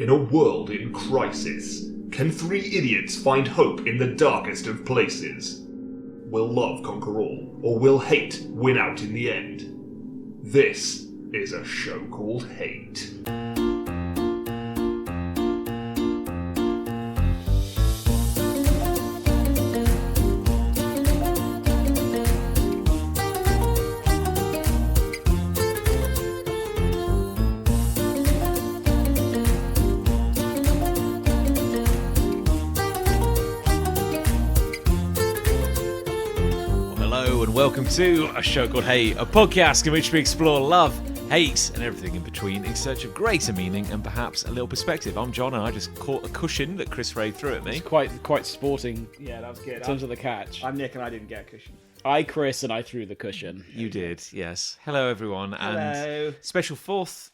In a world in crisis, can three idiots find hope in the darkest of places? Will love conquer all, or will hate win out in the end? This is a show called Hate. Welcome to a show called Hate, a podcast in which we explore love, hate, and everything in between in search of greater meaning and perhaps a little perspective. I'm John, and I just caught a cushion that Chris Ray threw at me. It's quite sporting. Yeah, that was good. In terms of the catch. I'm Nick, and I didn't get a cushion. I, Chris, and I threw the cushion. You did, yes. Hello, everyone. Hello. And special fourth,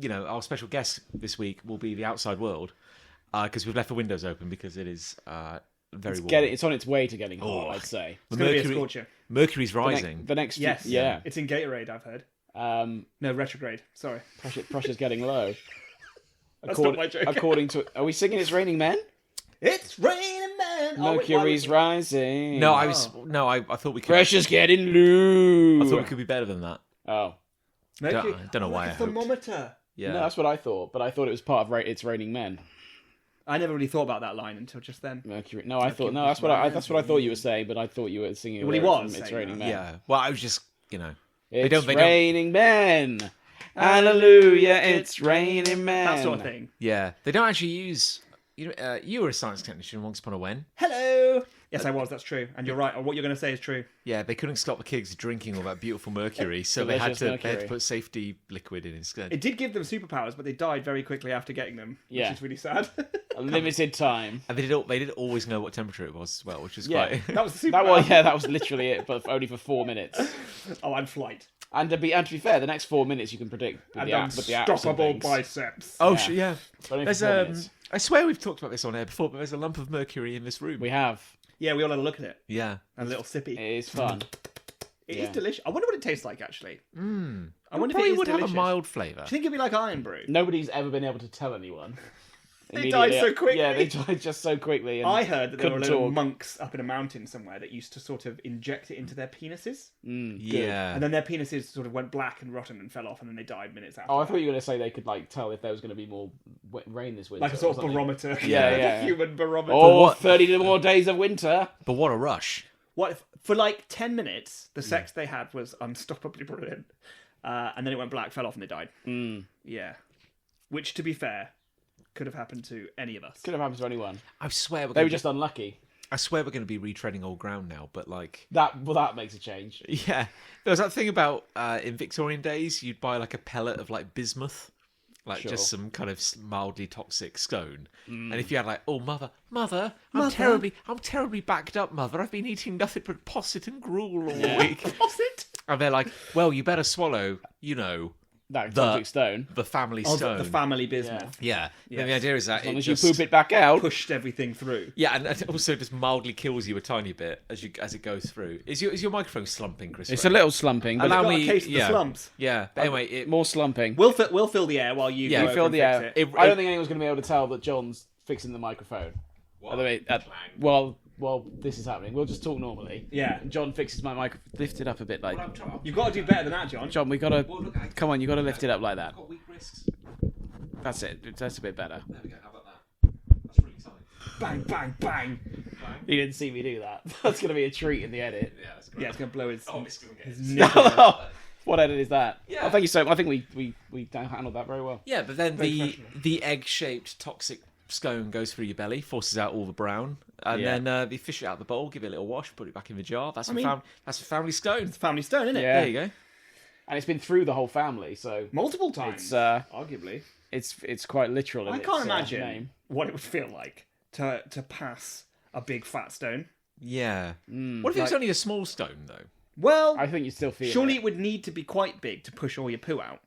our special guest this week will be the outside world, because we've left the windows open because it is very warm. It's on its way to getting hot, I'd say. It's going to be a scorcher. Mercury's rising. The next yes, yeah. It's in Gatorade, I've heard. No, retrograde. Sorry. Pressure's getting low. That's not my joke. According to, are we singing "It's Raining Men"? It's raining men. Mercury's rising. No, I thought we could. Pressure's getting low. I thought we could be better than that. Oh, Mercury. Don't know why I Like a hoped. thermometer. Yeah, no, that's what I thought, but I thought it was part of "It's Raining Men." I never really thought about that line until just then. Mercury. No, I thought no. That's what I thought you were saying, but I thought you were singing. Well, he was "It's saying Raining that. Men." yeah. Well, I was just, It's raining men. Hallelujah, it's raining men. That sort of thing. Yeah, they don't actually use. You were a science technician once upon a when. Hello. Yes, I was. That's true. And you're right. Or what you're going to say is true. Yeah, they couldn't stop the kids drinking all that beautiful mercury, so they had Delicious to mercury. put safety liquid in instead. It did give them superpowers, but they died very quickly after getting them, Yeah. which is really sad. A limited time. And they did always know what temperature it was as well, which is Yeah. quite. That was the superpower. That was literally it, but only for 4 minutes. Oh, and flight. And to be fair, the next 4 minutes you can predict with And the apps and unstoppable things. biceps. Oh, Yeah. yeah. But only There's for 4 minutes. I swear we've talked about this on air before, but there's a lump of mercury in this room. We have. Yeah, we all had a look at it. Yeah. And a little sippy. It is fun. It is Yeah. delicious. I wonder what it tastes like, actually. I wonder if Probably it is would delicious. have a mild flavour. Do you think it'd be like iron brew? Nobody's ever been able to tell anyone. They died Immediately- so quickly. Yeah, they died just so quickly. And I heard that there were couldn't little talk. monks up in a mountain somewhere that used to sort of inject it into their penises. Yeah. And then their penises sort of went black and rotten and fell off, and then they died minutes after. Oh, I that. thought you were going to say they could tell if there was going to be more rain this winter. Like a sort or of something. barometer. Yeah, yeah. A human barometer. Or 30 more days of winter. But what a rush. What if, for like 10 minutes, the sex they had was unstoppably brilliant. And then it went black, fell off, and they died. Yeah. Which, to be fair, could have happened to any of us. Could have happened to anyone. I swear They were just unlucky. I swear we're going to be retreading old ground now, but like... That makes a change. Yeah. There was that thing about, in Victorian days, you'd buy like a pellet of like bismuth. Like Sure. just some kind of mildly toxic stone. And if you had like, oh, mother, I'm terribly backed up, mother. I've been eating nothing but posset and gruel all week. Posset? And they're like, well, you better swallow, That toxic stone. the family Oh, stone. the family bismuth. Yeah. Yes. Then the idea is that As long it as just... you poop it back out. Pushed everything through. Yeah, and it also just mildly kills you a tiny bit as it goes through. Is your microphone slumping, Chris? It's a little slumping, but Allow Got me... a case of the slumps. Yeah, but anyway... more slumping. We'll fill the air while you Yeah, go you over Fill and the fix air. it. I don't think anyone's going to be able to tell that John's fixing the microphone. What? Well, this is happening. We'll just talk normally. Yeah. John fixes my mic. Lift it up a bit, like You've got to do better than that, John. John. We gotta. Come on, you gotta lift it up like that. got weak wrists. That's it. That's a bit better. There we go, how about that? That's really exciting. Bang, bang, bang. You didn't see me do that. That's gonna be a treat in the edit. Yeah, that's great. Yeah, it's going to blow his... Oh, it's gonna get his nipple. What edit is that? Yeah. Oh, thank you so much. I think we handled that very well. Yeah, but then Very the egg-shaped toxic scone goes through your belly, forces out all the brown, and Yeah. then you fish it out of the bowl, give it a little wash, put it back in the jar. That's mean- that's a family stone. It's family stone, isn't it? Yeah. There you go. And it's been through the whole family, so Multiple times, it's arguably. it's quite literal. In I can't its, imagine name. what it would feel like to pass a big fat stone. Yeah. What if it was only a small stone though? Well, I think you still feel. surely it. it would need to be quite big to push all your poo out.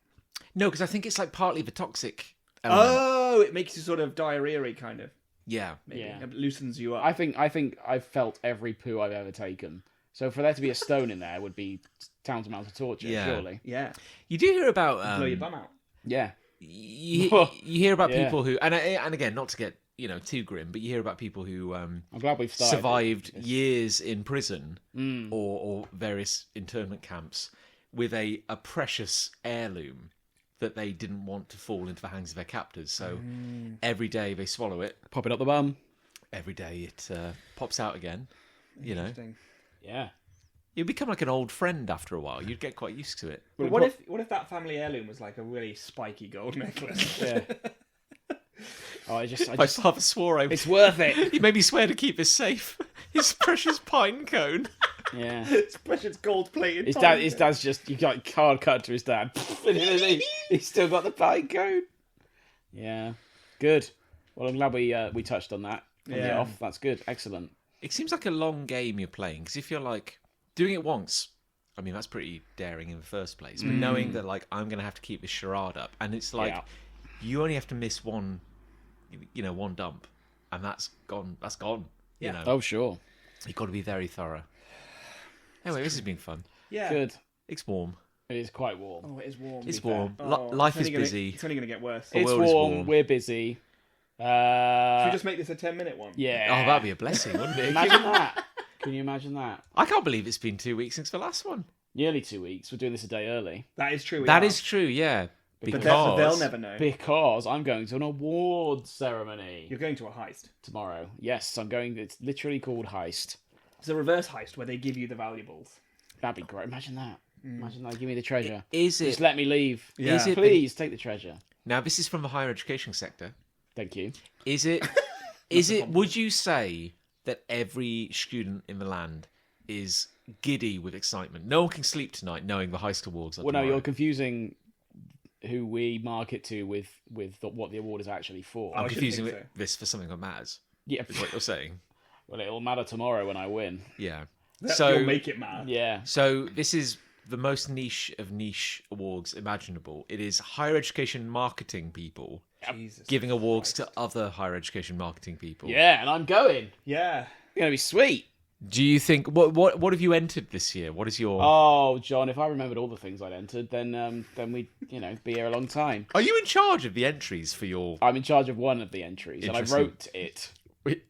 No, because I think it's like partly the toxic element. Oh, it makes you sort of diarrhea-y, kind of. Yeah. Maybe. Yeah. It loosens you up. I think I've felt every poo I've ever taken. So for there to be a stone in there would be tantamount to torture, Yeah. surely. Yeah. You do hear about Blow your bum out. Yeah. you hear about Yeah. people who, and again, not to get too grim, but you hear about people who I'm glad we've started. survived years in prison or various internment camps with a precious heirloom that they didn't want to fall into the hands of their captors. So every day they swallow it. Pop it up the bum. Every day it pops out again. Interesting. Yeah. You become like an old friend after a while. You'd get quite used to it. But what if that family heirloom was like a really spiky gold necklace? Yeah. Oh, My father swore over. it's worth it. He made me swear to keep this safe. His precious pine cone. Yeah. It's precious gold plated. His dad's just, you got card cut to his dad. He's still got the pine cone. Yeah. Good. Well, I'm glad we touched on that. Yeah. Off. That's good. Excellent. It seems like a long game you're playing, because if you're like doing it once, I mean that's pretty daring in the first place. But knowing that like I'm going to have to keep this charade up, and it's like you only have to miss one dump, and that's gone. That's gone. Yeah. Oh, sure. You've got to be very thorough. Anyway, this has been fun. Yeah. Good. It's warm. It is quite warm. Oh, it is warm. It's to be fair. warm. Oh, Life it's is only busy. It's only going to get worse. The It's world is warm. warm. We're busy. Should we just make this a 10-minute one? Yeah. Oh, that'd be a blessing, wouldn't it? Imagine that. Can you imagine that? I can't believe it's been 2 weeks since the last one. Nearly 2 weeks. We're doing this a day early. That is true. That is true, yeah. But Because they'll never know. Because I'm going to an awards ceremony You're going to a heist. tomorrow. Yes, I'm going. It's literally called Heist. It's a reverse heist where they give you the valuables. That'd be great. Imagine that. Imagine that. Give me the treasure. Is Just it let me leave. Yeah. Is it Please take the treasure. now? This is from the higher education sector. Thank you. Is it? Is it? Would you say that every student in the land is giddy with excitement? No one can sleep tonight knowing the heist awards are Well, no, tomorrow. you're confusing who we market to with what the award is actually for. I I'm shouldn't confusing think so. this for something that matters. Yeah. Is what you're saying? Well, it'll matter tomorrow when I win. Yeah. You'll So make it mad. Yeah. So this is the most niche of niche awards imaginable. It is higher education marketing people Jesus. giving awards to other higher education marketing people. Yeah, and I'm going. Yeah. It's gonna be sweet. Do you think what have you entered this year? What is your? Oh, John, if I remembered all the things I'd entered, then we'd be here a long time. Are you in charge of the entries for your? I'm in charge of one of the entries, and I Interesting. wrote it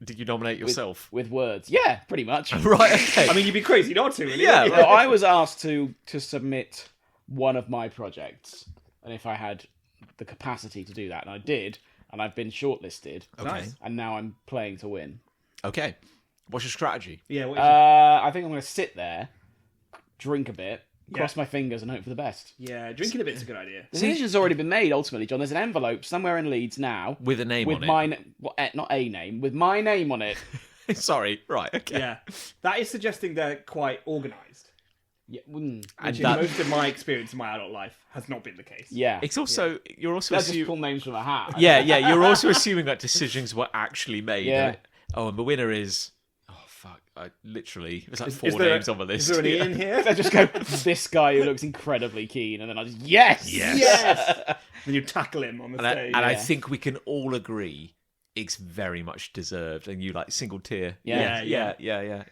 Did you nominate yourself? with words. Yeah, pretty much. Right. Okay. I mean, you'd be crazy not to. Really, Yeah, wouldn't you? So I was asked to submit one of my projects, and if I had the capacity to do that, and I did, and I've been shortlisted, okay. Nice. and now I'm playing to win. Okay. What's your strategy? Yeah. What is I think I'm going to sit there, drink a bit, Yeah. cross my fingers, and hope for the best. yeah, drinking a bit's a good idea. The decision's already been made, ultimately, John. There's an envelope somewhere in Leeds now With a name with on my not a name, with my name on it. it. Sorry. Right. Okay. Yeah, that is suggesting they're quite organised. Yeah, And Which in that, most of my experience in my adult life has not been the case. yeah. it's also you're also Let's just assuming. pull names from a hat. Yeah. You're also assuming that decisions were actually made. Yeah. Oh, and the winner is. Oh fuck! There's like Is 4 there- names on the list. Is there an Yeah. Ian here? They just go, this guy who looks incredibly keen, and then I just, yes! Yes. Then you tackle him on the And, stage. I Yeah. think we can all agree it's very much deserved. And you like single tear. Yeah. Yeah.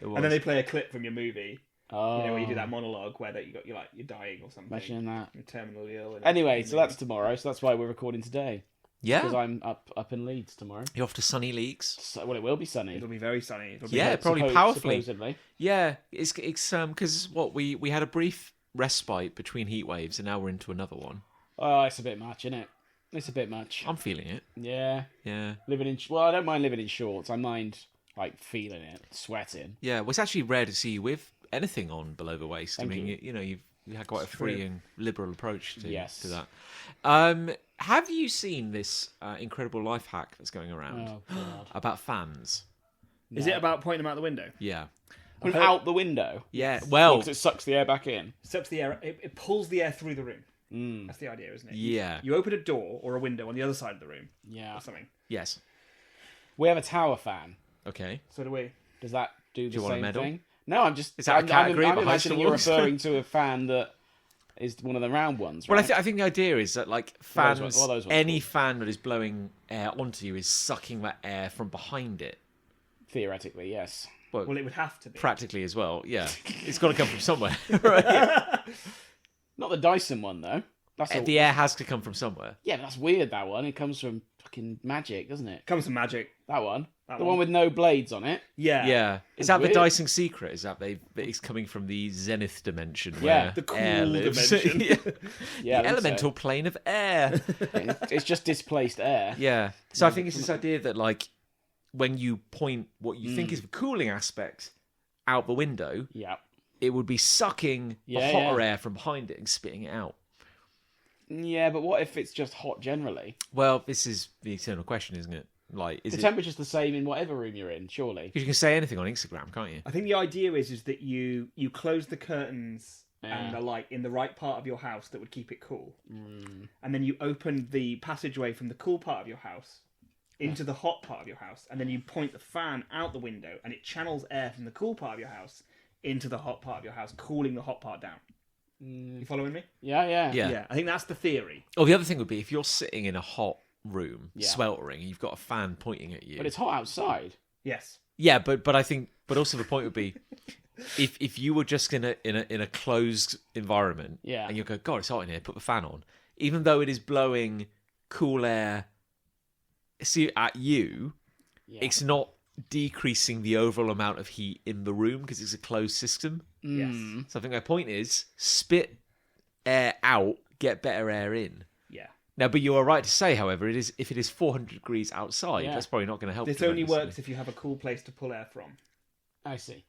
It was. and then they play a clip from your movie. Oh, You know, where you do that monologue where you're dying or something. Imagine that. You're terminally ill. and- Anyway, so that's tomorrow, so that's why we're recording today. yeah. Because I'm up in Leeds tomorrow. You're off to sunny leagues. So, well, it will be sunny. It'll be very sunny. It'll be Yeah, probably Suppo- powerfully. Supposedly. Yeah, it's because we had a brief respite between heat waves and now we're into another one. Oh, it's a bit much, isn't it? It's a bit much. I'm feeling it. Yeah. Yeah. Living in... Well, I don't mind living in shorts. I mind, like, feeling it, sweating. Yeah, well, it's actually rare to see you with anything on below the waist. Thank I mean, you. you had quite a free and liberal approach to Yes. that. Have you seen this incredible life hack that's going around Oh, God. about fans? Is it about pointing them out the window? Yeah. Put it out the window. Yeah. Well, Because it sucks the air back in. Sucks the air. It pulls the air through the room. That's the idea, isn't it? yeah. You open a door or a window on the other side of the room Yeah. or something. Yes. We have a tower fan. Okay. So do we. Does that do the you want a same medal? thing? No, I'm just... Is that a I'm category of a heist imagining you're awards? referring to a fan that is one of the round ones, Well, right? I think the idea is that like What are fans, those ones any fan that is blowing air onto you is sucking that air from behind it. Theoretically, yes. Well, it would have to be. Practically as well. Yeah, it's got to come from somewhere. Right? Not the Dyson one, though. The air has to come from somewhere. Yeah, but that's weird, that one. It comes from fucking magic, doesn't it? Comes from magic. That one. That the one. one with no blades on it. Yeah. Yeah. Is that weird. the Dyson secret? Is that it's coming from the zenith dimension where Yeah, the cool air lives? dimension. Yeah. Yeah, I The think elemental so. plane of air. It's just displaced air. Yeah. So I think it's this idea that, like, when you point what you think is the cooling aspect out the window, Yeah. it would be sucking the Yeah, hotter air from behind it and spitting it out. Yeah, but what if it's just hot generally? Well, this is the eternal question, isn't it? Like, is The it? temperature's the same in whatever room you're in, surely. Because you can say anything on Instagram, can't you? I think the idea is that you close the curtains Yeah. and the light in the right part of your house that would keep it cool, and then you open the passageway from the cool part of your house into the hot part of your house, and then you point the fan out the window, and it channels air from the cool part of your house into the hot part of your house, cooling the hot part down. You following me? Yeah. Yeah. I think that's the theory. Oh, the other thing would be if you're sitting in a hot room, Yeah. sweltering, and you've got a fan pointing at you. But it's hot outside. Yes. Yeah, but I think, but also the point would be, if you were just in a closed environment, Yeah. and you go, God, it's hot in here, put the fan on, even though it is blowing cool air, at you, Yeah. it's not decreasing the overall amount of heat in the room because it's a closed system. Yes. So I think my point is, spit air out, get better air in. Yeah. Now, but you are right to say, however, if it is 400 degrees outside, Yeah. that's probably not going to help. This only tremendously. works if you have a cool place to pull air from, I see.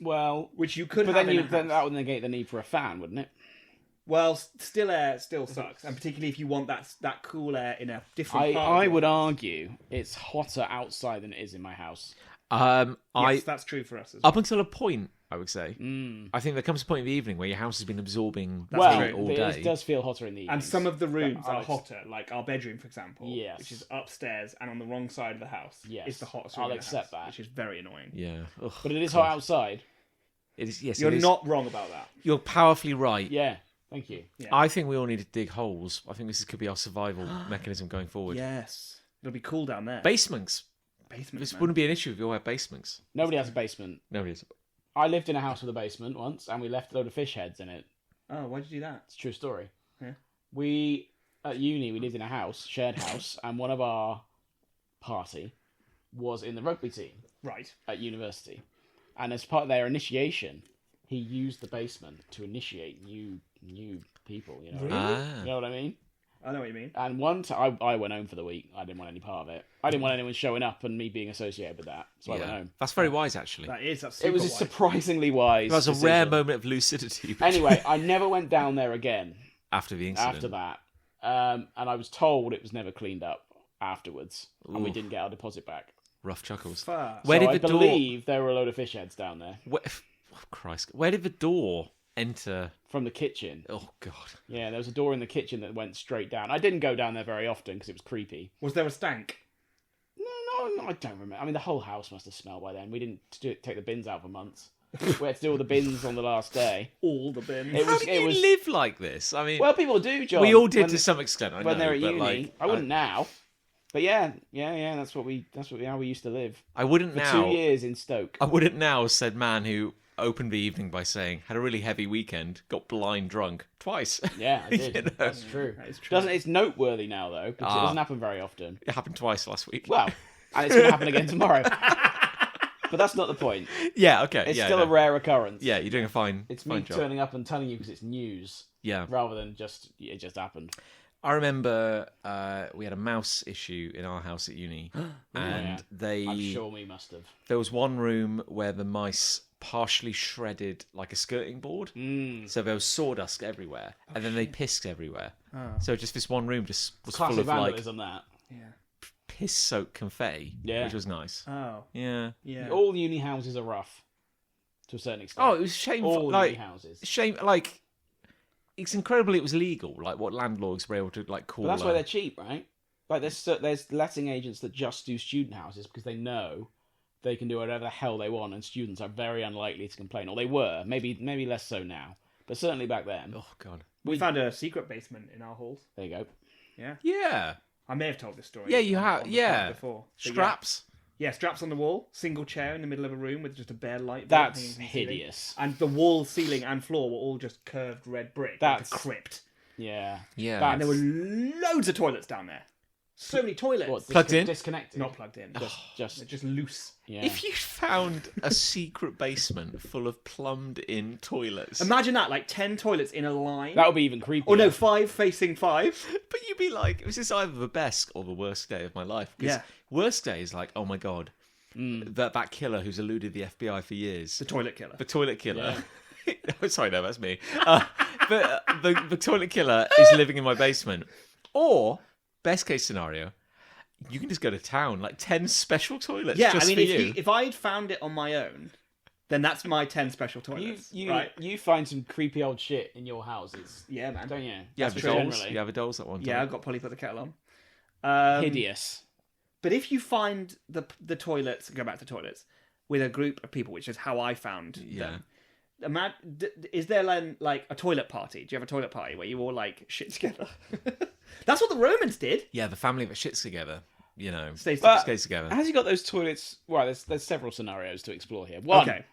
Well, which you could but have then, in a then house. that would negate the need for a fan, wouldn't it? Well, still air still sucks, and particularly if you want that cool air in a different part. I of would your- argue it's hotter outside than it is in my house. Yes, that's true for us as well. Up until a point, I would say. I think there comes a point in the evening where your house has been absorbing That's well, true. all but day. it does feel hotter in the evening. And some of the rooms are Alex- hotter, like our bedroom, for example, Yes. which is upstairs and on the wrong side of the house. Yes. Is the hottest room I'll in the accept house, that. which is very annoying. Yeah. Ugh. But it is hot outside. It is. Yes, You're it is. not wrong about that. You're powerfully right. Yeah, thank you. I think we all need to dig holes. I think could be our survival mechanism going forward. Yes, it'll be cool down there. Basements. Basement. This wouldn't be an issue if you all had basements. Nobody has a basement. Nobody is. I lived in a house with a basement once, and we left a load of fish heads in it. Oh, why'd you do that? It's a true story. Yeah. We, at uni, we lived in a house, shared house, and one of our party was in the rugby team Right. at university. And as part of their initiation, he used the basement to initiate new people, you know. Really? You know what I mean? I know what you mean. And one time, I went home for the week. I didn't want any part of it. I didn't want anyone showing up and me being associated with that. So I went home. That's very wise, actually. That's super It was a wise. surprisingly wise That was a decision. rare moment of lucidity. Anyway, I never went down there again after the incident. after that. And I was told it was never cleaned up afterwards. And we Oof. didn't get our deposit back. Rough chuckles. Fuck. Where So did I the door? believe there were a load of fish heads down there. Oh, Christ! Where did the door enter? From the kitchen. Oh God! Yeah, there was a door in the kitchen that went straight down. I didn't go down there very often because it was creepy. Was there a stank? No, I don't remember. I mean, the whole house must have smelled by then. We didn't take the bins out for months. We had to do all the bins on the last day. All the bins. It How was. do It you was. live like this? I mean, Well, people do, John. we all did when- to some extent. I when know, they're at but uni. like, I wouldn't now. But yeah. That's how we used to live. I wouldn't For now. 2 years in Stoke. I wouldn't now. Said man who opened the evening by saying had a really heavy weekend, got blind drunk twice. Yeah, I did. You know? That's true. That is true. It's noteworthy now though because it doesn't happen very often. It happened twice last week. Well, and it's going to happen again tomorrow. But that's not the point. yeah, okay. It's yeah, still no. a rare occurrence. Yeah, you're doing a fine. It's me fine job. turning up and telling you because it's news Yeah. rather than just it just happened. I remember we had a mouse issue in our house at uni, and I'm sure we must have. there was one room where the mice partially shredded like a skirting board, so there was sawdust everywhere, and then they pissed everywhere. So just this one room just was Classic full of like vandalism, that. Yeah. piss-soaked confetti, Yeah. which was nice. Oh. Yeah. Yeah. All uni houses are rough, to a certain extent. Oh, it was shameful. all Like uni houses. like it's incredible. It was legal. Like what landlords were able to like call. But that's why they're cheap, right? Like there's letting agents that just do student houses because they know they can do whatever the hell they want, and students are very unlikely to complain. Or they were, maybe less so now, but certainly back then. Oh God. We found a secret basement in our halls. There you go. Yeah. Yeah. I may have told this story. Yeah, you on- have. on the Yeah. pod before. But Straps. Yeah, straps on the wall, single chair in the middle of a room with just a bare light. bulb That's hanging from the ceiling. hideous. And the wall, ceiling, and floor were all just curved red brick. That's- like a crypt. Yeah. Yeah. And there were loads of toilets down there. So many toilets. What, Plugged in? Disconnected. Not plugged in. They're They're just loose. yeah. If you found a secret basement full of plumbed-in toilets, Imagine that, like 10 toilets in a line. That would be even creepier. Oh no, 5 facing 5. but you'd be like, "Was this either the best or the worst day of my life?" Because Yeah. worst day is like, "Oh my god, that killer who's eluded the FBI for years, The toilet killer. the toilet killer." Oh, sorry, no, that's me. But the toilet killer is living in my basement. Or best case scenario, you can just go to town, like 10 special toilets. Yeah, just I mean, for you. if I'd found it on my own, then that's my 10 special toilets. Right? You find some creepy old shit in your houses, Yeah, man. don't you? You have That's dolls. generally You have adults at one time. Yeah, I've got Polly put the kettle on. hideous. But if you find the toilets, go back to toilets, with a group of people, which is how I found them. Is there like a toilet party? Do you have a toilet party where you all like shit together? That's what the Romans did. Yeah, the family that shits together, you know, Stays stays together. Has he got those toilets? Well, there's several scenarios to explore here. One, Okay.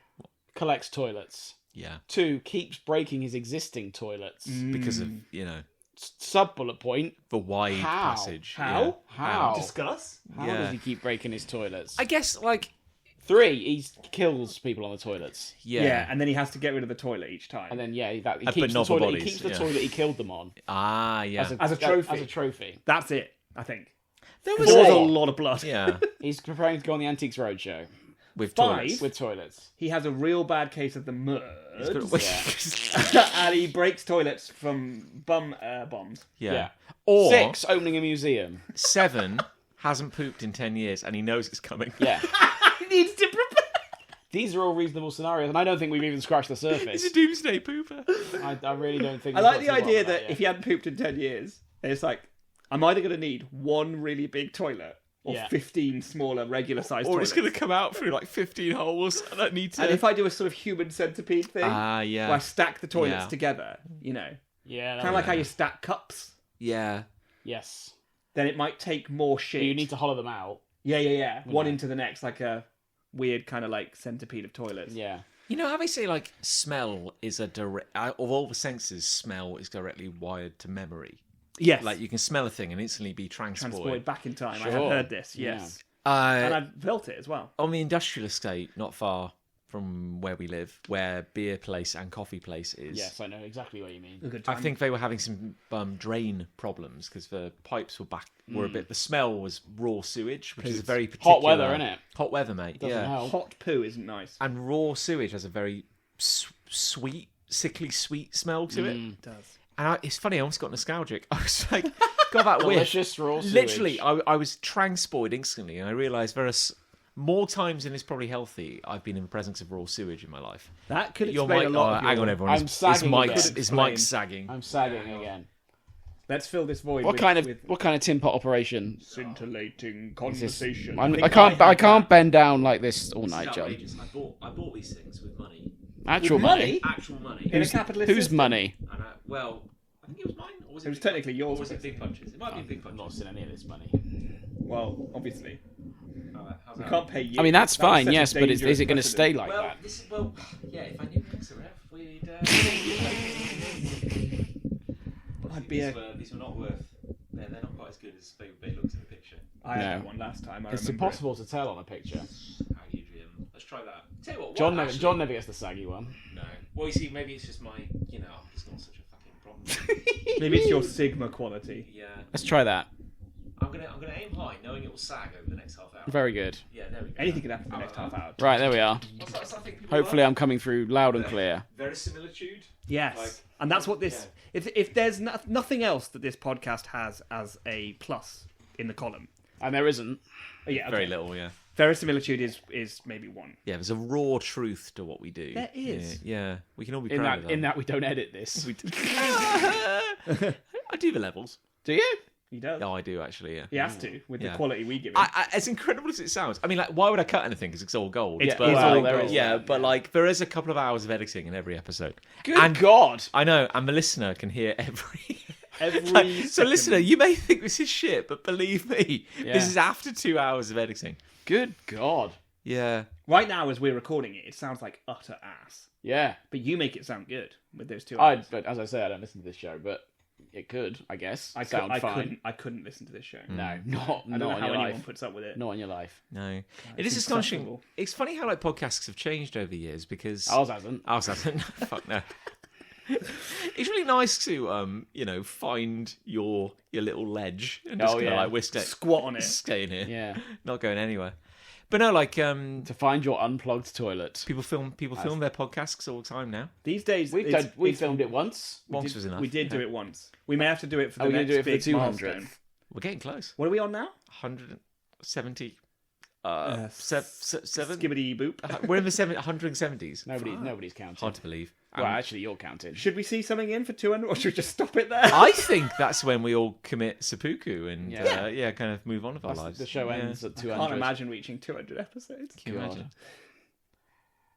collects toilets. Yeah, 2, keeps breaking his existing toilets. because of, you know, Sub bullet point. the wide How? passage. How? Yeah. How? Discuss. How Yeah. does he keep breaking his toilets? I guess, like, 3, he kills people on the toilets. Yeah. And then he has to get rid of the toilet each time. And then he But keeps the not the toilet. bodies, He keeps the yeah. toilet he killed them on yeah. As a trophy. As a trophy. That's it, I think. There There was a Four. lot of blood. Yeah, He's preparing to go on the Antiques Roadshow with 5. toilets. with toilets. He has a real bad case of the He's murds. got- And he breaks toilets from bombs. yeah. Yeah. Or 6, opening a museum. 7, hasn't pooped in 10 years and he knows it's coming. Yeah. He needs to prepare. These are all reasonable scenarios, and I don't think we've even scratched the He's surface. a doomsday pooper. I really don't think. I we've like got the to bottom idea of that yet. if he hadn't pooped in 10 years, it's like, I'm either going to need one really big toilet or Yeah. 15 smaller regular sized Or toilets. it's going to come out through like 15 holes and I need to. And if I do a sort of human centipede thing, yeah. where I stack the toilets Yeah. together, you know, yeah, kind of like how you stack cups, Yeah. yes, then it might take more shit. but you need to hollow them out. Yeah. One into the next, like a weird kind of like centipede of toilets. Yeah, You know how they say like smell is a direct, of all the senses, smell is directly wired to memory. Yes. Like you can smell a thing and instantly be transported. transported back in time. I Sure. have heard this, yes. Uh, And I've felt it as well. on the industrial estate, not far from where we live, where beer place and coffee place is. yes, I know exactly what you mean. A good I time. think they were having some drain problems because the pipes were a bit. The smell was raw sewage, which is a very particular Hot weather, innit? Hot weather, mate. Doesn't yeah, help. hot poo isn't nice. and raw sewage has a very sweet, sickly sweet smell to it. It does. And it's funny, I almost got nostalgic. I was like, got that whiff. Delicious raw sewage. Literally, I was transported instantly, and I realised there are more times than is probably healthy. I've been in the presence of raw sewage in my life. That could Your explain mic, a lot of hang your- on, everyone. I'm sagging again. His mic's sagging. I'm sagging again. Let's fill this void What with, kind of with what kind of tin pot operation? scintillating conversation. I can't bend down like this all night, John. I bought these things with money. Actual With money. money? Actual money. In a capitalist Whose system. money? And I think it was mine. Or was It was Big technically Punch? yours, Or was I it Big Punches? It might be Big I've Punches. not seen any of this money. Well, obviously. How's You that? can't pay you. I mean, that's That would fine, set a yes, but is dangerous it going to stay precedent. like that? Yeah. If I knew XRF, we'd. I'd be a... These were not worth. They're not quite as good as they looked in the picture. I had No. one last time. I It's remember impossible to tell on a picture. How Adrian? Let's try that. Tell you what. John what never, actually- John never gets the saggy one. No. Well, you see, maybe it's just my. It's not such a fucking problem. It. Maybe it's your Sigma quality. Yeah. Let's try that. I'm gonna aim high, knowing it will sag over the next half hour. Very good. Yeah, there we go. Anything could happen in the next half hour. Right, there we are. What's something people Hopefully, like? I'm coming through loud and clear. Verisimilitude. Yes. Like- And that's what this... If there's nothing else that this podcast has as a plus in the column... And there isn't. Yeah, okay. Very little, yeah. Verisimilitude is maybe one. Yeah, there's a raw truth to what we do. There is. Yeah, we can all be In proud that, in that we don't edit this. We I do the levels. Do you? He does. No, I do actually. Yeah. He has to, with the Yeah. quality we give him. As incredible as it sounds, I mean, like, why would I cut anything? Because it's all gold. It's but, all like, gold. Yeah, but like, there is a couple of hours of editing in every episode. Good And- God. I know, and the listener can hear every. Every So, second. listener, you may think this is shit, but believe me, Yeah. this is after 2 hours of editing. Good God. Yeah. Right now, as we're recording it, it sounds like utter ass. Yeah. But you make it sound good with those 2 I, hours. but as I say, I don't listen to this show, but It could, I guess. I Sound fine. couldn't listen to this show. No, not I don't not know on how your anyone life. puts up with it. Not on your life. No, it it's is astonishing. insufferable. It's funny how like podcasts have changed over the years because Ours hasn't. ours hasn't. Fuck no. It's really nice to find your little ledge and just like we're Squat on it. staying here, Yeah. not going anywhere. But no, like To find your unplugged toilet. people film their podcasts all the time now. These days, We filmed it once. Once was enough. We did do it once. We may have to do it for the Are we gonna next do it for the big 200th? milestone. We're getting close. What are we on now? 170. Seven. Skibbity boop. We're in the 170s. Nobody's counting. Hard to believe. Well, actually, you're counting. Should we see something in for 200, or should we just stop it there? I think that's when we all commit seppuku and Yeah. kind of move on with our That's- lives. The show Yeah. ends at I 200. can't imagine reaching 200 episodes. Can you imagine?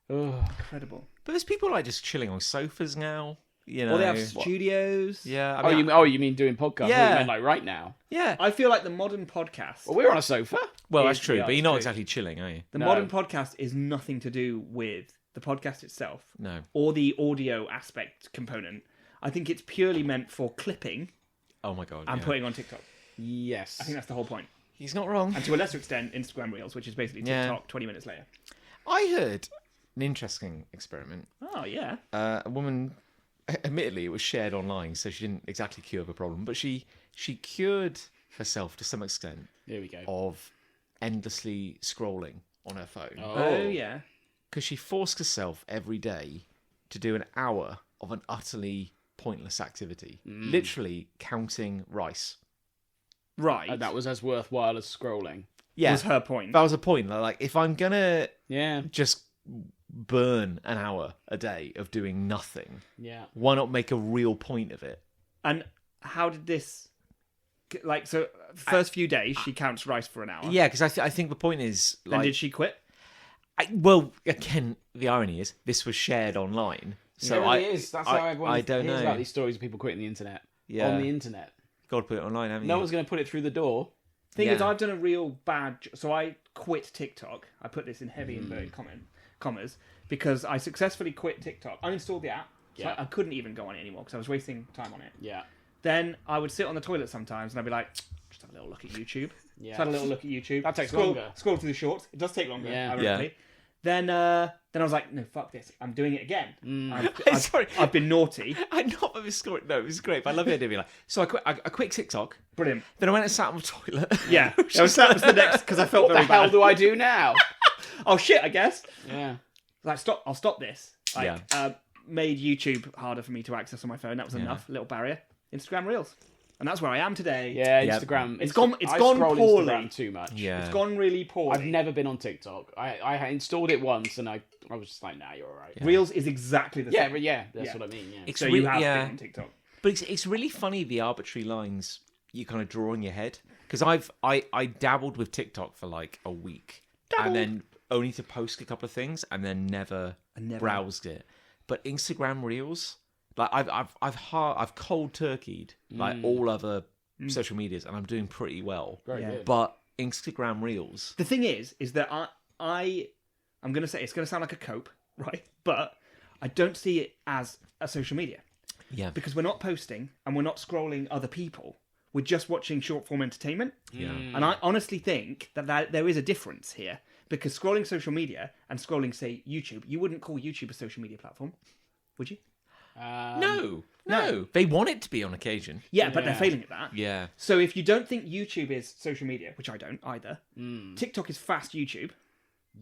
Ugh. Incredible. But there's people like just chilling on sofas now. You know, Or they have studios. Yeah. Oh, you mean doing podcasts? Yeah. You mean like right now? Yeah. I feel like the modern podcast. Well, we're on a sofa. Well, that's is- true, yeah, but you're it's not true. exactly chilling, are you? The No. modern podcast is nothing to do with the podcast itself No. or the audio aspect component. I think it's purely meant for clipping Oh my god. and yeah. putting on TikTok. Yes. I think that's the whole point. He's not wrong. And to a lesser extent, Instagram Reels, which is basically Yeah. TikTok 20 minutes later. I heard an interesting experiment. Oh, yeah. A woman, admittedly, it was shared online, so she didn't exactly cure the problem, but she cured herself to some extent Here we go. of endlessly scrolling on her phone. Oh, yeah. Because she forced herself every day to do an hour of an utterly pointless activity, literally counting rice. Right. And that was as worthwhile as scrolling. Yeah, was her point. that was a point. Like, if I'm gonna Yeah. just burn an hour a day of doing nothing, Yeah. why not make a real point of it? And how did this... Like, so first few days, she counts rice for an hour. Yeah, because I think the point is Then like, did she quit? well, again, the irony is this was shared online, so it really I is. That's I, how everyone I don't hears know. about these stories of people quitting the internet. Yeah. On the internet. Got to put it online, haven't No you? one's going to put it through the door. Thing is, Yeah. I've done a real bad... So I quit TikTok. I put this in heavy inverted commas because I successfully quit TikTok. I uninstalled the app. So Yeah. I couldn't even go on it anymore because I was wasting time on it. Yeah. Then I would sit on the toilet sometimes and I'd be like, just have a little look at YouTube. Yeah. Just have a little look at YouTube. That takes scroll, longer. Scroll through the shorts. It does take longer, Yeah. ironically. Then I was like, no, fuck this. I'm doing it again. Sorry. I've been naughty. I'm not with this story. No, it was great. But I love the idea of being like, so I quit TikTok. Brilliant. Then I went and sat on the toilet. Yeah. that was the next, because I felt What the very hell bad. do I do now? Oh, shit, I guess. Yeah. Like, I'll stop this. Like, made YouTube harder for me to access on my phone. That was enough. Little barrier. Instagram Reels. And that's where I am today. Yeah, Yep. Instagram. It's gone I poorly. scroll Instagram too much. Yeah. It's gone really poorly. I've never been on TikTok. I installed it once and I was just like, nah, you're all right. Reels is exactly the Yeah, same. but yeah, that's Yeah. what I mean. Yeah. It's So re- you have yeah. been on TikTok. But it's really funny the arbitrary lines you kind of draw in your head. Because I dabbled with TikTok for like a week. And then only to post a couple of things and then never browsed it. But Instagram Reels, like I've cold turkeyed like all other social medias and I'm doing pretty well. Very Yeah. good. But Instagram Reels, The thing is that I'm going to say, it's going to sound like a cope, right? But I don't see it as a social media. yeah, Because we're not posting and we're not scrolling other people. We're just watching short form entertainment. yeah. And I honestly think that there is a difference here. Because scrolling social media and scrolling, say, YouTube, you wouldn't call YouTube a social media platform, would you? No, they want it to be on occasion. Yeah, but they're Yeah. failing at that. Yeah, So if you don't think YouTube is social media, which I don't either, TikTok is fast YouTube,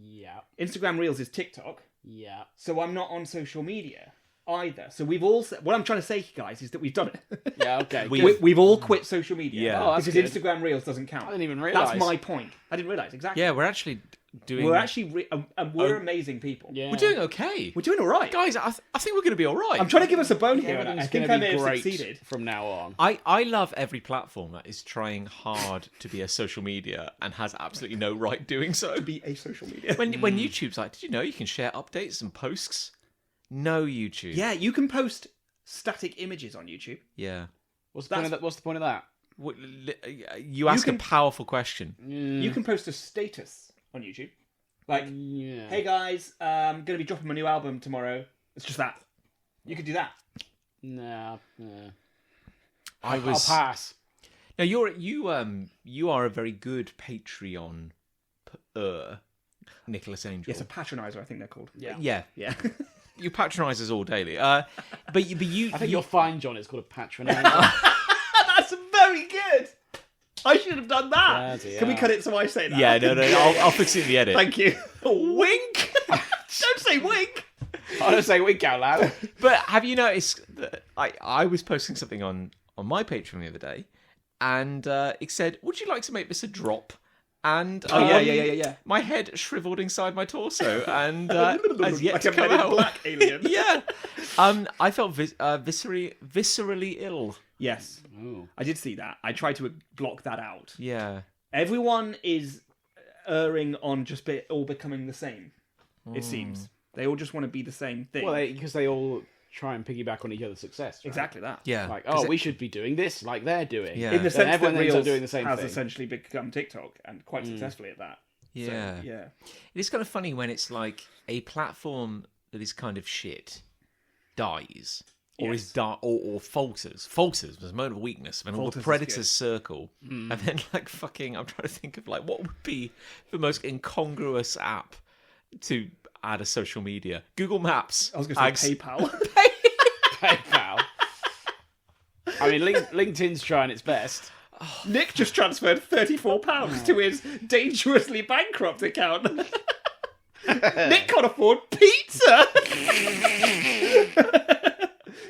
Yeah. Instagram Reels is TikTok, Yeah. so I'm not on social media either. So we've all... What I'm trying to say, guys, is that we've done it. Yeah. Okay. We've all quit social media. Yeah. Oh, that's because good. Instagram Reels doesn't count. I didn't even realise. That's my point. I didn't realise, exactly. yeah. We're actually doing. We're actually... and we're amazing people. Yeah. we're doing okay, We're doing all right. guys. I think we're going to be all right. I'm trying to give us a bone here, and I Everything's think gonna I be may have great succeeded. from now on. I love every platform that is trying hard to be a social media and has absolutely no right doing so. Be a social media. When YouTube's like, did you know you can share updates and posts? No, YouTube. Yeah, you can post static images on YouTube. Yeah. What's the point of that? What's the point of that? You ask can- a powerful question. You can post a status on YouTube. Like, Yeah. hey guys, I'm going to be dropping my new album tomorrow. It's just that. You could do that. Nah. I'll pass. Now you are a very good Patreon Nicholas Angel. Yes, a patroniser, I think they're called. Yeah. Yeah. You patronise us all daily. But you I think you'll find, John, it's called a patroniser. That's very good. I should have done that. Bloody Can we hell. cut it so I say that? Yeah, no. I'll fix it in the edit. Thank you. Wink. Don't say wink. I don't say wink out loud. But have you noticed that I was posting something on my Patreon the other day, and it said, "Would you like to make this a drop?" And yeah. my head shriveled inside my torso, and has yet like to a come Men in out. Black alien. Yeah, I felt viscerally ill. Yes, Ooh. I did see that. I tried to block that out. Yeah, Everyone is erring on just all becoming the same. It seems they all just want to be the same thing. Well, because they all try and piggyback on each other's success. Right? exactly that. yeah. Like, 'Cause we should be doing this like they're doing. Yeah. In the Then sense that everyone ends up Reels doing the same has thing. essentially become TikTok and quite successfully at that. Yeah. So, yeah. It's kind of funny when it's like a platform that is kind of shit dies. Or Yes. is or falters. Falters was a moment of weakness. When all Falters the is predators good. circle, and then I'm trying to think of what would be the most incongruous app to add a social media. Google Maps. I was going to say PayPal. PayPal. I mean, LinkedIn's trying its best. Nick just transferred £34 to his dangerously bankrupt account. Nick can't afford pizza.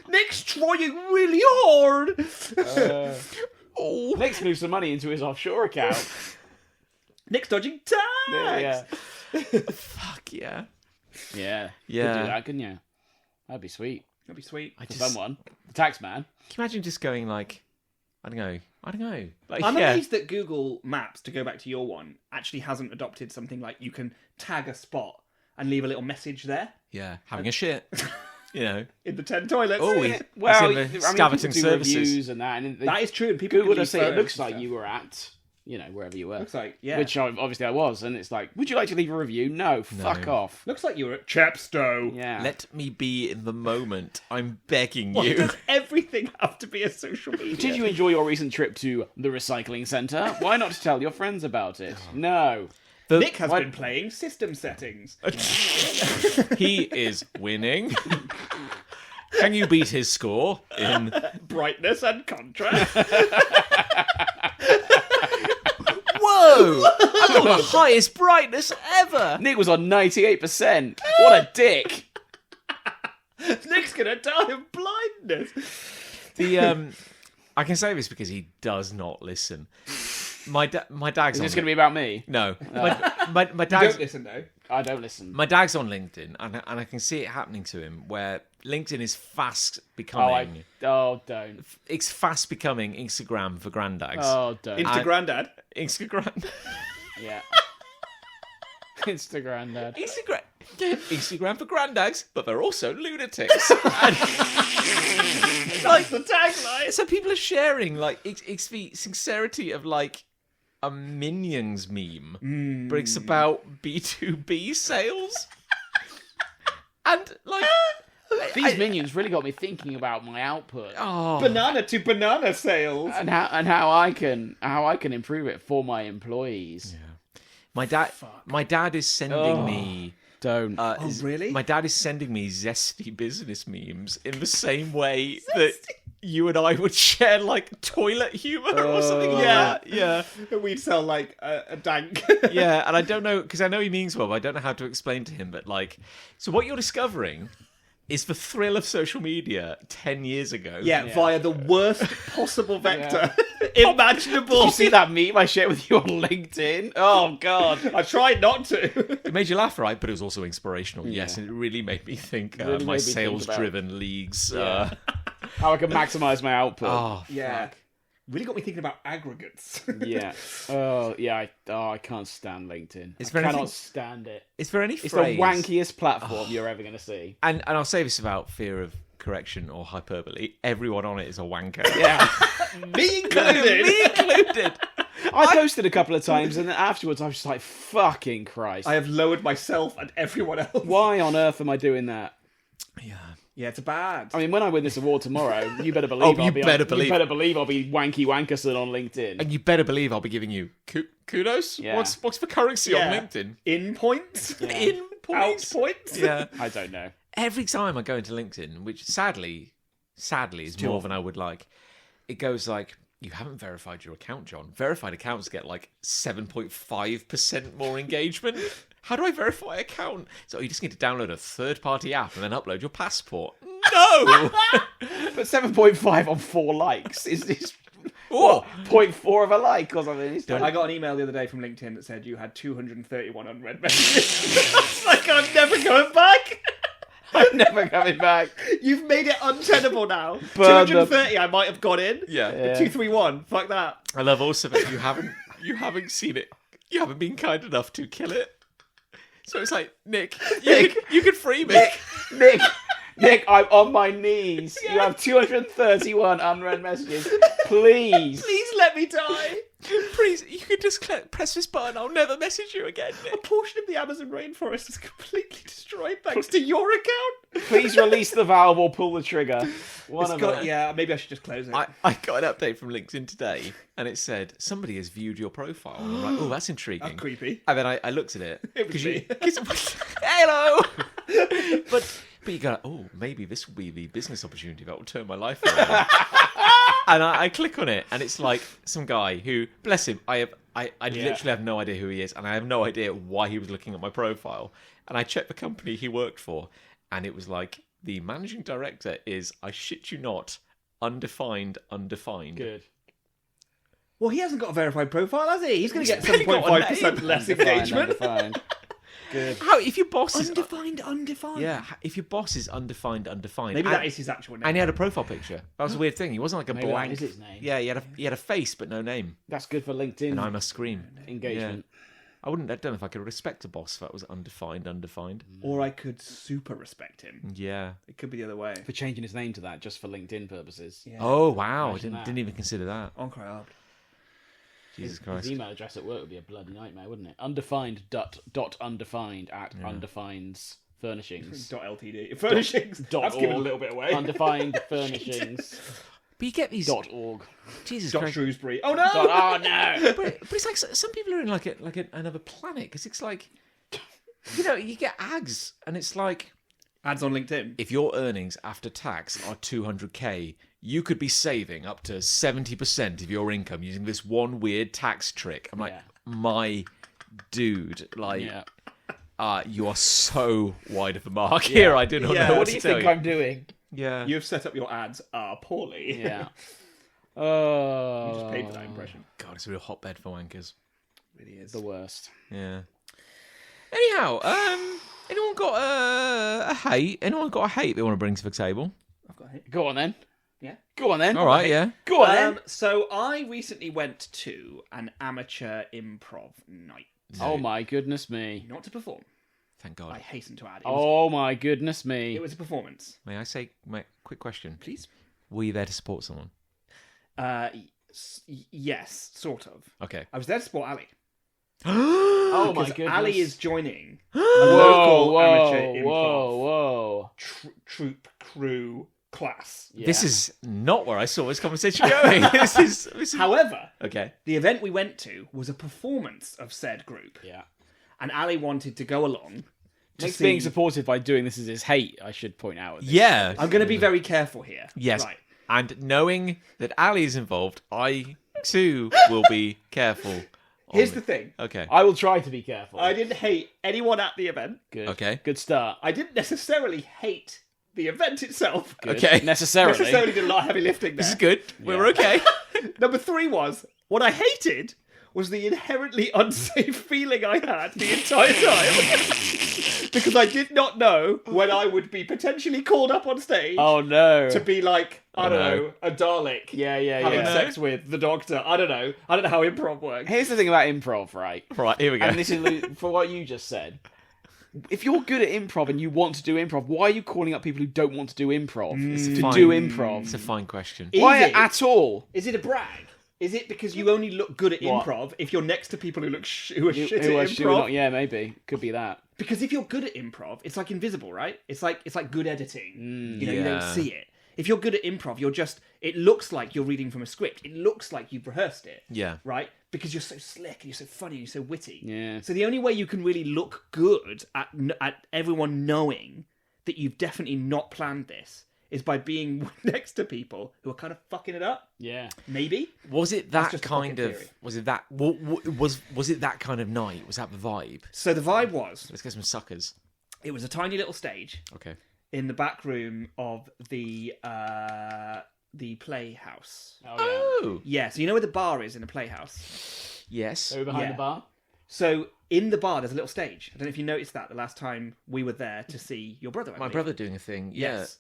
Nick's trying really hard. Nick's moved some money into his offshore account. Nick's dodging tax. Yeah. Fuck yeah. Yeah. Yeah. Could do that, couldn't you? That'd be sweet. That'd be sweet. For someone. The tax man. Can you imagine just going like, I don't know. Like, I'm yeah. amazed that Google Maps, to go back to your one, actually hasn't adopted something like you can tag a spot and leave a little message there Yeah, having a shit. You know. in the 10 toilets. Oh, Well, I mean, Scavating people do services. reviews and that. And That is true. And people Google can does do say it photos looks and like stuff. you were at, wherever you were. Looks like, yeah. Which obviously I was. And it's like, would you like to leave a review? No, fuck off. Looks like you were at Chepstow. Yeah. Let me be in the moment. I'm begging Why you. does everything have to be a social media? Did you enjoy your recent trip to the recycling centre? Why not tell your friends about it? No. Nick has been playing system settings. He is winning. Can you beat his score in... Brightness and contrast. Whoa! I've got the highest brightness ever! Nick was on 98%. What a dick. Nick's gonna die of blindness. I can say this because he does not listen. My dad's Is on... this going to be about me? No. My Don't dad's... listen though. I don't listen. My dad's on LinkedIn, and I can see it happening to him, where LinkedIn is fast becoming... Don't. It's fast becoming Instagram for granddads. Oh, don't. Instagrandad. Instagram... Yeah. Instagram, Dad. Instagram for granddads, but they're also lunatics. And- That's the tagline. so people are sharing, like, it's the sincerity of, like, a Minions meme, but it's about B2B sales. And, like... These minions really got me thinking about my output Banana to banana sales. and how I can improve it for my employees. My dad is sending me... Don't. Really? My dad is sending me zesty business memes in the same way that you and I would share, like, toilet humour or something like that. Yeah. We'd sell like a dank. Yeah, and I don't know, because I know he means well, but I don't know how to explain to him, but, like... So what you're discovering is the thrill of social media 10 years ago. Yeah, via the worst possible vector imaginable. You see that meme I shared with you on LinkedIn? Oh, God. I tried not to. It made you laugh, right? But it was also inspirational, yes, and it really made me think Really made my me think sales-driven leagues... How I can maximise my output. Oh, Yeah. Really got me thinking about aggregates. Yeah. Oh, yeah. I can't stand LinkedIn. Is I there cannot anything- stand it. is there any It's phrase... the wankiest platform you're ever going to see. And I'll say this about fear of correction or hyperbole. Everyone on it is a wanker. Yeah. Me included. Me included. I posted a couple of times, and then afterwards I was just like, fucking Christ. I have lowered myself and everyone else. Why on earth am I doing that? Yeah. Yeah, it's bad. I mean, when I win this award tomorrow, you better believe you better believe I'll be Wanky Wankerson on LinkedIn. And you better believe I'll be giving you kudos. Yeah. What's the currency on LinkedIn? In points? Yeah. In points? Out points? Yeah. I don't know. Every time I go into LinkedIn, which sadly is more than I would like, it goes like, you haven't verified your account, John. Verified accounts get like 7.5% more engagement. How do I verify an account? So you just need to download a third-party app and then upload your passport. No! But 7.5 on 4 likes is what? 0.4 of a like or something. It's I got an email the other day from LinkedIn that said you had 231 unread messages. It's like, I'm never going back. I'm never coming back. You've made it untenable now. But 230 I might have got in. Yeah. But 231, fuck that. I love also that you haven't seen it. You haven't been kind enough to kill it. So it's like, Nick, you could free me. Nick, I'm on my knees. You have 231 unread messages. Please. Please let me die. Please, you could just press this button. I'll never message you again, A Nick. portion of the Amazon rainforest is completely destroyed thanks to your account. Please release the valve or pull the trigger. Yeah, maybe I should just close it. I got an update from LinkedIn today, and it said, somebody has viewed your profile. And I'm like, oh, that's intriguing. That's creepy. And then I looked at it. It was me. Hello! But you go, oh, maybe this will be the business opportunity that will turn my life around. And I click on it, and it's like some guy who, bless him, I literally have no idea who he is, and I have no idea why he was looking at my profile. And I checked the company he worked for, and it was like, the managing director is, I shit you not, undefined. Good. Well, he hasn't got a verified profile, has he? He's going to get 7.5% less engagement. Undefined. Good. How, if your boss is... Undefined. Yeah, if your boss is undefined. Maybe that is his actual name. And he had a profile picture. That was a weird thing. He wasn't like a Maybe blank. that is his name. Yeah, he had a face but no name. That's good for LinkedIn And I must scream. engagement. I don't know if I could respect a boss if that was undefined. Or I could super respect him. Yeah. It could be the other way. For changing his name to that just for LinkedIn purposes. Yeah. Oh, wow. I Imagine that. didn't even consider that. Incroyable. Jesus His Christ. email address at work would be a bloody nightmare, wouldn't it? Undefined dot undefined at undefineds furnishings. .ltd. Furnishings. That's given a little bit away. Undefined furnishings. But you get these... .org. Jesus Dot Christ. Shrewsbury. Oh no! Oh no! But it's like some people are in like another planet, because it's like, you know, you get ads, and it's like, Ads on LinkedIn. if your earnings after tax are 200k, you could be saving up to 70% of your income using this one weird tax trick. I'm like, Yeah. my dude, like, Yeah. you are so wide of the mark here. I do not Yeah. know What what do to you tell think you. I'm doing? Yeah. You've set up your ads poorly. Yeah. Oh. You just paid for that impression. God, it's a real hotbed for wankers. It really is. The worst. Yeah. Anyhow, anyone got a hate? Anyone got a hate they want to bring to the table? I've got it. Go on then. Yeah. Go on then. All right, yeah. Go on then. So I recently went to an amateur improv night. Oh my goodness me. Not to perform. Thank God. I hasten to add. Oh my goodness me. It was a performance. May I say, quick question? Please. Were you there to support someone? Yes, sort of. Okay. I was there to support Ali. Oh my Because goodness. Ali is joining a Whoa, local amateur improv whoa. troupe crew class. Yeah. This is not where I saw this conversation going. this is... However, Okay. the event we went to was a performance of said group, Yeah. and Ali wanted to go along. To Nick's see... being supported by doing this as his hate, I should point out. at this. Yeah. I'm going to be very careful here. Yes. Right. And knowing that Ali is involved, I too will be careful. Here's the thing. Okay. I will try to be careful. I didn't hate anyone at the event. Good. Okay. Good start. I didn't necessarily hate the event itself. Good. Okay. Necessarily. Did a lot of heavy lifting there. This is good. We're okay. Number 3 was, what I hated was the inherently unsafe feeling I had the entire time. Because I did not know when I would be potentially called up on stage Oh no. to be like, I don't know, a Dalek having yeah. sex with the Doctor. I don't know how improv works. Here's the thing about improv, right? Right, here we go. And this is for what you just said. If you're good at improv and you want to do improv, why are you calling up people who don't want to do improv to fine. do improv? It's a fine question. Is Why it? at all? Is it a brag? Is it because you only look good at What? improv if you're next to people who look who are shit Who at are improv? not, yeah, maybe. Could be that. Because if you're good at improv, it's like invisible, right? It's like good editing. You don't Yeah. see it. If you're good at improv, it looks like you're reading from a script. It looks like you've rehearsed it. Yeah. Right? Because you're so slick and you're so funny and you're so witty. Yeah. So the only way you can really look good at everyone knowing that you've definitely not planned this is by being next to people who are kind of fucking it up. Yeah. Maybe. Was it that just a kind pocket of? theory. Was it that? Was it that kind of night? Was that the vibe? So the vibe was, Let's get some suckers. it was a tiny little stage Okay. in the back room of the playhouse. Oh, yeah. Oh. Yeah, so you know where the bar is in a playhouse? Yes. Are we behind Yeah. the bar? So in the bar, there's a little stage. I don't know if you noticed that the last time we were there to see your brother. I My believe. brother doing a thing. Yeah. Yes.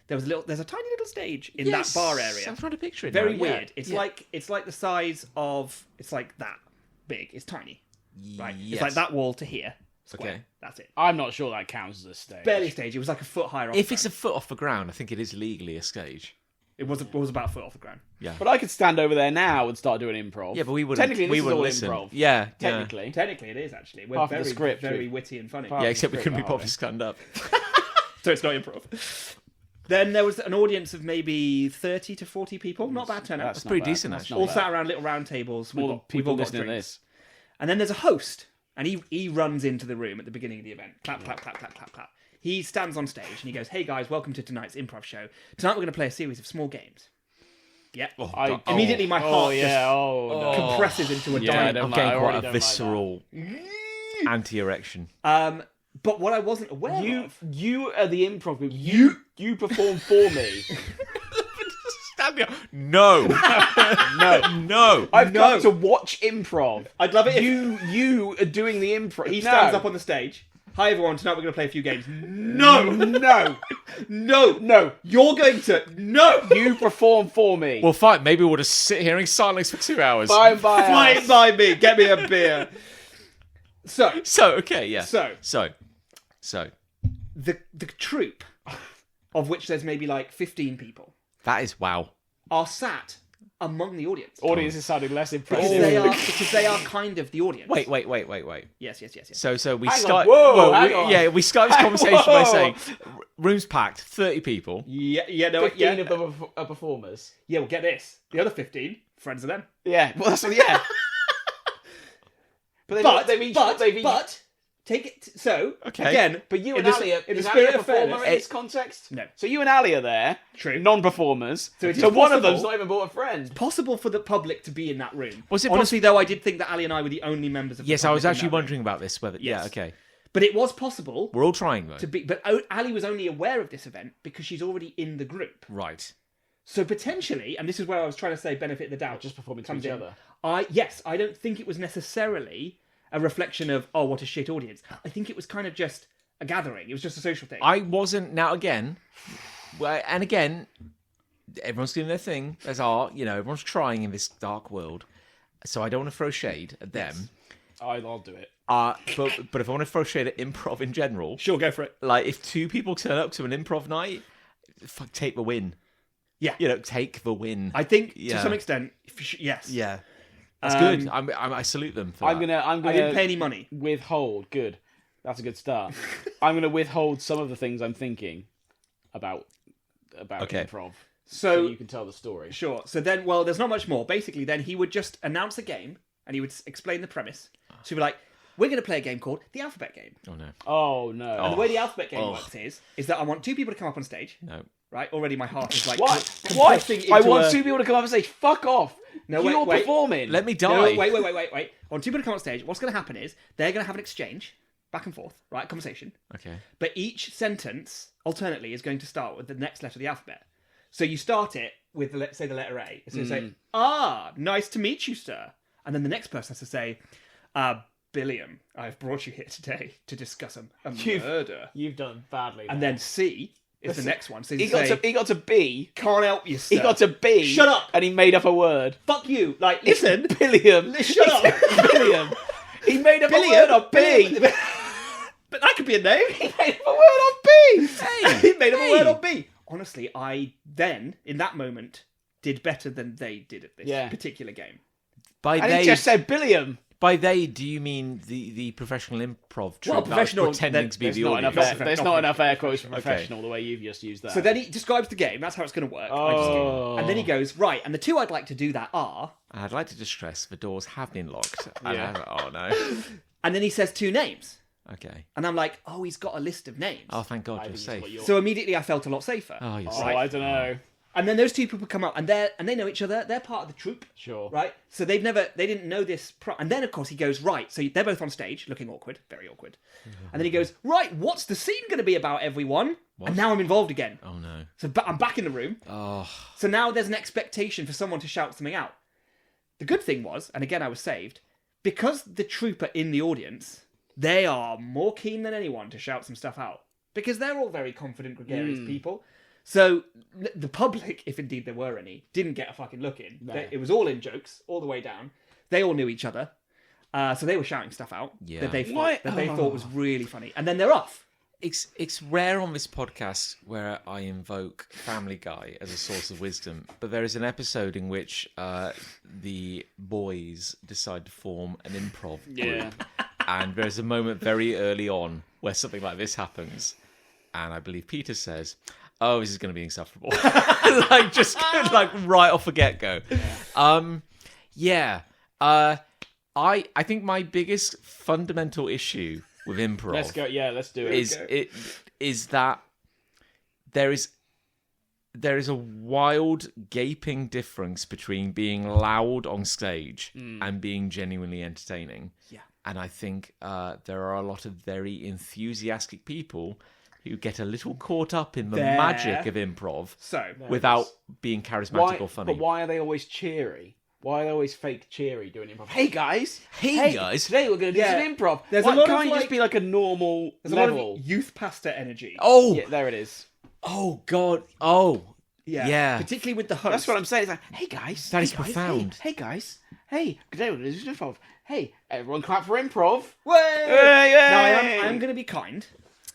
There's a tiny little stage in Yes, that bar area. I'm trying to picture it. Very now, yeah. weird. It's Yeah. like the size of. It's like that big. It's tiny. Right. Yes. It's like that wall to here. Square. Okay. That's it. I'm not sure that counts as a stage. Barely stage. It was like a foot higher off. If the it's a foot off the ground, I think it is legally a stage. ground. It was about a foot off the ground. But I could stand over there now and start doing improv. Yeah, but we wouldn't. Technically, we this is wouldn't all listen. improv. Yeah. Technically. Technically, it is actually. We're Half of the very, script, very we- witty and funny. Half- Yeah, except we couldn't be Script, bothered aren't to stand up. So it's not improv. Then there was an audience of maybe 30 to 40 people. Not bad turnout. That's not pretty bad. decent, That's actually. not All bad. sat around little round tables. More than We've people all got listening to drinks. this. And then there's a host, and he runs into the room at the beginning of the event. Clap, clap, clap, clap, clap, clap. He stands on stage and he goes, "Hey guys, welcome to tonight's improv show. Tonight we're going to play a series of small games." Yeah. Immediately my heart just compresses into a Yeah, I diamond. don't I'm like- I getting already quite a don't like that. visceral anti-erection. But what I wasn't aware of... You are the improv group. You perform for me. Stand there. No. No. I've No. come to watch improv. I'd love it if You are doing the improv. he stands up on the stage. "Hi everyone, tonight we're going to play a few games." No! No. No! You're going to... No! You perform for me. Well, fine. Maybe we'll just sit here in silence for 2 hours. Bye. Fly by me. Get me a beer. So, Okay, yeah. So. the troupe, of which there's maybe like 15 people, That is wow. are sat among the audience. Audience is sounding less Because impressive. they are kind of the audience. Wait. Yes. So we Hang on. start. Whoa, well, hang on. Yeah, we start this conversation by Whoa. saying, "Room's packed, 30 people." Yeah, no, 15 yeah. of them are performers. Yeah, well, get this. The other 15, friends of them. Yeah, well, that's yeah. But they've each. But, take it, so, Okay. again, But you in and the- Ali are in the is spirit Ali a of performer fairness, in this context? No. So you and Ali are there, True. non-performers. So it is one of possible- them's not even brought a friend. possible for the public to be in that room. Was it Honestly, though, I did think that Ali and I were the only members of the Yes, I public was in actually that room. wondering about this. Whether Yes. yeah, okay. But it was possible We're all trying though. to be... But Ali was only aware of this event because she's already in the group. Right. So potentially, and this is where I was trying to say benefit of the doubt. Just performing to comes each in. other. I don't think it was necessarily a reflection of, oh, what a shit audience. I think it was kind of just a gathering. It was just a social thing. I wasn't. Now again, and again, everyone's doing their thing. There's art. Everyone's trying in this dark world. So I don't want to throw shade at them. I'll do it. But if I want to throw shade at improv in general, Sure, go for it. like if 2 people turn up to an improv night, fuck, take the win. Yeah. Take the win. I think, to Yeah. some extent, yes. Yeah, that's Um, good. I salute them. For I'm that. gonna I didn't pay any money. withhold. Good. That's a good start. I'm gonna withhold some of the things I'm thinking about Okay. improv, So, you can tell the story. sure. So then, well, there's not much more. Basically, then he would just announce a game and he would explain the premise. So he'd be like, we're going to play a game called the Alphabet Game. Oh no. Oh no! And the way the Alphabet Game Oh. works is that I want 2 people to come up on stage. No. Right? Already my heart is like... What? compressing I into want a- 2 people to come up and say, "Fuck off!" No, You're wait. performing. Let me No, die. wait. I want 2 people to come on stage. What's going to happen is they're going to have an exchange, back and forth, right? Conversation. Okay. But each sentence, alternately, is going to start with the next letter of the alphabet. So you start it with, let's say, the letter A. So you say, nice to meet you, sir. And then the next person has to say, Billiam, I've brought you here today to discuss a murder. You've done badly. And then C is the next one. So you he got to B. can't help you, sir. He got to B. Shut up. And he made up a word. Fuck you. Like, listen. Billiam. Shut up. Billiam. He made up Billiam. a word on B. But that could be a name. He made up a word on B. He made up a word on B. Honestly, I then, in that moment, did better than they did at this particular game. By And they, he just said Billiam. by they, do you mean the professional improv troupe Well, that was professional- pretending to be There's the not audience? enough. There's not enough air quotes for professional the way you've just used that. So then he describes the game. That's how it's going to work. Oh. And then he goes, right, and the two I'd like to do that are... I'd like to just stress the doors have been locked. Yeah. And oh no. And then he says 2 names. Okay. And I'm like, oh, he's got a list of names. Oh, thank God I you're think it's safe. what you're- So immediately I felt a lot safer. Oh, you're Oh, safe. I don't know. And then those 2 people come up, and they know each other. They're part of the troupe, Sure. right? So they didn't know this. And then of course he goes, right. So they're both on stage, looking awkward, very awkward. And then he goes, right. What's the scene going to be about, everyone? What? And now I'm involved again. Oh no. So I'm back in the room. Oh. So now there's an expectation for someone to shout something out. The good thing was, and again I was saved, because the troupe are in the audience, they are more keen than anyone to shout some stuff out. Because they're all very confident, gregarious people. So the public, if indeed there were any, didn't get a fucking look in. No. It was all in jokes, all the way down. They all knew each other. So they were shouting stuff out Yeah. that they Why- thought was really funny. And then they're off. It's rare on this podcast where I invoke Family Guy as a source of wisdom, but there is an episode in which the boys decide to form an improv group, Yeah. and there's a moment very early on where something like this happens, and I believe Peter says, "Oh, this is going to be insufferable," like just like right off the get go. I think my biggest fundamental issue with improv. Let's go. Yeah, let's do it. is that there is a wild gaping difference between being loud on stage and being genuinely entertaining. Yeah. And I think there are a lot of very enthusiastic people who get a little caught up in the There. magic of improv So without being charismatic or funny. But why are they always cheery? Why are they always fake cheery doing improv? Hey guys! Hey, guys. Today we're going to do Yeah. some improv. There's Why a lot can't of, you just like- be like a normal there's a level? lot of youth pastor energy. Oh, Yeah, there it is. oh God, oh, yeah. Particularly with the host. That's what I'm saying. It's like, hey guys, That hey is guys, profound. Hey guys, hey, today we're going to do some improv. Hey, everyone, clap for improv. Way! Hey, Now hey! I'm going to be kind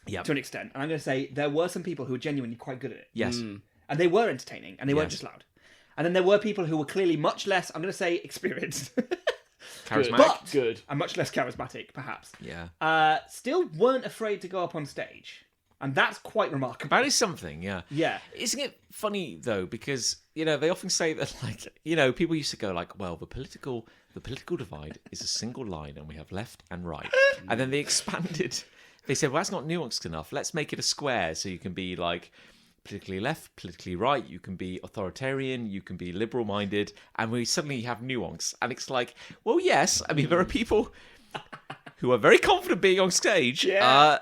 Yep. to an extent, and I'm going to say there were some people who were genuinely quite good at it, Yes. and they were entertaining, and they weren't Yes. just loud. And then there were people who were clearly much less, I'm going to say, experienced, Charismatic. but Good. and much less charismatic, perhaps. Yeah. Still weren't afraid to go up on stage, and that's quite remarkable. That is something, yeah. Yeah. Isn't it funny though? Because they often say that, like, people used to go like, well, the political divide is a single line, and we have left and right, and then they expanded. They said, well, that's not nuanced enough. Let's make it a square, so you can be like politically left, politically right. You can be authoritarian. You can be liberal-minded, and we suddenly have nuance. And it's like, well, yes. I mean, there are people who are very confident being on stage. Yeah.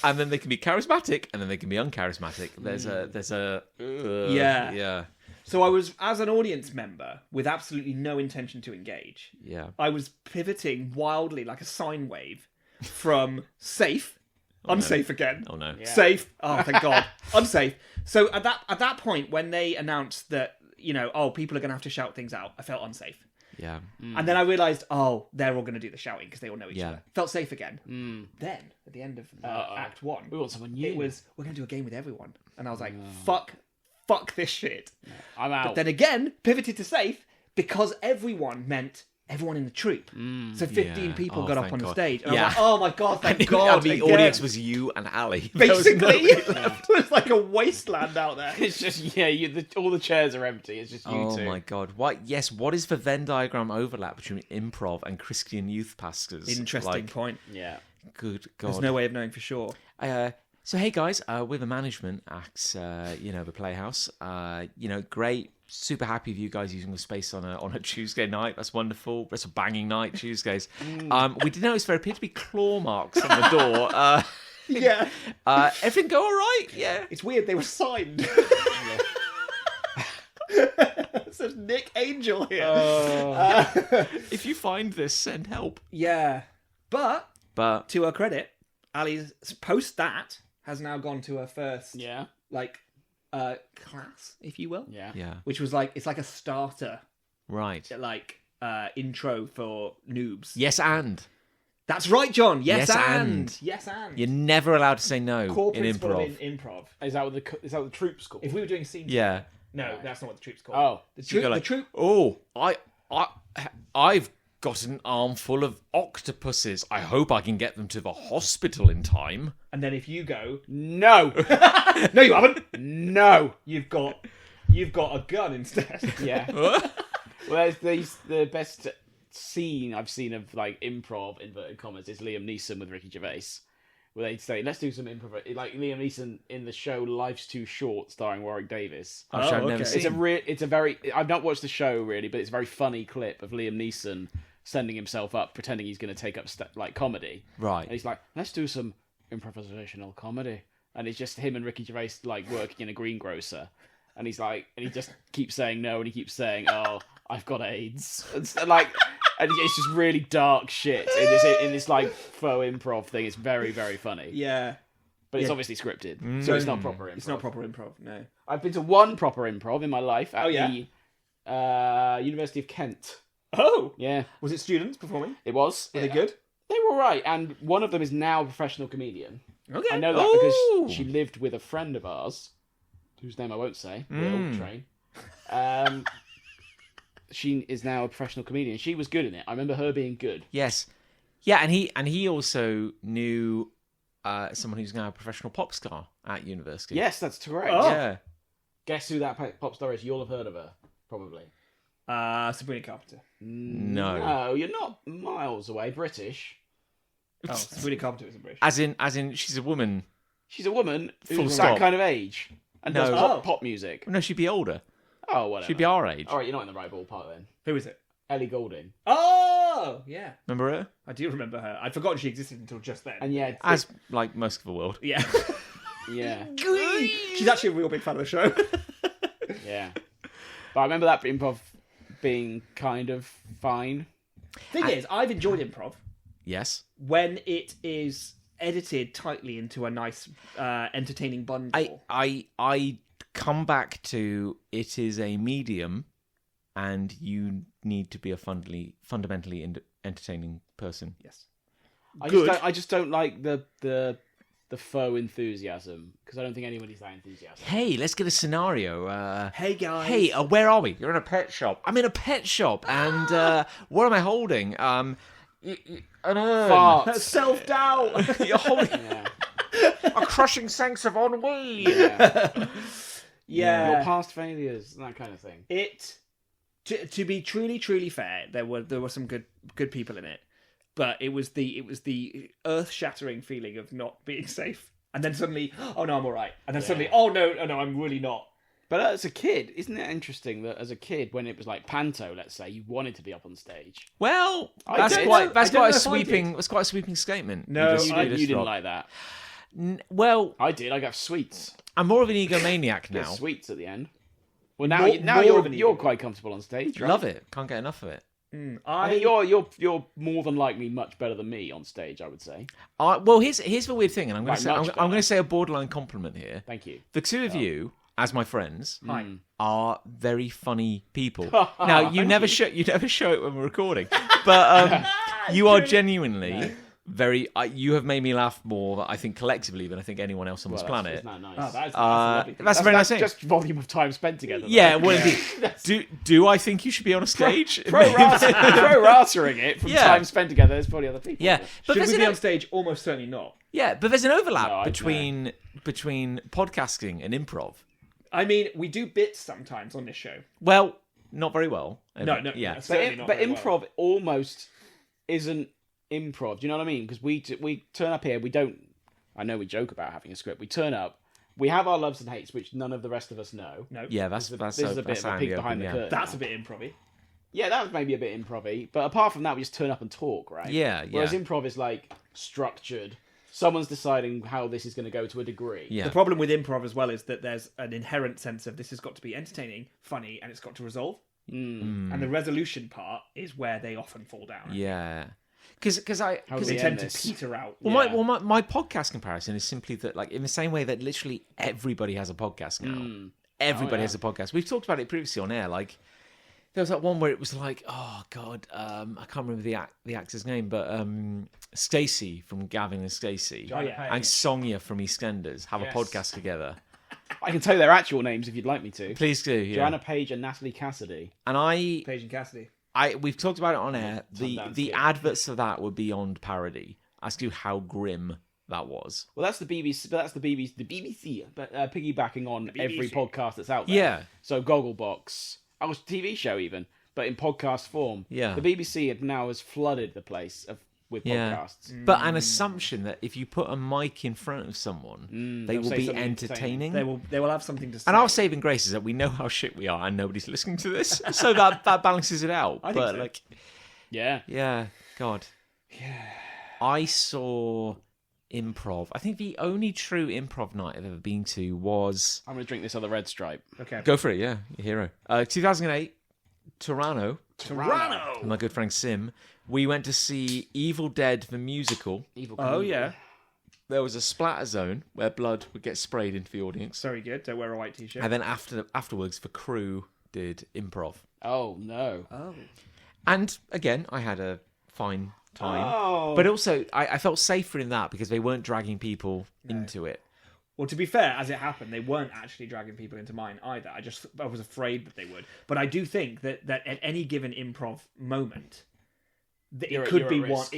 And then they can be charismatic, and then they can be uncharismatic. There's a Yeah. yeah, So I was, as an audience member, with absolutely no intention to engage, yeah. I was pivoting wildly like a sine wave from safe, unsafe again. Oh no. Safe. Oh, thank God. Unsafe. So at that point, when they announced that, people are going to have to shout things out, I felt unsafe. Yeah. And then I realised, they're all going to do the shouting because they all know each Yeah. other. Felt safe again. Then, at the end of Act 1, We want someone new. it was, we're going to do a game with everyone. And I was like, fuck this shit. I'm out. But then again, pivoted to safe because everyone meant everyone in the troupe. So 15 Yeah. people Oh, got up thank on God. stage. And Yeah. I was like, oh my God, thank And God. the again. audience was you and Ali. There was Basically, nobody left. it was like a wasteland out there. It's just all the chairs are empty. It's just you Oh two. my God! What? Yes. What is the Venn diagram overlap between improv and Christian youth pastors? Interesting Like, point. Yeah. Good God. There's no way of knowing for sure. So hey guys, we're the management at the Playhouse. Great, super happy with you guys using the space on a Tuesday night. That's wonderful. That's a banging night, Tuesdays. We did notice there appeared to be claw marks on the door. Yeah. Everything go all right? Yeah. It's weird, they were signed. It says Nick Angel here. If you find this, send help. Yeah. But, But to her credit, Ali's post that has now gone to her first, Yeah. class, if you will. Yeah. yeah, Which was it's like a starter, right. intro for noobs. Yes, and That's right, John. Yes, Yes, and. and. Yes, and. you're never allowed to say no Core in principle improv. in improv. Is that what the troop school? If we were doing scenes, Yeah. No, that's not what the troop's called. Oh. The So you troop. go The like, troop. oh, I've got an armful of octopuses. I hope I can get them to the hospital in time. And then if you go, No! no, you haven't. No! You've got a gun instead. Yeah. Well, the best scene I've seen of like improv inverted commas is Liam Neeson with Ricky Gervais, where they say, "Let's do some improv." Like Liam Neeson in the show "Life's Too Short," starring Warwick Davis. Which I've never seen. It's a very. I've not watched the show really, but it's a very funny clip of Liam Neeson sending himself up, pretending he's going to take up like comedy. Right. And he's like, "Let's do some improvisational comedy," and it's just him and Ricky Gervais like working in a greengrocer, and he's like, and he just keeps saying no, and he keeps saying, "Oh, I've got AIDS," and it's just really dark shit in this like faux improv thing. It's very, very funny. Yeah. But it's Yeah. obviously scripted, so it's not proper improv. It's not proper improv. No. I've been to one proper improv in my life at the University of Kent. Oh. Yeah, Was it students performing? it was. Were they good? They were all right, and one of them is now a professional comedian. Okay. I know that Ooh. because she lived with a friend of ours, whose name I won't say. Will Train. She is now a professional comedian. She was good in it. I remember her being good. Yes. Yeah, and he also knew someone who's now a professional pop star at university. Yes, that's correct. Oh. Yeah. Guess who that pop star is? You'll have heard of her, probably. Sabrina Carpenter. No. No, you're not miles away. British. Oh, Sabrina Carpenter isn't British. As in, she's a woman. She's a woman Full who's stop. that kind of age and does No. pop music. No, she'd be older. Oh, whatever. She'd be our age. All right, you're not in the right ballpark then. Who is it? Ellie Goulding. Oh, yeah. Remember her? I do remember her. I'd forgotten she existed until just then. And yeah, As like most of the world. Yeah. yeah, She's actually a real big fan of the show. yeah. But I remember that improv being kind of fine. Thing is, I've enjoyed improv Yes. when it is edited tightly into a nice, entertaining bundle. I come back to it is a medium, and you need to be a fundamentally entertaining person. Yes. I just don't like the faux enthusiasm because I don't think anybody's that enthusiastic. Hey, let's get a scenario. Hey guys. Hey, where are we? You're in a pet shop. I'm in a pet shop, and what am I holding? An urn. Farts. Self-doubt. You're holding Yeah. a crushing sense of ennui. Yeah. Yeah. Your past failures, that kind of thing. It to be truly fair, there were some good people in it, but it was the earth-shattering feeling of not being safe, and then suddenly, oh no, I'm all right, and then suddenly, oh no, I'm really not. But as a kid, isn't it interesting that as a kid, when it was like panto, let's say, you wanted to be up on stage? Well, I that's did. quite I a don't know if I sweeping. did. That's quite a sweeping statement. No, just you just You didn't dropped. like that. Well, I did. I got sweets. I'm more of an egomaniac Get now. sweets at the end. Well, now More of an you're ego. quite comfortable on stage, right? Love it. Can't get enough of it. I think you're more than likely much better than me on stage. I would say. Well, here's the weird thing, and I'm going Right, to say much I'm going better. to say a borderline compliment here. Thank you. The two of you, as my friends, Hi. are very funny people. Now you never show it when we're recording, but you are genuinely very. You have made me laugh more, I think, collectively than I think anyone else on this planet. Isn't that nice? Oh, that's a lovely thing. That's a very nice thing. Just volume of time spent together. Yeah, though. well, indeed. Do I think you should be on a stage? Pro-ratering it from Yeah. time spent together. There's probably other people. Yeah, but Should there's we be an on stage? Almost certainly not. yeah, but there's an overlap No, I- between podcasting and improv. I mean, we do bits sometimes on this show. Well, not very well. No, Yeah. certainly not But very well. improv almost isn't improv. Do you know what I mean? Because we turn up here. We don't. I know we joke about having a script. We turn up. We have our loves and hates, which none of the rest of us know. No. Yeah, that's This is a bit of a peek behind the curtain. That's a bit improv-y. Yeah, that was maybe a bit improv-y. But apart from that, we just turn up and talk, right? Yeah, Whereas yeah. improv is like structured. Someone's deciding how this is going to go to a degree. Yeah. The problem with improv as well is that there's an inherent sense of this has got to be entertaining, funny, and it's got to resolve. And the resolution part is where they often fall down. Yeah. Because How do They we tend end to this? peter out. Well, my podcast comparison is simply that, like, in the same way that literally everybody has a podcast now. Everybody has a podcast. We've talked about it previously on air. Like, there was that one where it was like, oh god, I can't remember the actor's name, but Stacey from Gavin and Stacey, Oh, yeah. and Sonia from EastEnders have Yes. a podcast together, I can tell you their actual names if you'd like me to. Please do. Yeah. Joanna Page and Natalie Cassidy. And Paige and Cassidy. we've talked about it on air. The Sundance adverts of that were beyond parody as to how grim that was. Well, that's the BBC. But that's the BBC. But piggybacking on every podcast that's out there. Yeah. So Gogglebox. I was a TV show even, but in podcast form. Yeah. The BBC now has flooded the place with podcasts. But an assumption that if you put a mic in front of someone, they they'll will say be something entertaining. They will have something to say. And our saving grace is that we know how shit we are and nobody's listening to this. So that balances it out. I think so. Yeah. God. Yeah. I saw improv. I think the only true improv night I've ever been to was... I'm going to drink this other Red Stripe. Okay. Go for it, yeah. Your hero. 2008, Toronto. Toronto. My good friend Sim. We went to see Evil Dead, the musical. Oh, yeah. There was a splatter zone where blood would get sprayed into the audience. Very good. Don't wear a white t-shirt. And then afterwards, the crew did improv. Oh, no. Oh. And again, I had a fine time. Oh. But also, I felt safer in that because they weren't dragging people into it. Well, to be fair, as it happened, they weren't actually dragging people into mine either. I was afraid that they would. But I do think that at any given improv moment, it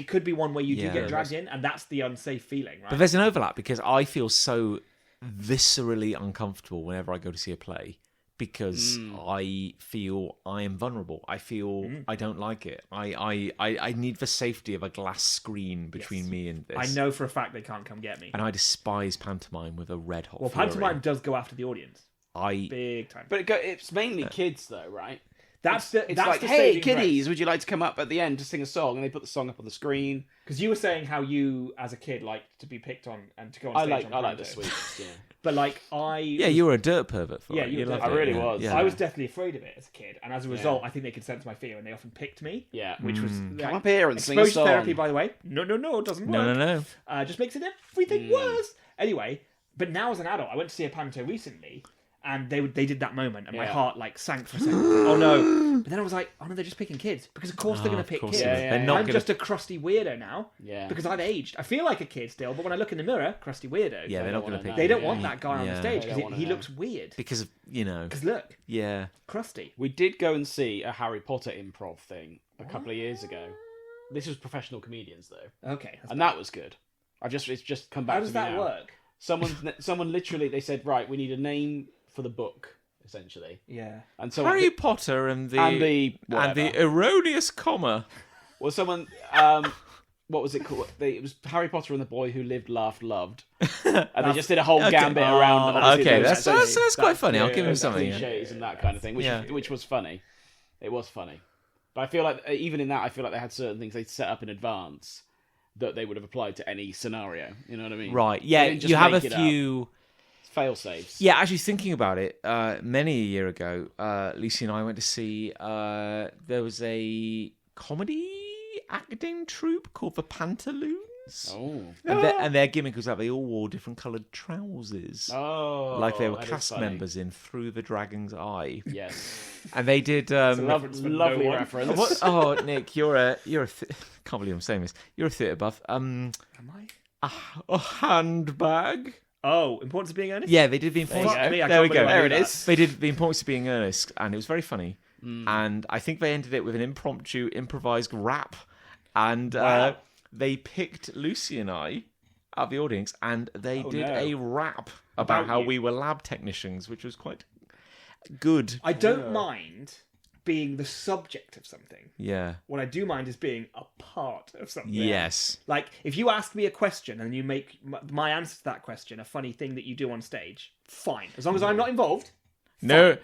could be one where you do get dragged in, and that's the unsafe feeling, right? But there's an overlap because I feel so viscerally uncomfortable whenever I go to see a play because I feel I am vulnerable. I feel I don't like it. I need the safety of a glass screen between me and this. I know for a fact they can't come get me. And I despise pantomime with a red hot Well, fury. pantomime does go after the audience. Big time. But it's mainly kids, though, right? That's It's like, hey, saving kiddies, would you like to come up at the end to sing a song? And they put the song up on the screen. Because you were saying how you, as a kid, liked to be picked on and to go on stage. I like the sweets, yeah. But like Yeah, you were a dirt pervert for Yeah, it. you were loved I it, really yeah. was. Yeah. I was deathly afraid of it as a kid, and as a result, I think they could sense my fear, and they often picked me. Yeah. Which was Come up here and sing a exposure song. therapy, by the way. No, it doesn't work. No. Just makes it everything worse. Anyway, but now as an adult, I went to see a panto recently, and they did that moment, and my heart like sank for a second. Oh no! But then I was like, oh no, they're just picking kids because of course they're going to pick kids. They're not I'm gonna... just a crusty weirdo now. Yeah. Because I've aged. I feel like a kid still, but when I look in the mirror, crusty weirdo. Yeah, they're not going to pick. They don't want that guy on the Yeah. stage They don't because wanna he know. looks weird. Because of Because look, yeah. crusty. We did go and see a Harry Potter improv thing a couple of years ago. This was professional comedians, though. Okay. And that was good. It's just come back How to does me that now. work? Someone literally, they said, right, we need a name for the book, essentially. Yeah. And so Harry Potter and the whatever. erroneous comma. Well, someone, what was it called? It was Harry Potter and the Boy Who Lived, Laughed, Loved, and they just did a whole gambit around. Okay, those that's quite funny. I'll give him those something. cliches and that kind of thing, which was funny. It was funny, but I feel like even in that, I feel like they had certain things they set up in advance that they would have applied to any scenario. You know what I mean? Right. They Yeah, didn't just you have a make it few. fail safes. Yeah, actually thinking about it, many a year ago, Lucy and I went to see, there was a comedy acting troupe called the Pantaloons. Oh. And their gimmick was that they all wore different coloured trousers. Oh. Like they were that is cast funny. members in Through the Dragon's Eye. Yes. And they did... Lovely reference. Oh, Nick, can't believe I'm saying this. You're a theatre buff. Am I? A handbag. Oh, importance of being earnest? Yeah, they did the importance. Fuck me, I There can't we go. believe I There knew it that. is. They did the importance of being earnest, and it was very funny. And I think they ended it with an impromptu, improvised rap, and Wow. they picked Lucy and I out of the audience, and they did no. a rap about how you. we were lab technicians, which was quite good. I don't mind being the subject of something. Yeah. What I do mind is being a part of something. Yes. Like, if you ask me a question and you make my answer to that question a funny thing that you do on stage, fine. As long as I'm not involved. No,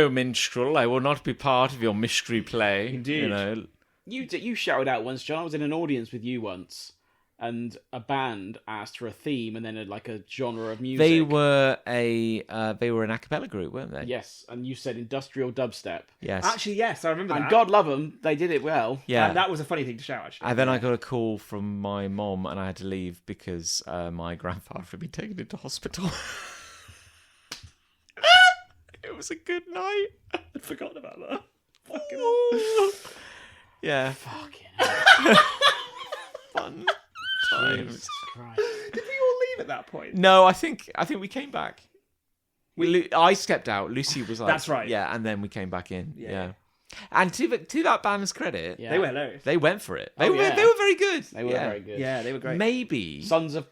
minstrel, I will not be part of your mystery play. Indeed. You know. You shouted out once, John. I was in an audience with you once, and a band asked for a theme and then a genre of music. They were an a cappella group, weren't they? Yes, and you said industrial dubstep. Yes. Actually, yes, I remember And that. God love them, they did it well. Yeah. And that was a funny thing to shout, actually. And then I got a call from my mom, and I had to leave because my grandfather had been taken into hospital. It was a good night. I'd forgotten about that. Fucking Yeah. Fucking Fun times. Jesus Christ. Did we all leave at that point? No, I think we came back. I stepped out. Lucy was like, That's right. Yeah, and then we came back in. Yeah. Yeah. And to that band's credit, Yeah. They were hilarious. they went for it. They Oh, were yeah. they were very good. They were very good. Yeah, they were great. Maybe. Sons of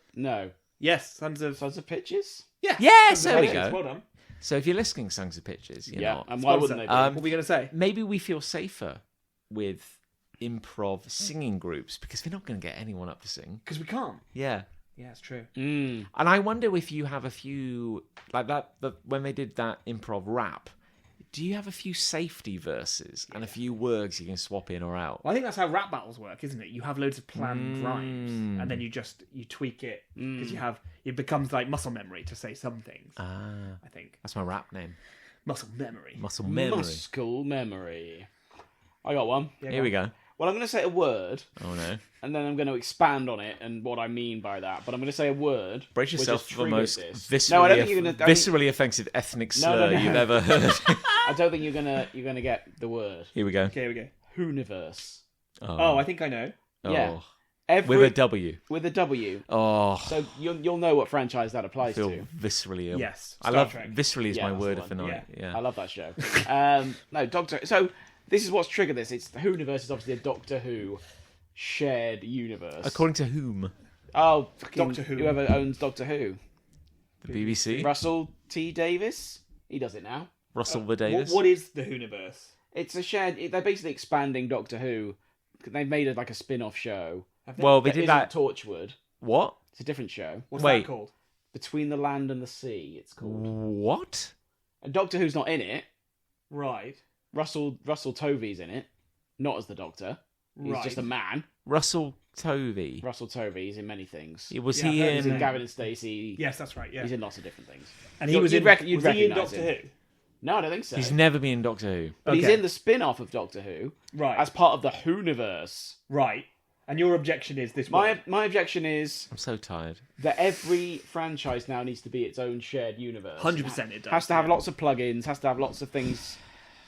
Sons of Pitches. Yeah. Yes, Sons of there we Pitches. go. Well done. So if you're listening, Songs of Pictures, you're not. And why Sponsor. wouldn't they be? What were we going to say? Maybe we feel safer with improv singing groups because we're not going to get anyone up to sing. Because we can't. Yeah. Yeah, it's true. Mm. And I wonder if you have a few like that when they did that improv rap. Do you have a few safety verses and a few words you can swap in or out? Well, I think that's how rap battles work, isn't it? You have loads of planned rhymes, and then you tweak it because it becomes like muscle memory to say some things. I think That's my rap name. muscle memory. Muscle memory. Muscle memory. I got one. Yeah, Here we go. Well, I'm going to say a word, Oh no. and then I'm going to expand on it and what I mean by that. But I'm going to say a word. Brace which yourself has for the triggered most this. No, I don't think you're gonna. viscerally offensive ethnic slur no. you've ever heard. I don't think you're gonna get the word. Here we go. Okay, here we go. Hooniverse. Oh, I think I know. Yeah. With a W. With a W. Oh, So you'll know what franchise that I applies feel to. viscerally ill. Yes, I Star love Trek. viscerally is Yeah, my that's word the of the one. night. Yeah. I love that show. No, Doctor. So this is what's triggered this. It's the Hooniverse is obviously a Doctor Who shared universe. According to whom? Oh, fucking Doctor Who. Whoever owns Doctor Who. The BBC. Russell T Davis. He does it now. Russell the Davis. What is the Hooniverse? It's a shared. They're basically expanding Doctor Who. They've made it like a spin-off show. Well, they That did isn't that. Torchwood. What? It's a different show. What's Wait. that called? Between the Land and the Sea. It's called. What? And Doctor Who's not in it. Right. Russell Tovey's in it, not as the Doctor. He's Right. just a man. Russell Tovey. Russell Tovey's in many things. Was Yeah, he I've heard He's his in name. Gavin and Stacey. Yes, that's right. Yeah. He's in lots of different things. And he You'd was in. rec- you'd was he in recognise Doctor him. Who? No, I don't think so. He's never been in Doctor Who. But he's Okay. in the spin-off of Doctor Who Right. as part of the Whoniverse. Right. And your objection is this My one. my objection is I'm so tired. that every franchise now needs to be its own shared universe. 100% it does. Has to have yeah. lots of plugins. Has to have lots of things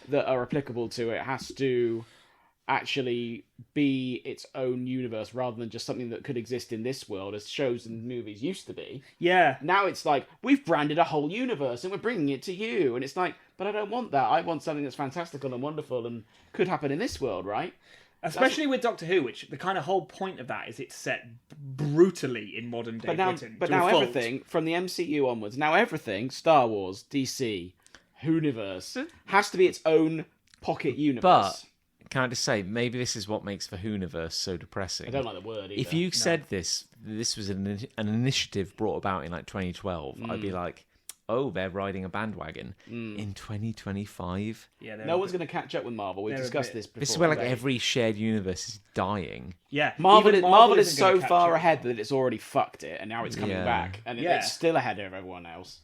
that are applicable to it. Has to actually be its own universe rather than just something that could exist in this world as shows and movies used to be. Yeah. Now it's like, we've branded a whole universe and we're bringing it to you. And it's like, but I don't want that. I want something that's fantastical and wonderful and could happen in this world, right? Especially with Doctor Who, which the kind of whole point of that is it's set brutally in modern day Britain. But to a now fault. everything, from the MCU onwards, now everything, Star Wars, DC, Whoniverse, has to be its own pocket universe. But can I just say, maybe this is what makes the Whoniverse so depressing. I don't like the word either. If you said this was an initiative brought about in like 2012, I'd be like, oh, they're riding a bandwagon. In 2025, Yeah, No one's going to catch up with Marvel. We've They're a discussed bit- this before. this is where like already. every shared universe is dying. Yeah. Marvel, even Marvel is isn't gonna so catch far up. ahead that it's already fucked it, and now it's coming Yeah. back, and Yeah. it's still ahead of everyone else.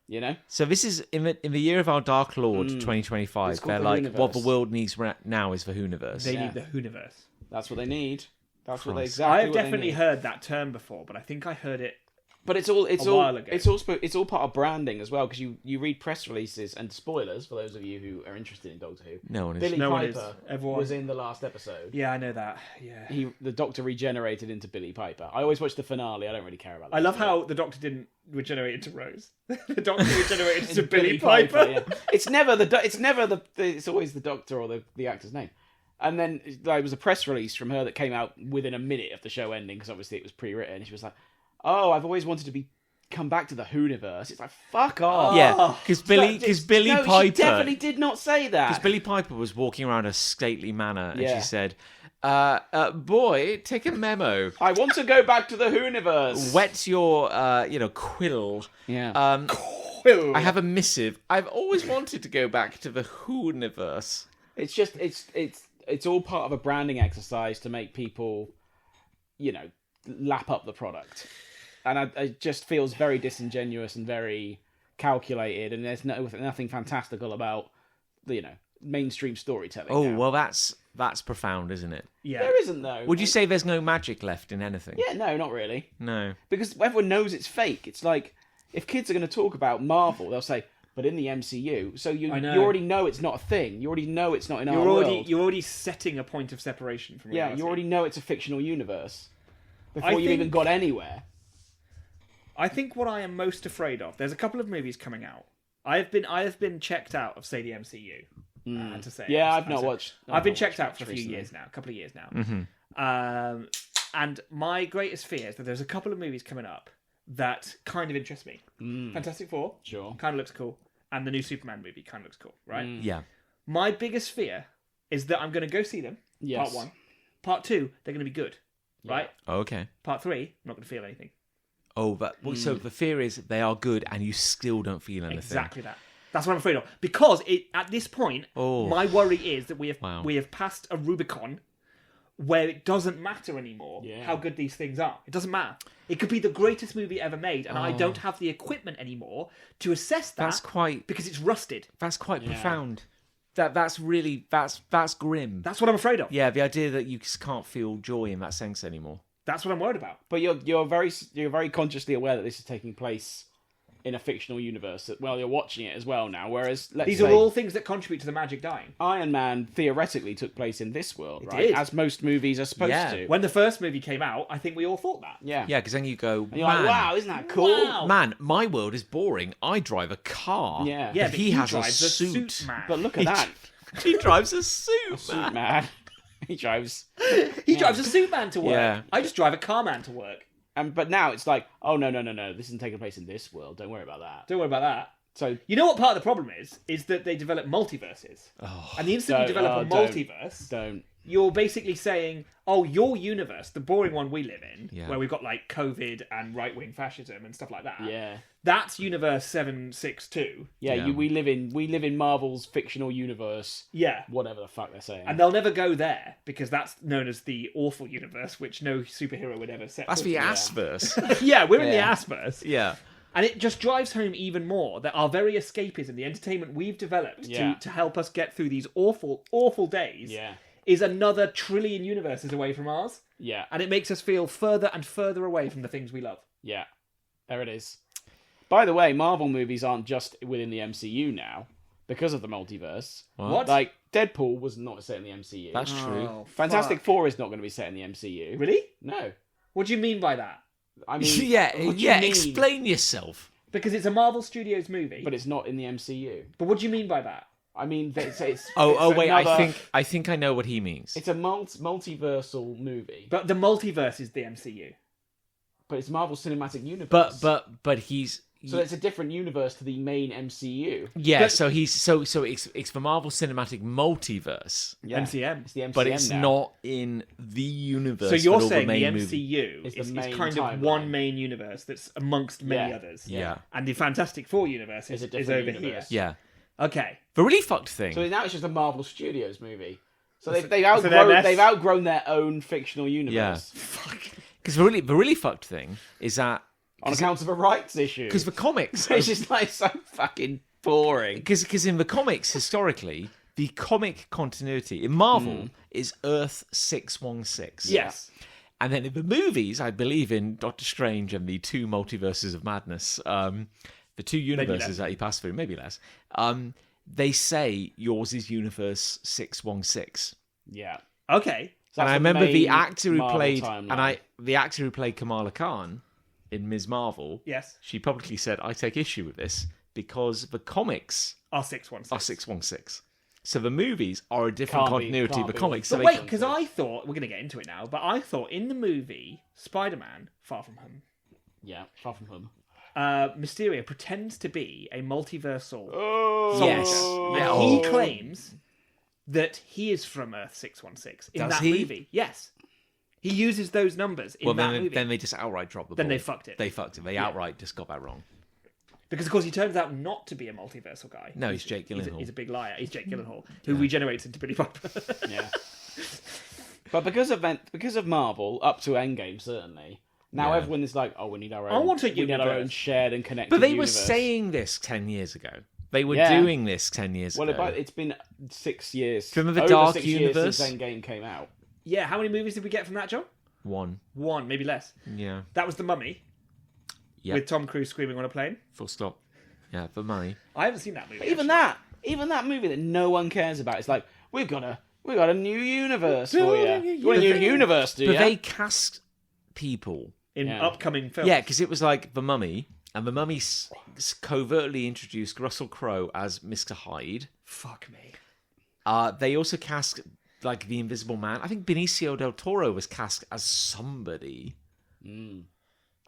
You know? So this is in the year of our Dark Lord, 2025. It's called They're the like, Whoniverse. what the world needs now is the Whoniverse. They Yeah. need the Whoniverse. That's what they need. That's what they Christ. exactly. I have what they definitely need. heard that term before, but I think I heard it. But it's all a while ago. it's all part of branding as well, because you read press releases and spoilers for those of you who are interested in Doctor Who. No one is. Billy No one is. Piper Everyone- was in the last episode. Yeah, I know that. Yeah. The Doctor regenerated into Billy Piper. I always watch the finale. I don't really care about that. I love how the Doctor didn't regenerate into Rose. The Doctor regenerated into Billy Piper. Yeah. It's always the Doctor or the actor's name. And then there was a press release from her that came out within a minute of the show ending, because obviously it was pre-written. She was like, "Oh, I've always wanted to come back to the Whoniverse." It's like, fuck off. Yeah, because Billy No, Piper. she definitely did not say that. Because Billy Piper was walking around a stately manner, and Yeah. she said, "Boy, take a memo. I want to go back to the Whoniverse. Wet your, quill. Yeah. I have a missive. I've always wanted to go back to the Whoniverse." It's just it's all part of a branding exercise to make people, lap up the product, and it just feels very disingenuous and very calculated, and there's nothing fantastical about mainstream storytelling. Oh now. well, that's profound, isn't it? Yeah. There isn't though. Would you say there's no magic left in anything? Yeah, no, not really, No. because everyone knows it's fake. It's like if kids are going to talk about Marvel, they'll say, "But in the MCU," so you I know. you already know it's not a thing. You already know it's not in our You're world. already setting a point of separation from reality. Yeah, you already know it's a fictional universe before I you've even think- got anywhere. I think what I am most afraid of. There's a couple of movies coming out I have been checked out of, say, the MCU. I had to say. Yeah, I've not watched. I've been checked out for a few recently. years now, a couple of years now. Mm-hmm. And my greatest fear is that there's a couple of movies coming up that kind of interest me. Fantastic Four, Sure. kind of looks cool, and the new Superman movie kind of looks cool, right? Yeah. My biggest fear is that I'm going to go see them. Yes. Part 1, Part 2, they're going to be good, right? Okay. Part 3, I'm not going to feel anything. Oh, but so the fear is they are good, and you still don't feel anything. Exactly that. That's what I'm afraid of. Because at this point, my worry is that we have passed a Rubicon where it doesn't matter anymore how good these things are. It doesn't matter. It could be the greatest movie ever made, and I don't have the equipment anymore to assess that. Because it's rusted. That's quite profound. That's really that's grim. That's what I'm afraid of. Yeah, the idea that you just can't feel joy in that sense anymore. That's what I'm worried about. But you're very consciously aware that this is taking place in a fictional universe. Well, you're watching it as well now. Whereas these are all things that contribute to the magic dying. Iron Man theoretically took place in this world, It right? did. As most movies are supposed to. When the first movie came out, I think we all thought that. Yeah. Yeah, because then you go, And you're like, wow, isn't that cool? Wow. man, my world is boring. I drive a car. Yeah. Yeah, but but he has drives a suit. man. But look at that. He drives a suit, Suit man. He drives. He drives a suit man to work. Yeah. I just drive a car man to work. But now it's like, oh, no. This isn't taking place in this world. Don't worry about that. Don't worry about that. So, You know what part of the problem is that they develop multiverses. And the instant you develop a multiverse, don't. you're basically saying, oh, your universe, the boring one we live in, Yeah. where we've got like COVID and right-wing fascism and stuff like that. Yeah. That's universe 762. Yeah, Yeah. we live in Marvel's fictional universe. Yeah. Whatever the fuck they're saying. And they'll never go there because that's known as the awful universe, which no superhero would ever set. That's foot the in. assverse. Yeah, we're in the Yeah. assverse. Yeah. And it just drives home even more that our very escapism, the entertainment we've developed Yeah. to help us get through these awful, awful days, Yeah. is another trillion universes away from ours. Yeah. And it makes us feel further and further away from the things we love. Yeah. There it is. By the way, Marvel movies aren't just within the MCU now because of the multiverse. What? Like, Deadpool was not set in the MCU. That's true. Oh, Fantastic fuck. Four is not going to be set in the MCU. Really? No. What do you mean by that? I mean, yeah, what do you mean? explain yourself. Because it's a Marvel Studios movie. But it's not in the MCU. But what do you mean by that? I mean, it's Wait, another- I think I know what he means. it's a multiversal movie, But the multiverse is the MCU. but it's Marvel Cinematic Universe. But he's so it's a different universe to the main MCU. yeah. but- So he's so it's the Marvel Cinematic Multiverse, Yeah. MCM. It's the MCM but it's now. not in the universe. So you're with all saying the main movie. MCU Is is the main kind of timeline. one main universe that's amongst many Yeah. others. Yeah. And the Fantastic Four universe Is is a different over universe. Yeah. here. Okay. The really fucked thing. So now it's just a Marvel Studios movie. So they've they're outgrown their own fictional universe Because the really fucked thing is that on account of a rights issue. because the comics, It's just like so fucking boring. because in the comics historically, the comic continuity in Marvel is Earth 616. Yes. And then in the movies, I believe in Doctor Strange and the two multiverses of madness, the two universes less. that he passed through, maybe less. They say yours is Universe 616. Yeah. Okay. So And that's I remember main the actor who Marvel played timeline. the actor who played Kamala Khan in Ms. Marvel. Yes. She publicly said, "I take issue with this because the comics R616. are 616. So the movies are a different Can't be- continuity can't of the be. comics. But So wait, they, because I thought we're going to get into it now. But I thought in the movie Spider-Man: Far From Home, Yeah, far from home. Mysterio pretends to be a multiversal Oh, soldier, Yes. and Yeah. he Oh. claims that he is from Earth 616 in Does that he? movie. Yes, he uses those numbers in well, that then, movie. then they just outright dropped the Then ball. they fucked it. They fucked it. They outright just got that wrong. Because, of course, he turns out not to be a multiversal guy. No, he's Jake Gyllenhaal. He's a big liar. He's Jake Gyllenhaal, who regenerates into Billy Bob. Yeah. But because of Marvel, up to Endgame certainly, now Yeah. everyone is like, oh, we need our own. I want a we need our universe. own shared and connected. But they universe. were saying this 10 years ago. They were Yeah. doing this 10 years Well, ago. it's been 6 years. Do you remember over Dark 6 years Universe? since Endgame came out. Yeah, how many movies did we get from that, John? One. One, maybe less. Yeah. That was The Mummy, Yeah. with Tom Cruise screaming on a plane. Full stop. Yeah, for money. I haven't seen that movie. Even actually. that movie that no one cares about. It's like we got a new universe for you. Building a You want a new universe. universe, do But you? they cast people. In Yeah. upcoming films. Yeah, because it was like The Mummy, And the Mummy covertly introduced Russell Crowe as Mr. Hyde. Fuck me. They also cast like the Invisible Man. I think Benicio del Toro was cast as somebody.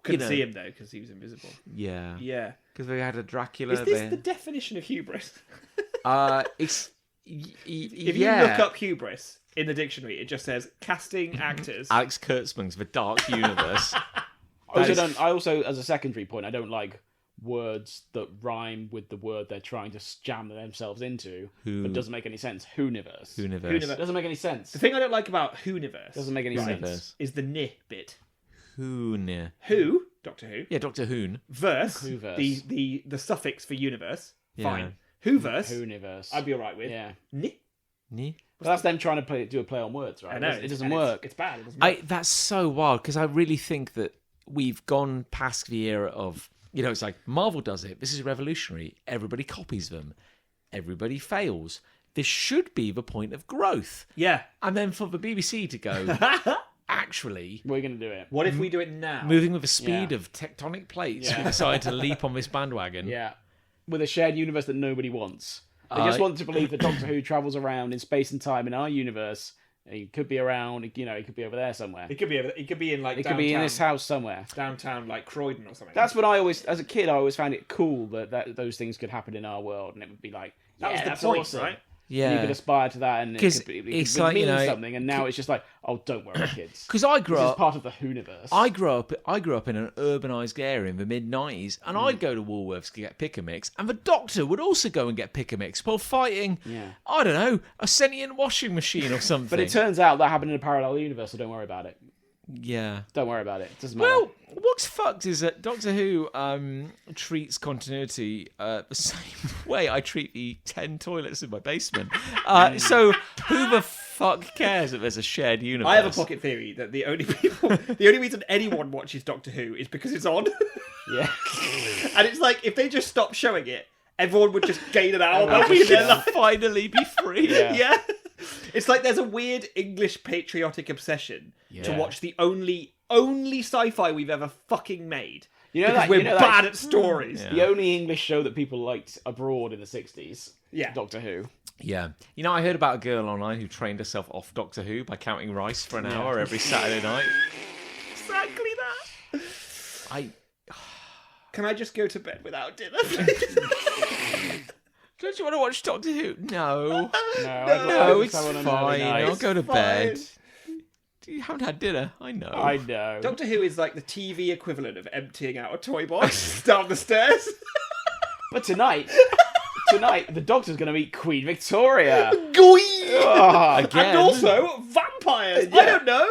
Couldn't see him though because he was invisible. Yeah. Yeah. Because they had a Dracula. Is this the definition of hubris? It's If you look up hubris in the dictionary, it just says casting actors. Alex Kurtzman's The Dark Universe. I also, as a secondary point, I don't like words that rhyme with the word they're trying to jam themselves into, but doesn't make any sense. Hooniverse. Hooniverse. Doesn't make any sense. The thing I don't like about Hooniverse Doesn't make any sense. is the ni bit. Hoon. Who, Doctor Who, Yeah, Doctor Hoon. verse, Whoverse. the suffix for universe, Yeah. fine. Whoverse, Hooniverse. I'd be alright with. Yeah. Ni. Ni. But that's them trying to do a play on words, right? I know. It doesn't and work. It's bad. It doesn't work. That's so wild because I really think that we've gone past the era of, it's like Marvel does it. This is revolutionary. Everybody copies them. Everybody fails. This should be the point of growth. Yeah. And then for the BBC to go, actually, We're going to do it. What if we do it now? moving with the speed Yeah. of tectonic plates, Yeah. we decide to leap on this bandwagon. Yeah. With a shared universe that nobody wants. They just want to believe that Doctor Who travels around in space and time in our universe. He could be around, he could be over there somewhere. It could be. It could be in like. It downtown, could be in this house somewhere. downtown, like Croydon or something. That's what I always, as a kid, I always found it cool that those things could happen in our world, and it would be like, that was the that's point, awesome. right? And you could Yeah. aspire to that, and it 'Cause could it's would like, mean something. And now it's just like, oh, don't worry, kids. Because I This grew is up. part of the Hooniverse. I grew up in an urbanised area in the mid-90s, and I'd go to Woolworths to get Pick a Mix, and the Doctor would also go and get Pick a Mix while fighting, I don't know, a sentient washing machine or something. But it turns out that happened in a parallel universe, so don't worry about it. yeah. Don't worry about it. It doesn't matter. Well, what's fucked is that Doctor Who treats continuity the same way I treat the 10 toilets in my basement. So who the fuck cares if there's a shared universe? I have a pocket theory that the only reason anyone watches Doctor Who is because it's on. Yeah. And it's like if they just stopped showing it, everyone would just gain an hour Everyone back would in their just- life. finally be free. Yeah. Yeah. It's like there's a weird English patriotic obsession to Yeah. watch the only sci-fi we've ever fucking made. You know Because that we're you know bad that, at stories. Yeah. the only English show that people liked abroad in the 60s. Yeah. Doctor Who. Yeah. I heard about a girl online who trained herself off Doctor Who by counting rice for an hour every Saturday night. Exactly that. Can I just go to bed without dinner, please? Don't you want to watch Doctor Who? No. No, It's fine. I'll go to fine. bed. You haven't had dinner. I know. I know. Doctor Who is like the TV equivalent of emptying out a toy box down the stairs. But tonight, the Doctor's going to meet Queen Victoria. Goi! Again. And also vampires. I don't know.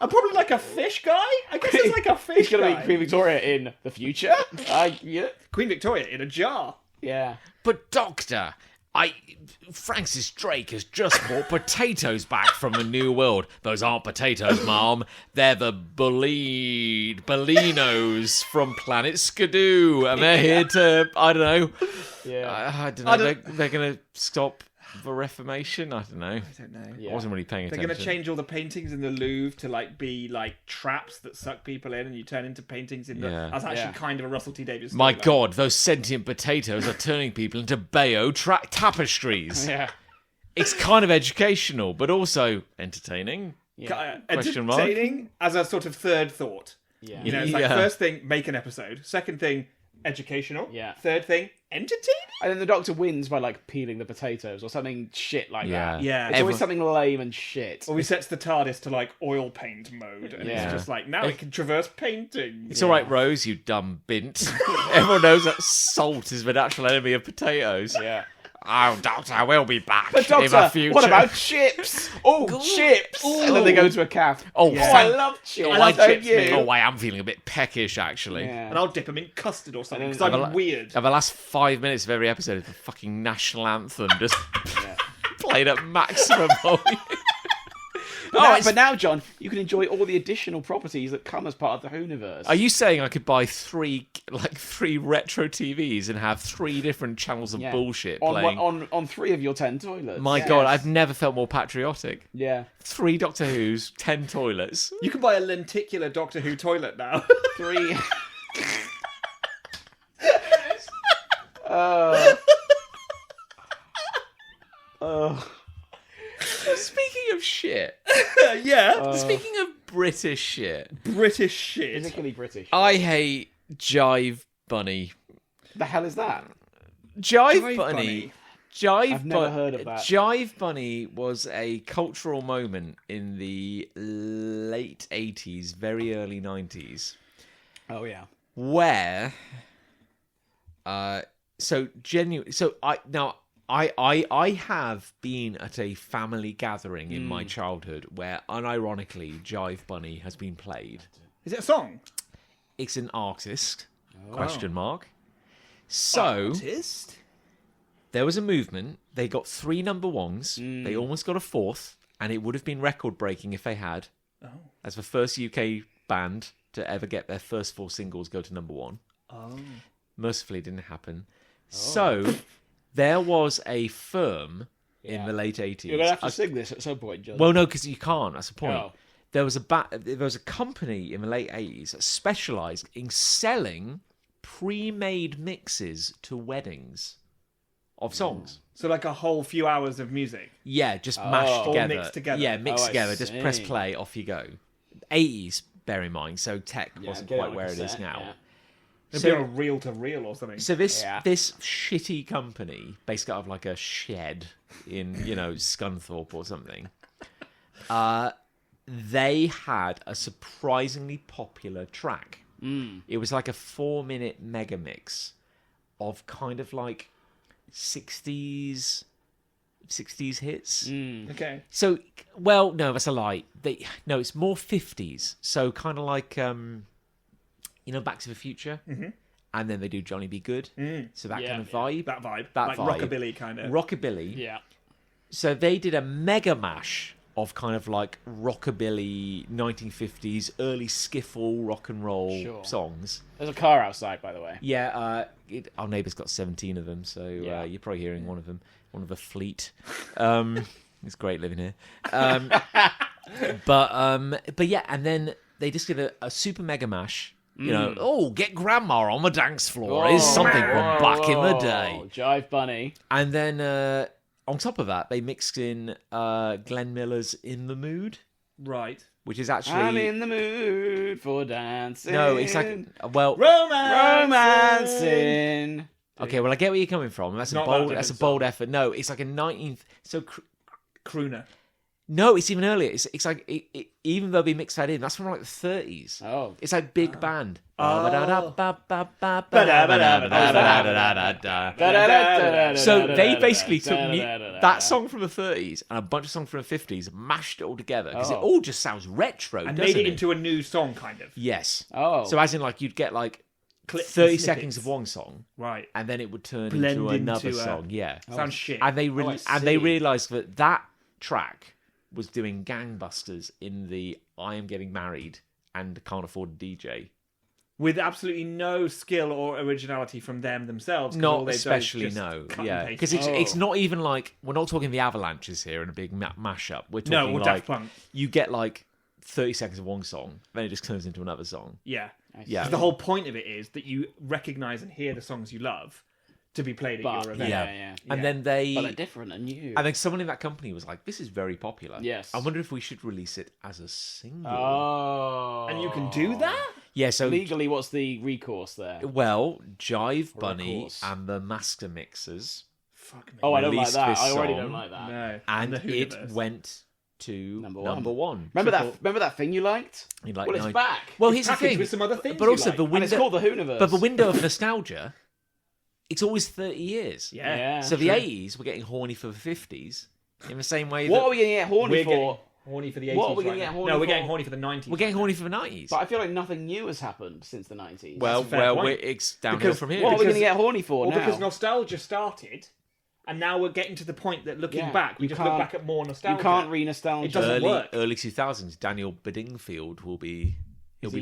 I'm probably like a fish guy. I guess it's like a fish He's going to guy. meet Queen Victoria in the future. Yeah. Queen Victoria in a jar. Yeah. But Doctor, Francis Drake has just brought potatoes back from the New World. Those aren't potatoes, Mom. They're the Bellinos from Planet Skidoo, and they're here to, I don't know. Yeah. I don't know. They're going to stop the Reformation. I don't know. I don't know. Yeah. I wasn't really paying They're attention. going to change all the paintings in the Louvre to like be like traps that suck people in, and you turn into paintings in the. Yeah. That's actually Yeah. kind of a Russell T Davies. My storyline. God, those sentient potatoes are turning people into Bayo tapestries. Yeah. It's kind of educational, but also entertaining. Question mark. Entertaining as a sort of third thought. Yeah. You know, it's like Yeah. first thing, make an episode. Second thing, educational. Yeah. Third thing, entertaining. And then the Doctor wins by like peeling the potatoes or something shit like Yeah. that. Yeah. It's always something lame and shit. Or he sets the TARDIS to like oil paint mode, and Yeah. it's just like now it can traverse paintings. It's all right, Rose, you dumb bint. Everyone knows that salt is the natural enemy of potatoes. Yeah. Oh, Doctor, we'll be back But in the Doctor, future. what about chips? Oh, chips! And then they go to a calf. Oh, I thank- love chips. I love don't chips, you? mate. Oh, I am feeling a bit peckish, actually. Yeah. And I'll dip them in custard or something And because then- I'm weird. And the last 5 minutes of every episode is the fucking national anthem just played at maximum volume. But now, John, you can enjoy all the additional properties that come as part of the Hooniverse. Are you saying I could buy three retro TVs and have 3 different channels of bullshit playing? on 3 of your 10 toilets? My God, I've never felt more patriotic. Yeah. 3 Doctor Who's, 10 toilets. You can buy a lenticular Doctor Who toilet now. 3. Yeah. Speaking of British shit, British shit. Particularly British. I hate Jive Bunny. The hell is that? Jive Bunny. I've never heard of that. Jive Bunny was a cultural moment in the late 80s, very early 90s, Oh yeah. where I have been at a family gathering in my childhood where unironically Jive Bunny has been played. Is it a song? It's an artist, question mark. So Artist? there was a movement. They got 3 number ones. They almost got a 4th, and it would have been record breaking if they had. Oh. As the first UK band to ever get their first 4 singles go to number 1. Oh. Mercifully, it didn't happen. So there was a firm in the late 80s. You're gonna have to sing this at some point, John. Well, no, because you can't. That's the point. Oh. There was a company in the late 80s that specialised in selling pre-made mixes to weddings of songs. So like a whole few hours of music. Yeah, just mashed All together. mixed together. Yeah, mixed I together. Just press see. play, off you go. 80s, bear in mind, so tech wasn't get it quite on where it is cassette, now. yeah. It'd So- be on a reel to reel or something. So this Yeah. this shitty company, based out of like a shed in Scunthorpe or something, they had a surprisingly popular track. It was like a 4-minute mega mix of kind of like 60s hits. Okay. So, well, no, that's a lie. It's more 50s. So kind of like Back to the Future. Mm-hmm. And then they do Johnny Be Good. So that kind of vibe. That vibe. That like vibe. rockabilly kind of. Rockabilly. Yeah. So they did a mega mash of kind of like rockabilly 1950s, early skiffle rock and roll songs. There's a car outside, by the way. Yeah, our neighbour's got 17 of them, so you're probably hearing one of them, one of a fleet. It's great living here. But yeah, and then they just did a super mega mash. Get grandma on the dance floor is something from back in the day. Jive Bunny. And then on top of that, they mixed in Glenn Miller's "In the Mood," Right. which is actually I'm in the mood for dancing. no, it's like romancing. Okay, well, I get where you're coming from. That's Not a bold. that That's a different bold effort. No, it's like a 19th. So Crooner. no, it's even earlier. It's like even though they mixed that in, that's from like the 30s. Oh. It's like big band. So they basically took that song from the 30s and a bunch of songs from the 50s, mashed it all together because it all just sounds retro, And doesn't made it into a new song, kind of. Yes. Oh. So as in like you'd get like Clips 30 and seconds snippets. of one song, Right. and then it would turn Blend into another into a- song. Yeah. Sounds shit. And they see. realised that track was doing gangbusters in the "I am getting married and can't afford a DJ." With absolutely no skill or originality from them themselves. 'Cause all Not they've done is especially, just no. cut and Yeah, paste. because it's not even like we're not talking the Avalanches here in a big mashup. We're No, talking or like Daft Punk. you get like 30 seconds of one song, then it just turns into another song. Yeah. Yeah. 'Cause the whole point of it is that you recognise and hear the songs you love to be played at But, your event. yeah. And then they But they're different and new. and then someone in that company was like, "This is very popular. Yes. I wonder if we should release it as a single." Oh. And you can do that? Yeah, so Legally, what's the recourse there? well, Jive Bunny course. and the Master Mixers, Fuck me. Oh, I don't like released that. this I already song. don't like that. No. and the it Hooniverse. went to Number number one. one. Remember that thing you liked? You like Well, it's nine- back. Well, It's here's the packaged thing. with some other things but you also like. the And window, it's called the Hooniverse. but the window of nostalgia, it's always 30 years. Yeah. So the true. 80s were getting horny for the 50s in the same way What that are we going to get horny We're for? getting horny for the 80s. What are we gonna right get now. horny No, we're for? getting horny for the 90s. we're getting horny for the 90s. But I feel like nothing new has happened since the 90s. Well, a fair point. it's downhill Because from here. what are we because- going to get horny for Well, now? because nostalgia started, and now we're getting to the point that looking Yeah, back, we you just look can't- back at more nostalgia. you can't re-nostalgia. It doesn't work. early 2000s, Daniel Bedingfield he'll be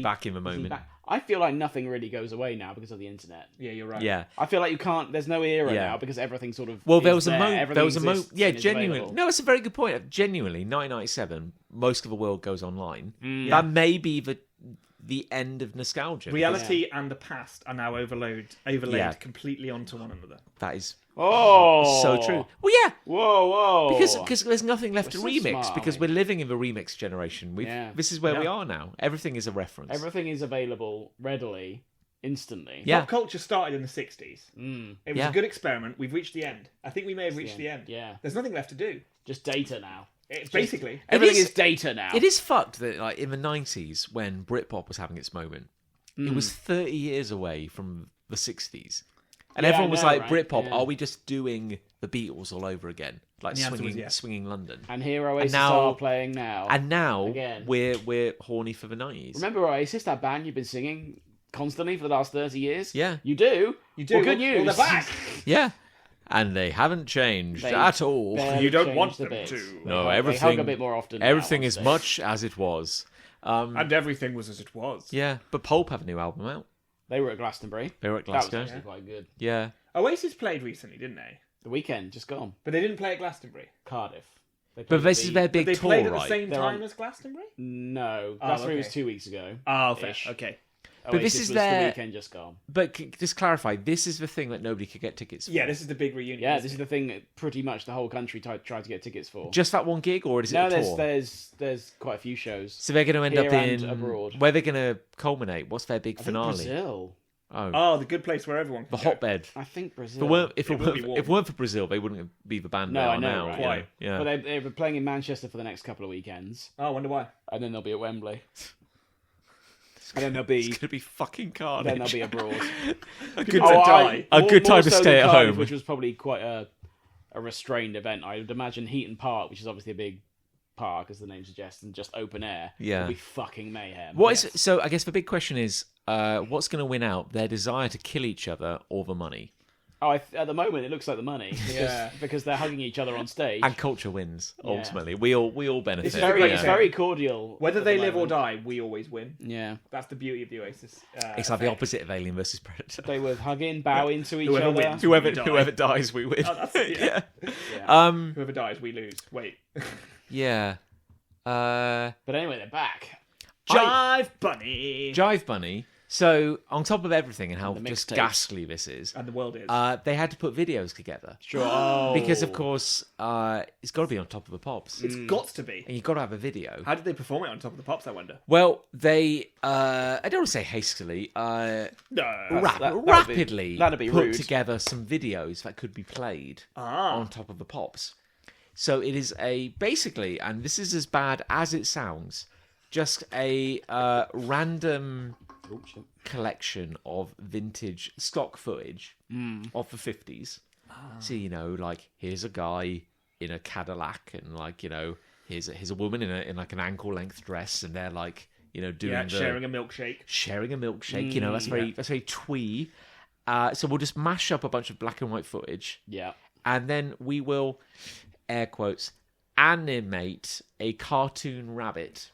back in a Is he moment. back? I feel like nothing really goes away now because of the internet. Yeah, you're right. Yeah. I feel like you can't. There's no era Yeah. now because everything sort of. Well, there is was a moment. everything There was a moment. exists Yeah, and is genuinely. available. No, it's a very good point. Genuinely, 1997, most of the world goes online. Mm. That may be the the end of nostalgia. Reality and the past are now overlaid Yeah. completely onto one another. That is Oh, so true. Well, yeah, Whoa. because there's nothing left to We're so remix smart, because aren't we? we're living in the remix generation. This is where we are now. Everything is a reference. Everything is available readily, instantly. Yeah. Pop culture started in the 60s. It was a good experiment. We've reached the end. I think we may have reached the end. Yeah. There's nothing left to do. Just data now. It's basically... Everything is data now. It is fucked that like in the 90s when Britpop was having its moment, it was 30 years away from the 60s. And Yeah, everyone was I know, like, right? Britpop, Yeah. are we just doing the Beatles all over again? Like The answer was swinging London. And here Oasis now- are playing now. And now Again. we're horny for the 90s. Remember Oasis, that band you've been singing constantly for the last 30 years? Yeah. You do? You do. Well, good Well, news. they're back. Yeah. And they haven't changed They at all. barely You don't changed want a them bit. to. No, They everything. hug a bit more often now, Everything is honestly. much as it was. And everything was as it was. Yeah, but Pulp have a new album out. They were at Glastonbury. They were at That was Glasgow. actually quite good. Yeah. Oasis played recently, didn't they? The Weekend, just gone. But they didn't play at Glastonbury. Cardiff. They But played this at is the- their But big they tour, played at the right? same They're time on- as Glastonbury? No, Glastonbury was okay. 2 weeks ago. Oh, fair. Ish. Okay. But this Oasis is was their- The Weekend, just gone. But just clarify, this is the thing that nobody could get tickets for. Yeah, this is the big reunion. Yeah, isn't this is it? the thing that pretty much the whole country tried to get tickets for. Just that one gig, or is it No, a tour? there's quite a few shows. So they're going to end Here up and in abroad. where they're going to culminate. What's their big I think finale? Brazil. Oh, Oh, the good place where everyone can the go. hotbed. I think Brazil. If it will be weren't, warm. if it weren't for Brazil, they wouldn't be the band No, they I are know, now. right? you know? Quite. Yeah. But they were playing in Manchester for the next couple of weekends, Oh, I wonder why. and then they'll be at Wembley. And then they'll be It's going to be fucking carnage. then they'll be abroad. a good, Oh, time, a good time to so stay than at Cardiff, home. which was probably quite a restrained event. I would imagine Heaton Park, which is obviously a big park, as the name suggests, and just open air. Yeah. will be fucking mayhem. What is so? I guess the big question is, what's going to win out? Their desire to kill each other or the money? Oh, at the moment, it looks like the money because they're hugging each other on stage. And culture wins ultimately. We all benefit. This is It's very cordial. Whether at they the live or moment. die, we always win. Yeah, That's the beauty of the Oasis. It's like the effect. opposite of Alien versus Predator. they were hugging, bowing to each Whoever other. wins. We die. Whoever dies, we win. Oh, that's it, yeah. Yeah. Whoever dies, we lose. Wait. Yeah. But anyway, they're back. Jive Bunny! Jive Bunny. So on top of everything and how The just mixtape. ghastly this is, And the world is. they had to put videos together Sure. Oh. because, of course, it's got to be on top of the pops, It's got to be. and you've got to have a video. How did they perform it on Top of the Pops, I wonder? Well, they I don't want to say hastily, No. rapidly that'd be put rude. together some videos that could be played Ah. on Top of the Pops. So it is basically, and this is as bad as it sounds, just a random collection of vintage stock footage of the 50s. So, like, here's a guy in a Cadillac, and, like, here's a woman in like an ankle length dress, and they're like, doing Yeah, the sharing a milkshake. sharing a milkshake. That's very twee. So we'll just mash up a bunch of black and white footage, Yeah. and then we will, air quotes, animate a cartoon rabbit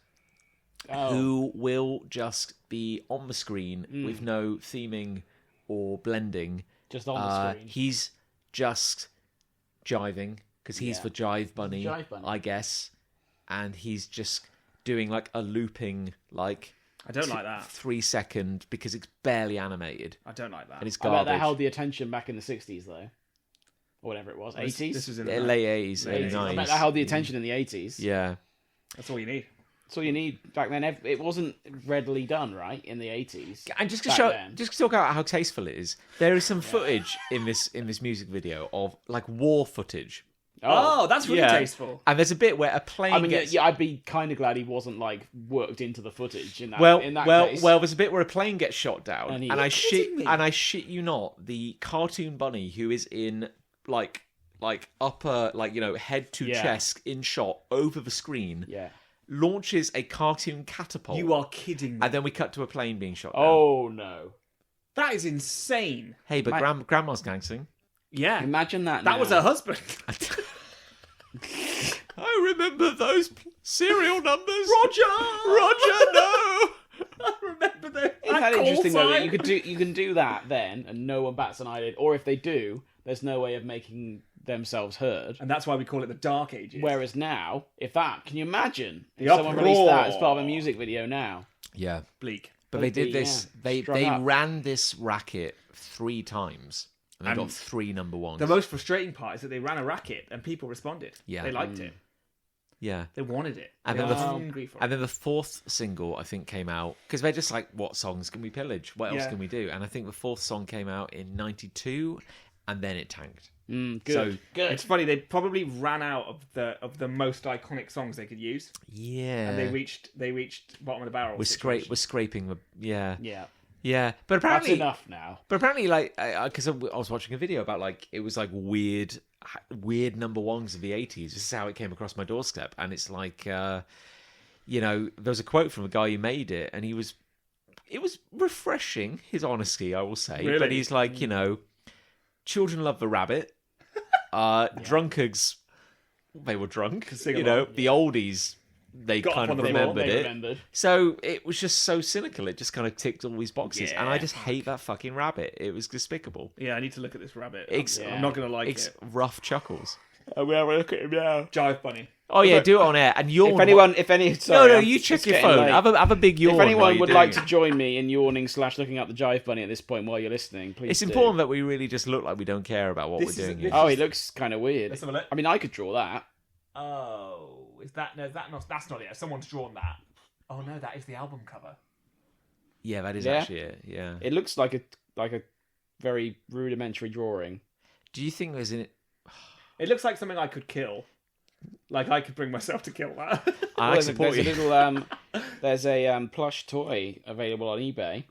Oh. who will just be on the screen with no theming or blending. Just on the screen. He's just jiving because he's Yeah. the Jive Bunny, Jive Bunny. I guess, and he's just doing like a looping, like I don't like that. 3 second because it's barely animated I don't like that. and it's I bet garbage. they held the attention back in the 60s, though. Or whatever it was. 80s? This was in Yeah, the late 80s, early 80s. I bet 90s. they held the attention in the 80s. Yeah. That's all you need. That's all you need back then. It wasn't readily done, right, in the 80s. And just to back show, then. just to talk about how tasteful it is, there is some footage in this music video of like war footage, Oh, that's really Yeah. tasteful. and there's a bit where a plane I mean, gets. yeah, I'd be kind of glad he wasn't like worked into the footage in that. Well, in that case. there's a bit where a plane gets shot down, And he- and I You're shit, me. and I shit you not, the cartoon bunny who is in like upper, head to Yeah. chest in shot over the screen, Yeah. launches a cartoon catapult, You are kidding me. and then we cut to a plane being shot down. Oh no! That is insane. Hey, but grandma's gangsting. Yeah. Imagine that. That now. was her husband. I remember those serial numbers. Roger, no. I remember that. Isn't that interesting though that you can do that then and no one bats an eyelid, or if they do, there's no way of making themselves heard. And that's why we call it the Dark Ages. Whereas now, can you imagine if The someone released that as uproar. part of a music video now? Yeah. Bleak. But they did be, this. yeah, strung They up. ran this racket 3 times, and they And got 3 number ones. The most frustrating part is that they ran a racket and people responded. Yeah. They liked it. Yeah. They wanted it. And They then were the hungry for it. And then the 4th single, I think, came out because they're just like, what songs can we pillage? What else Yeah. can we do? And I think the 4th song came out in '92, and then it tanked. Good. So- Good. It's funny, they probably ran out of the most iconic songs they could use. Yeah, And they reached bottom of the barrel. We're situation. scraping the Yeah. yeah. But That's apparently, enough now. But apparently, like, because I was watching a video about like it was like weird number ones of the '80s. This is how it came across my doorstep, and it's like, you know, there was a quote from a guy who made it, and it was refreshing, his honesty, I will say. Really? But he's like, you know, children love the rabbit. Drunkards, they were drunk. sing You know, along. the oldies, they Got kind up of on the floor, remembered They it. remembered. So it was just so cynical. It just kind of ticked all these boxes, and I Yeah, just hate that fucking rabbit. It was despicable. Yeah, I need to look at this rabbit. Ex- I'm not going to like It's it. rough chuckles. I'm gonna look at him now. Jive Bunny. Oh yeah, do it on air. And yawn. Sorry, no, I'm you check just your getting phone. late. Have a big yawn. If while anyone you're would doing like it. to join me in yawning / looking up the Jive Bunny at this point while you're listening, please. It's do. important that we really just look like we don't care about what This we're is- doing. this here. Oh, he looks kind of weird. Let's have a look. I mean, I could draw that. Oh, is that no? That's not it. Someone's drawn that. Oh no, that is the album cover. Yeah, that is Yeah. actually it. Yeah. It looks like a very rudimentary drawing. Do you think there's in? It looks like something I could kill. Like I could bring myself to kill that. I Well, support there's you. a little there's a plush toy available on eBay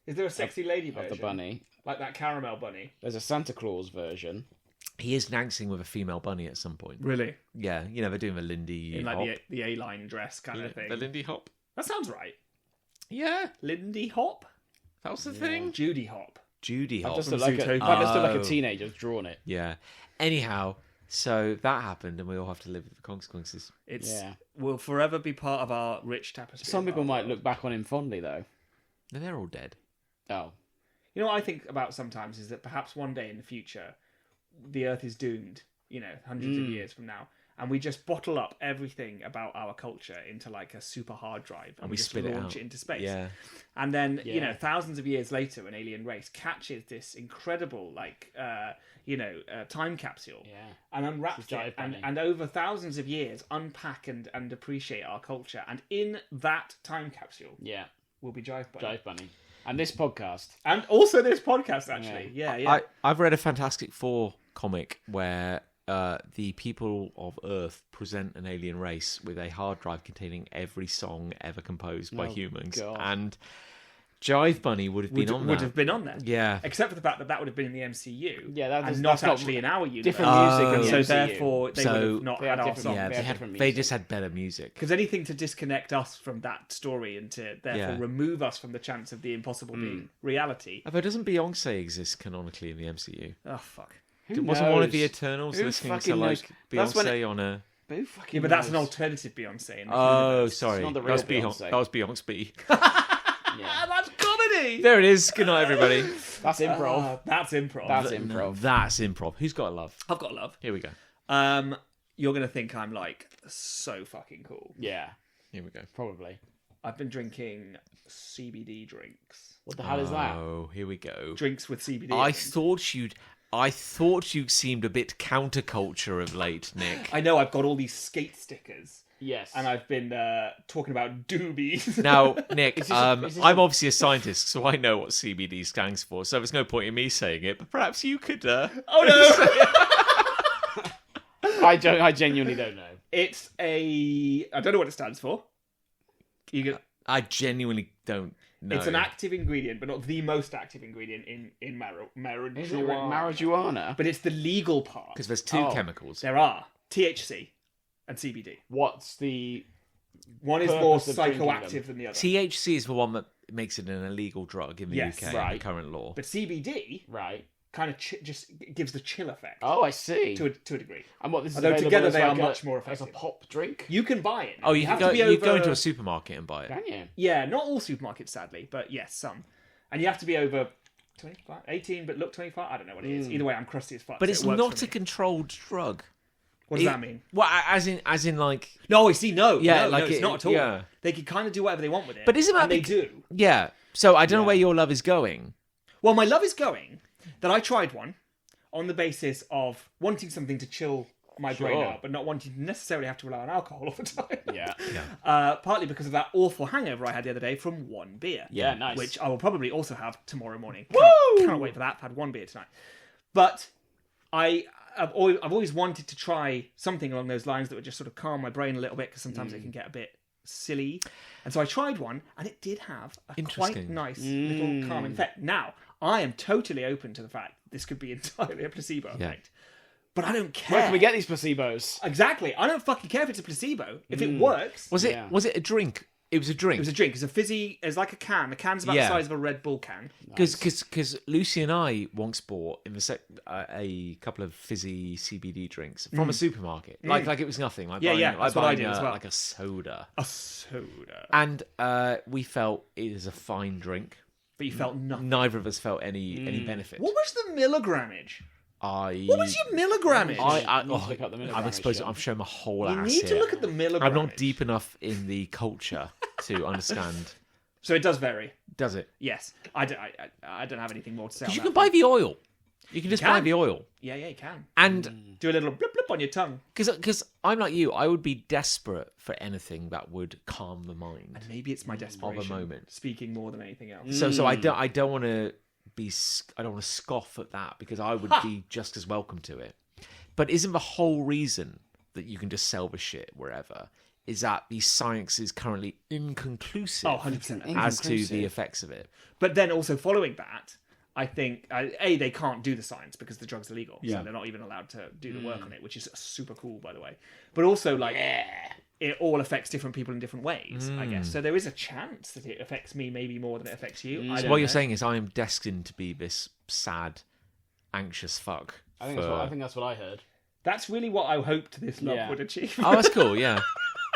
Is there a sexy lady of version? the bunny. Like that caramel bunny. There's a Santa Claus version. He is dancing with a female bunny at some point. Really? Yeah, you know they're doing the Lindy In hop. like the A-line dress kind of thing. The Lindy hop. That sounds right. Yeah, Lindy Hop? that was the thing. Judy Hop. Judy That hop. just from looked like Zootopia. that just looked like Oh. a teenager's drawn it. Yeah. Anyhow, so that happened, and we all have to live with the consequences. It's Yeah. will forever be part of our rich tapestry. Some of people our might world. look back on him fondly, though. No, they're all dead. Oh, You know what I think about sometimes is that perhaps one day in the future, the Earth is doomed. You know, hundreds of years from now, and we just bottle up everything about our culture into like a super hard drive, and we just spit it launch out. it into space. Yeah. And then you Yeah. know, thousands of years later, an alien race catches this incredible time capsule. yeah. And unwraps It's a jive it, and, bunny. and over thousands of years unpack and appreciate our culture. And in that time capsule Yeah. will be Jive Bunny. Jive Bunny. And this podcast. And also this podcast, actually. Yeah. I've read a Fantastic Four comic where the people of Earth present an alien race with a hard drive containing every song ever composed by Oh, humans, God. and Jive Bunny would have been on would that. have been on there. Yeah. except for the fact that would have been in the MCU. Yeah, that and does- not that's not actually in our universe. Different Oh. music in the So MCU. therefore, they So- would have not They had have our different- song. Yeah, They they, have different they music. just had better music. Because anything to disconnect us from that story and to therefore Yeah. remove us from the chance of the impossible being reality. Although doesn't Beyonce exist canonically in the MCU? Oh fuck. Who Wasn't one of the knows? Eternals Who listening to fucking knows? like That's when Beyonce on a? Who fucking Yeah, but that's an knows? alternative Beyonce. In this Oh, universe. sorry, not the that was real Beyonce. Beyonce. That was Beyonce B. Yeah. That's comedy. There it is. Good night, everybody. That's improv. That's improv. That's improv. That's improv. Who's got a love? I've got love. Here we go. You're gonna think I'm like so fucking cool. Yeah, Here we go. probably. I've been drinking CBD drinks. What the hell is that? Oh, here we go. Drinks with CBD. I in. thought you seemed a bit counterculture of late, Nick. I know I've got all these skate stickers, Yes. and I've been talking about doobies. Now, Nick, is this I'm obviously a scientist, so I know what CBD stands for. So there's no point in me saying it. But perhaps you could. Oh no! I genuinely don't know. It's a. I don't know what it stands for. You get. I genuinely don't know. It's an active ingredient, but not the most active ingredient in marijuana. Is it marijuana? But it's the legal part. because there's two Oh. chemicals. There are THC and CBD. What's the One is more Purpose of drinking psychoactive them. than the other. THC is the one that makes it an illegal drug in the Yes, UK right. in current law. But CBD right? kind of just gives the chill effect Oh, I see. to a degree. And what this is Although available together as they like are much more as a effective. pop drink. You can buy it. Oh, you have can to be you go over- into a supermarket and buy it. Can you? Yeah, not all supermarkets, sadly, but yes, some. And you have to be over 25, 18, but look 25. I don't know what it is. Either way, I'm crusty as fuck. But so it's it works not for a me. controlled drug. What does that mean? Well, as in like No, I see. No, Yeah, no, like no, it's it- not at all. yeah. They can kind of do whatever they want with it. But isn't that and they bec- do? yeah. So I don't know where your love is going. Well, my love is going that I tried one on the basis of wanting something to chill my brain out, but not wanting to necessarily have to rely on alcohol all the time. Yeah. Partly because of that awful hangover I had the other day from one beer. Yeah, nice. Which I will probably also have tomorrow morning. Woo! Cannot wait for that. I've had one beer tonight. But I've always wanted to try something along those lines that would just sort of calm my brain a little bit, because sometimes it can get a bit silly. And so I tried one, and it did have a quite nice little calming effect. Now, I am totally open to the fact this could be entirely a placebo effect. But I don't care. Where can we get these placebos? Exactly. I don't fucking care if it's a placebo. If it works... Was it a drink? It was a drink. It was a drink. It's a fizzy... It's like a can. The can's about the size of a Red Bull can. Because Lucy and I once bought a couple of fizzy CBD drinks from a supermarket. Like it was nothing. Like that's what I did as well. Like a soda. A soda. And we felt it is a fine drink. But you felt nothing. Neither of us felt any benefit. What was the milligrammage? What was your milligrammage? I'm exposed. I'm showing my whole ass. You need to look at the milligrammage. I'm not deep enough in the culture to understand. So it does vary. Does it? Yes. I don't have anything more to say on that. You can buy the oil. You can just buy the oil. Yeah, you can. And do a little blip blip on your tongue. Because I'm like you. I would be desperate for anything that would calm the mind. And maybe it's my desperation of a moment speaking more than anything else. So I don't want to I don't want to scoff at that, because I would be just as welcome to it. But isn't the whole reason that you can just sell the shit wherever is that the science is currently inconclusive 100% as to the effects of it? But then also following that, I think they can't do the science because the drug's illegal, so they're not even allowed to do the work on it, which is super cool, by the way. But also it all affects different people in different ways, I guess. So there is a chance that it affects me maybe more than it affects you. So what you're saying is I am destined to be this sad, anxious fuck. I think that's what I heard. That's really what I hoped this love would achieve. Oh, that's cool. Yeah.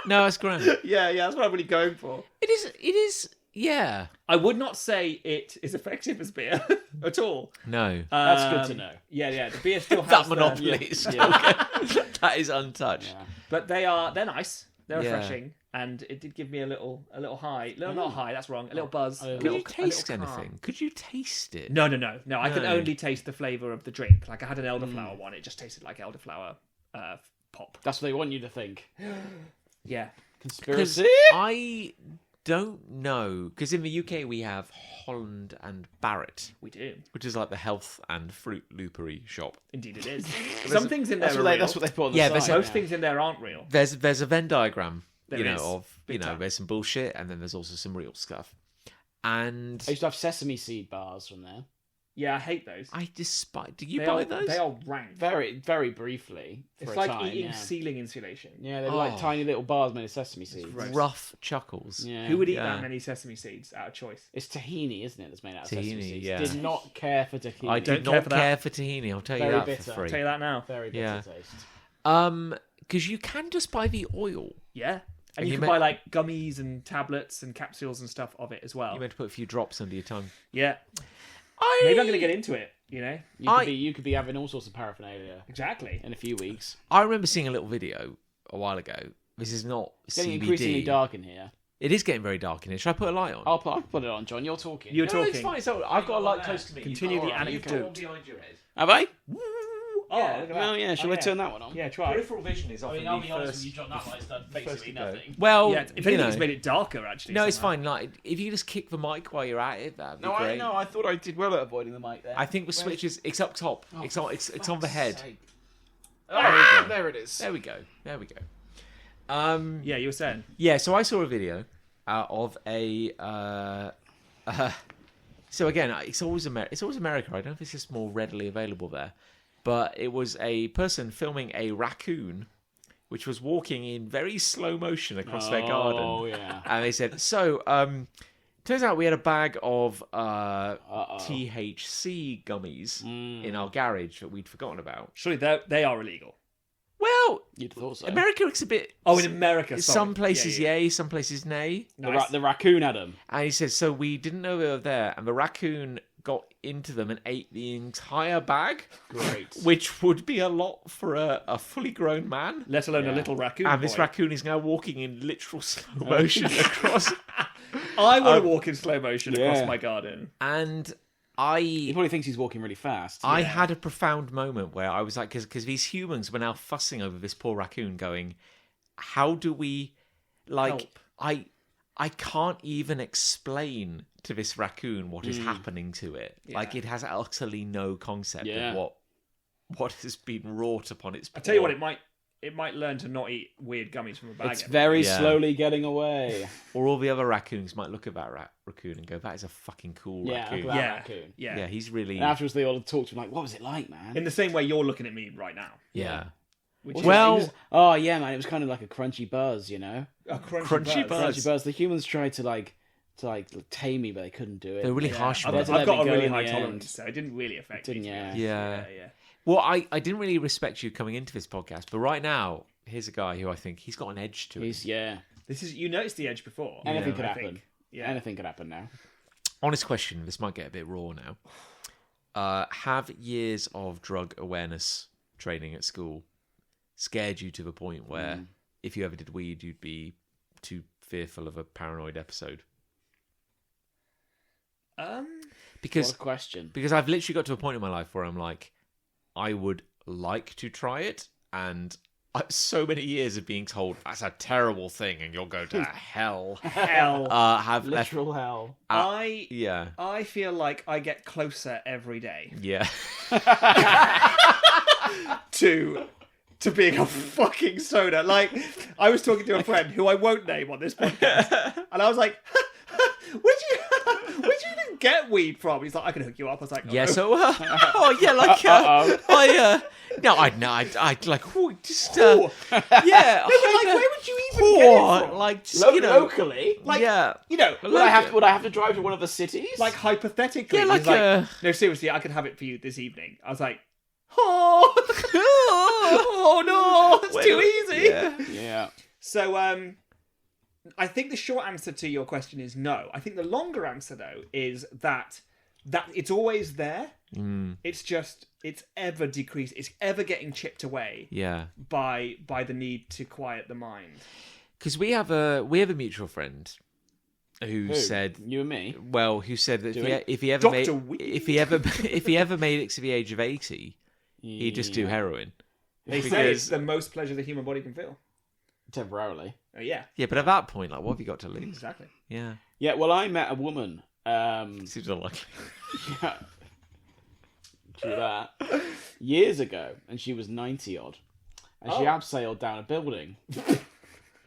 No, that's grand. Yeah, that's what I'm really going for. It is. Yeah. I would not say it is effective as beer at all. No. That's good to know. Yeah. The beer still has that monopoly is still that is untouched. Yeah. But they're nice. They're refreshing, and it did give me a little high. No, not high. That's wrong. A little buzz. Could you taste anything? Could you taste it? No. I can only taste the flavour of the drink. Like I had an elderflower one. It just tasted like elderflower pop. That's what they want you to think. Yeah. Conspiracy. I don't know, because in the UK we have Holland and Barrett. We do. Which is like the health and fruit loopery shop. Indeed it is. Some things in there are real. That's what they put on the side. Most things in there aren't real. There's a Venn diagram, there there's some bullshit and then there's also some real stuff. And I used to have sesame seed bars from there. Yeah, I hate those. I despise. Do you buy those? They are rank. Very, very briefly. It's like eating ceiling insulation. Yeah, they're like tiny little bars made of sesame seeds. Rough chuckles. Yeah. Who would eat that many sesame seeds out of choice? It's tahini, isn't it? That's made out of sesame seeds. Yeah. Did not care for tahini. I did not care for tahini. I'll tell you that for free. I'll tell you that now. Very bitter taste. Because you can just buy the oil. Yeah. And you can buy like gummies and tablets and capsules and stuff of it as well. You meant to put a few drops under your tongue. Yeah. Maybe I'm going to get into it, you know? You could be having all sorts of paraphernalia. Exactly. In a few weeks. I remember seeing a little video a while ago. This is not it's getting CBD. Increasingly dark in here. It is getting very dark in here. Should I put a light on? I'll put it on, John. You're talking. You're talking. It's fine. So I've got a light close to me. Continue the anecdote. Behind your head. Have I? Yeah, Shall I turn that one on? Yeah, try. Peripheral vision is often I'll be honest with you, John. That light's done basically nothing. Well, if anything, it's made it darker, actually. No, it's fine. Like, if you just kick the mic while you're at it, that'd be great. I thought I did well at avoiding the mic there. I think the switch is... It's up top. It's on the head. There it is. There we go. Yeah, you were saying. Yeah, so I saw a video of a... so again, it's always America. I don't know if it's just more readily available there. But it was a person filming a raccoon which was walking in very slow motion across their garden. Oh, yeah. And they said, turns out we had a bag of THC gummies in our garage that we'd forgotten about. Surely they are illegal. Well, you'd have thought so. America looks a bit... Oh, in America, sorry. Some places yay, some places nay. Nice. The raccoon had them. And he says, so we didn't know they were there, and the raccoon got into them and ate the entire bag. Great. Which would be a lot for a fully grown man. Let alone a little raccoon. And this raccoon is now walking in literal slow motion across... I want to walk in slow motion across Yeah. my garden. And He probably thinks he's walking really fast. I had a profound moment where I was like, because these humans were now fussing over this poor raccoon, going, how do we, like, Help. I can't even explain to this raccoon what is happening to it. Like, it has utterly no concept of what has been wrought upon its paw. I tell you what, it might learn to not eat weird gummies from a bag. It's very slowly getting away. Or all the other raccoons might look at that raccoon and go, that is a fucking cool raccoon. Look at that raccoon. Yeah, he's really... And afterwards they all talk to him like, what was it like, man? In the same way you're looking at me right now. Yeah. Oh yeah, man, it was kind of like a crunchy buzz, you know? A Crunchy buzz. Crunchy buzz. The humans tried to tame me, but they couldn't do it. They're really harsh with I've it. got a go really in high the tolerance, end. so it didn't really affect me. Yeah. Well, I didn't really respect you coming into this podcast, but right now, here's a guy who I think he's got an edge to him. This is, you noticed the edge before. Anything I could happen. think. Yeah. Anything could happen now. Honest question, this might get a bit raw now. Have years of drug awareness training at school scared you to the point where if you ever did weed, you'd be too fearful of a paranoid episode? Because What a question. Because I've literally got to a point in my life where I'm like, I would like to try it, and so many years of being told that's a terrible thing and you'll go to hell. Have Literal hell. I feel like I get closer every day Yeah. to being a fucking soda. Like, I was talking to a friend who I won't name on this podcast, and I was like, where'd you even get weed from? He's like, I can hook you up. I was like, Yeah, no. so, I'd like, yeah. Like, where would you even get it from? Like, just, Locally? Like, yeah. you know, Would I have to drive to one of the cities? like hypothetically, Yeah, like, he's like, no, seriously, I could have it for you this evening. I was like, oh, oh no, it's too easy. Yeah. So, I think the short answer to your question is no. I think the longer answer, though, is that it's always there. It's just, it's ever decreased. It's ever getting chipped away. Yeah. By the need to quiet the mind. Because we have a mutual friend who said, you and me? well, who said that if he ever Dr. made Weed. if he ever made it to the age of 80, he'd just do heroin. They say it's the most pleasure the human body can feel. Temporarily. Oh, yeah. Yeah, but at that point, like, what have you got to lose? Exactly. Yeah. Yeah, well, I met a woman. Seems unlikely. Yeah. True that. Years ago, and she was 90 odd. And she abseiled down a building.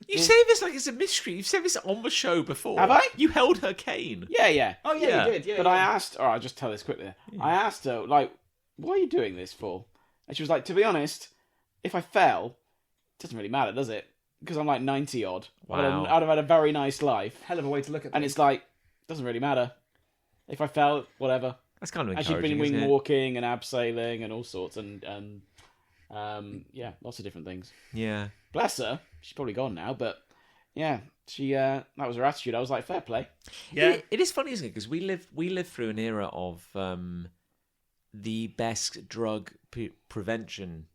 You say this like it's a mystery. You've said this on the show before. Have I? You held her cane. Yeah. Oh, yeah, Yeah. you did. Yeah, But yeah. I asked, I'll just tell this quickly. I asked her, like, what are you doing this for? And she was like, to be honest, if I fell, it doesn't really matter, does it? Because I'm like 90 odd. Wow. I'd have had a very nice life. Hell of a way to look at And this. it's like, doesn't really matter. If I fell, whatever. That's kind of And she'd encouraging, been isn't it? walking and abseiling and all sorts and yeah, lots of different things. Yeah. Bless her. She's probably gone now, but yeah, she that was her attitude. I was like, fair play. Yeah. It is funny, isn't it? Because we live through an era of the best drug prevention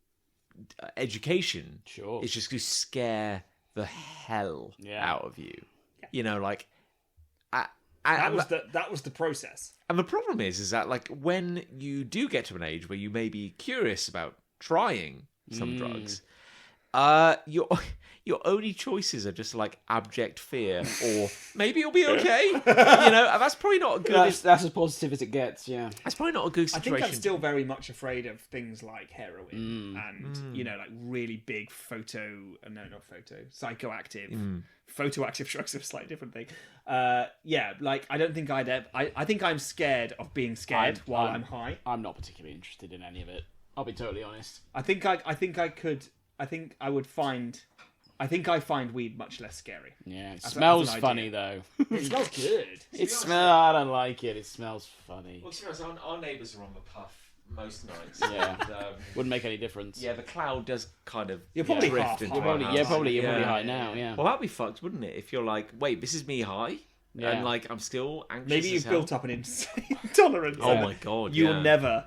education. Sure. It's just to scare the hell out of you. Yeah. You know, like That was the process. and the problem is that like when you do get to an age where you may be curious about trying some drugs, your only choices are just like abject fear or maybe you'll be okay. You know, and that's probably not a good. That's as positive as it gets. Yeah. That's probably not a good I situation. think I'm still very much afraid of things like heroin and, you know, like really big psychoactive. Photoactive drugs are a slightly different thing. Yeah, like I don't think I think I'm scared of being scared while I'm high. I'm not particularly interested in any of it. I'll be totally honest. I think I find weed much less scary. Yeah, it As smells an funny idea. though. It smells good. I don't like it. It smells funny. Well, to be honest, our neighbours are on the puff most nights. Yeah. And, Wouldn't make any difference. yeah, the cloud does kind of You're probably drift half into high. our Probably, house. you're probably Yeah. high now. Yeah. Well, that'd be fucked, wouldn't it? If you're like, wait, this is me high, Yeah. and like I'm still anxious. Maybe as you've hell. built up an insane tolerance. Oh my god! You'll yeah. never.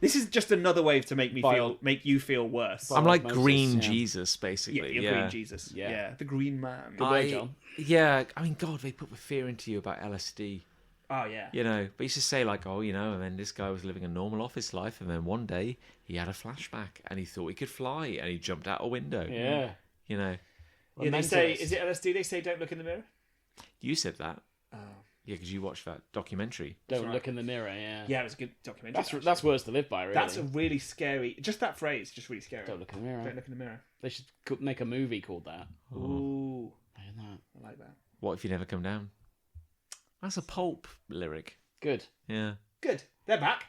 This is just another way to make Bio- you feel worse. I'm like osmosis, Green yeah. Jesus, Yeah, basically. you're Yeah. Green Jesus. Yeah. Yeah, the Green Man. Good way, John. Yeah, I mean, God, they put the fear into you about LSD. Oh yeah. You know, but he used to say like, oh, you know, and then this guy was living a normal office life, and then one day he had a flashback, and he thought he could fly, and he jumped out a window. Yeah. You know, Yeah, they say, Mentalist. is it LSD? They say don't look in the mirror. you said that. Oh. Yeah, because you watched that documentary. Don't right. look in the mirror. Yeah. Yeah, it was a good documentary. That's words to live by. Really. That's a really scary. Just that phrase, just really scary. Don't look in the mirror. Don't look in the mirror. They should make a movie called that. Ooh, Imagine that. I like that. What if you never come down? That's a pulp lyric. Good. Yeah. Good. They're back.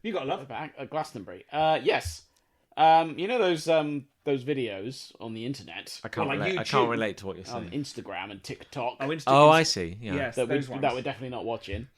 You got love. Back at Glastonbury. Yes. You know those videos on the internet, I can't Well, like relate. I YouTube. can't relate to what you're on saying. Instagram and TikTok, Oh, I see. Yeah. Yes, that those ones. we're definitely not watching.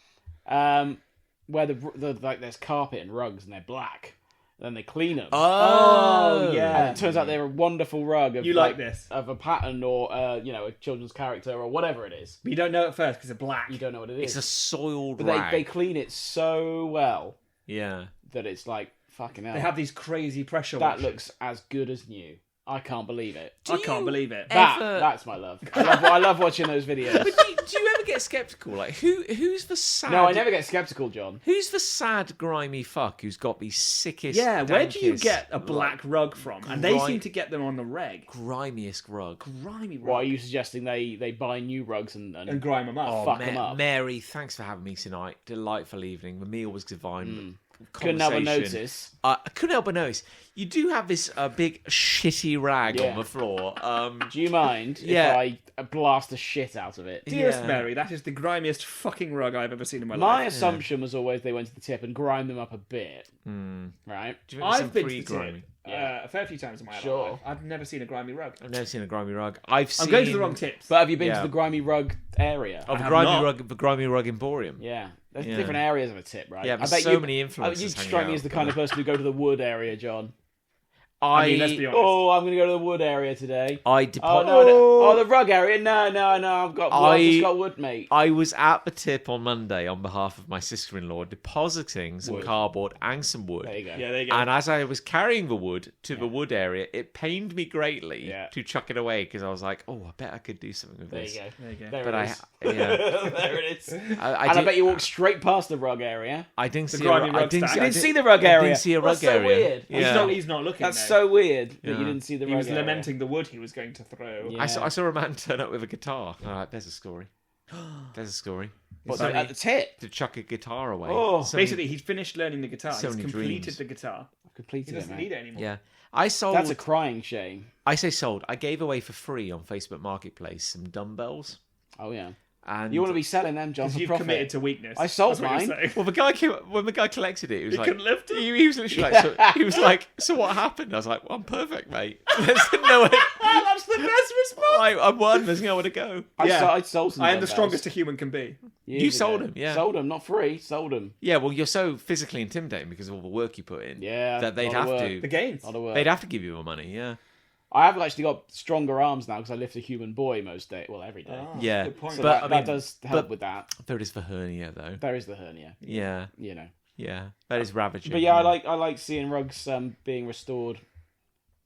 Where the like there's carpet and rugs and they're black. Then they clean them. Oh, yeah. And it turns out they're a wonderful rug of You like this. of a pattern or a children's character or whatever it is. But you don't know at first because they're black. You don't know what it is. It's a soiled but rag. they clean it so well Yeah. that it's like fucking hell. They have these crazy pressure that washers. looks as good as new. I can't believe it. I can't believe it. That's my love. I love watching those videos. But do you ever get skeptical? Like, who's the sad? No, I never get skeptical, John. Who's the sad, grimy fuck who's got the sickest? Yeah, where do you dankest, get a black rug from? And they grime- seem to get them on the reg. grimiest rug? Grimy rug. Why are you suggesting they buy new rugs and And grime them up. Oh, fuck 'em up. Mary, thanks for having me tonight. Delightful evening. The meal was divine. couldn't help but Conversation. notice? I couldn't help but notice. You do have this big shitty rag Yeah. on the floor. Do you mind Yeah. if I blast the shit out of it? Dearest Yeah. Mary, that is the grimiest fucking rug I've ever seen in my My life. assumption was always they went to the tip and grind them up a bit, right? Do you think there's some I've been to the pre-grimy? tip Yeah. a fair few times in my Sure. life. I've never seen a grimy rug. I've never seen a grimy rug. I've seen. I'm going to the wrong tips. But have you been Yeah. to the grimy rug area? Of I the have grimy not. rug, the grimy rug emporium. Yeah, there's Yeah. different areas of a tip, right? Yeah, I there's bet so you, many influences You hanging strike me out. as the kind of person who go to the wood area, John. I mean, let's be honest. Oh, I'm going to go to the wood area today. I Oh depart. no! Oh, the rug area. No. I've just got wood, mate. I was at the tip on Monday on behalf of my sister-in-law, depositing some Wood. cardboard and some wood. There you go. Yeah, there you go. And as I was carrying the wood to the wood area, it pained me greatly Yeah. to chuck it away because I was like, "Oh, I bet I could do something with There this." you go. There you go. There But it I, is. yeah, There it is. I And I bet you walked straight past the rug area. I didn't see. grimy I rug didn't stack. see. You I didn't see the rug I area. didn't see a That's rug so area. weird. Yeah. He's not looking. That's though. so weird that Yeah. you didn't see the He rug was area. lamenting the wood he was going to throw. Yeah. I saw a man turn up with a guitar. All right, there's a story. There's a story. What, So at the tip? to chuck a guitar away. Oh. So many- Basically, he's finished learning the guitar. so He's many completed dreams. the guitar. I've He completed it, doesn't man. need it anymore. yeah, I sold. That's a crying shame. I say sold. I gave away for free on Facebook Marketplace some dumbbells. Oh yeah. And You want to be selling them, John, Because for you've profit. committed to weakness. I sold That's what you're mine. saying. well, the guy came, when the guy collected it, he was He like, couldn't lift it. He was literally like, he was like, so what happened? I was like, well, I'm perfect, mate. There's nowhere. That's the best response. I'm one. There's nowhere to go. I sold some. I am the dumbbells strongest a human can be. years You sold ago. them, yeah. Sold them, not free. Sold them. Yeah, well, you're so physically intimidating because of all the work you put in. Yeah, that they'd lot of have work. to. The gains. Lot of work. They'd have to give you more money. Yeah. I have actually got stronger arms now because I lift a human boy most days. Well, every day. Ah, Yeah. Good point. So But, that, I mean, that does help but- with that. There is the hernia, though. There is the hernia, Yeah, you know. yeah, that is ravaging. But yeah, I like seeing rugs being restored.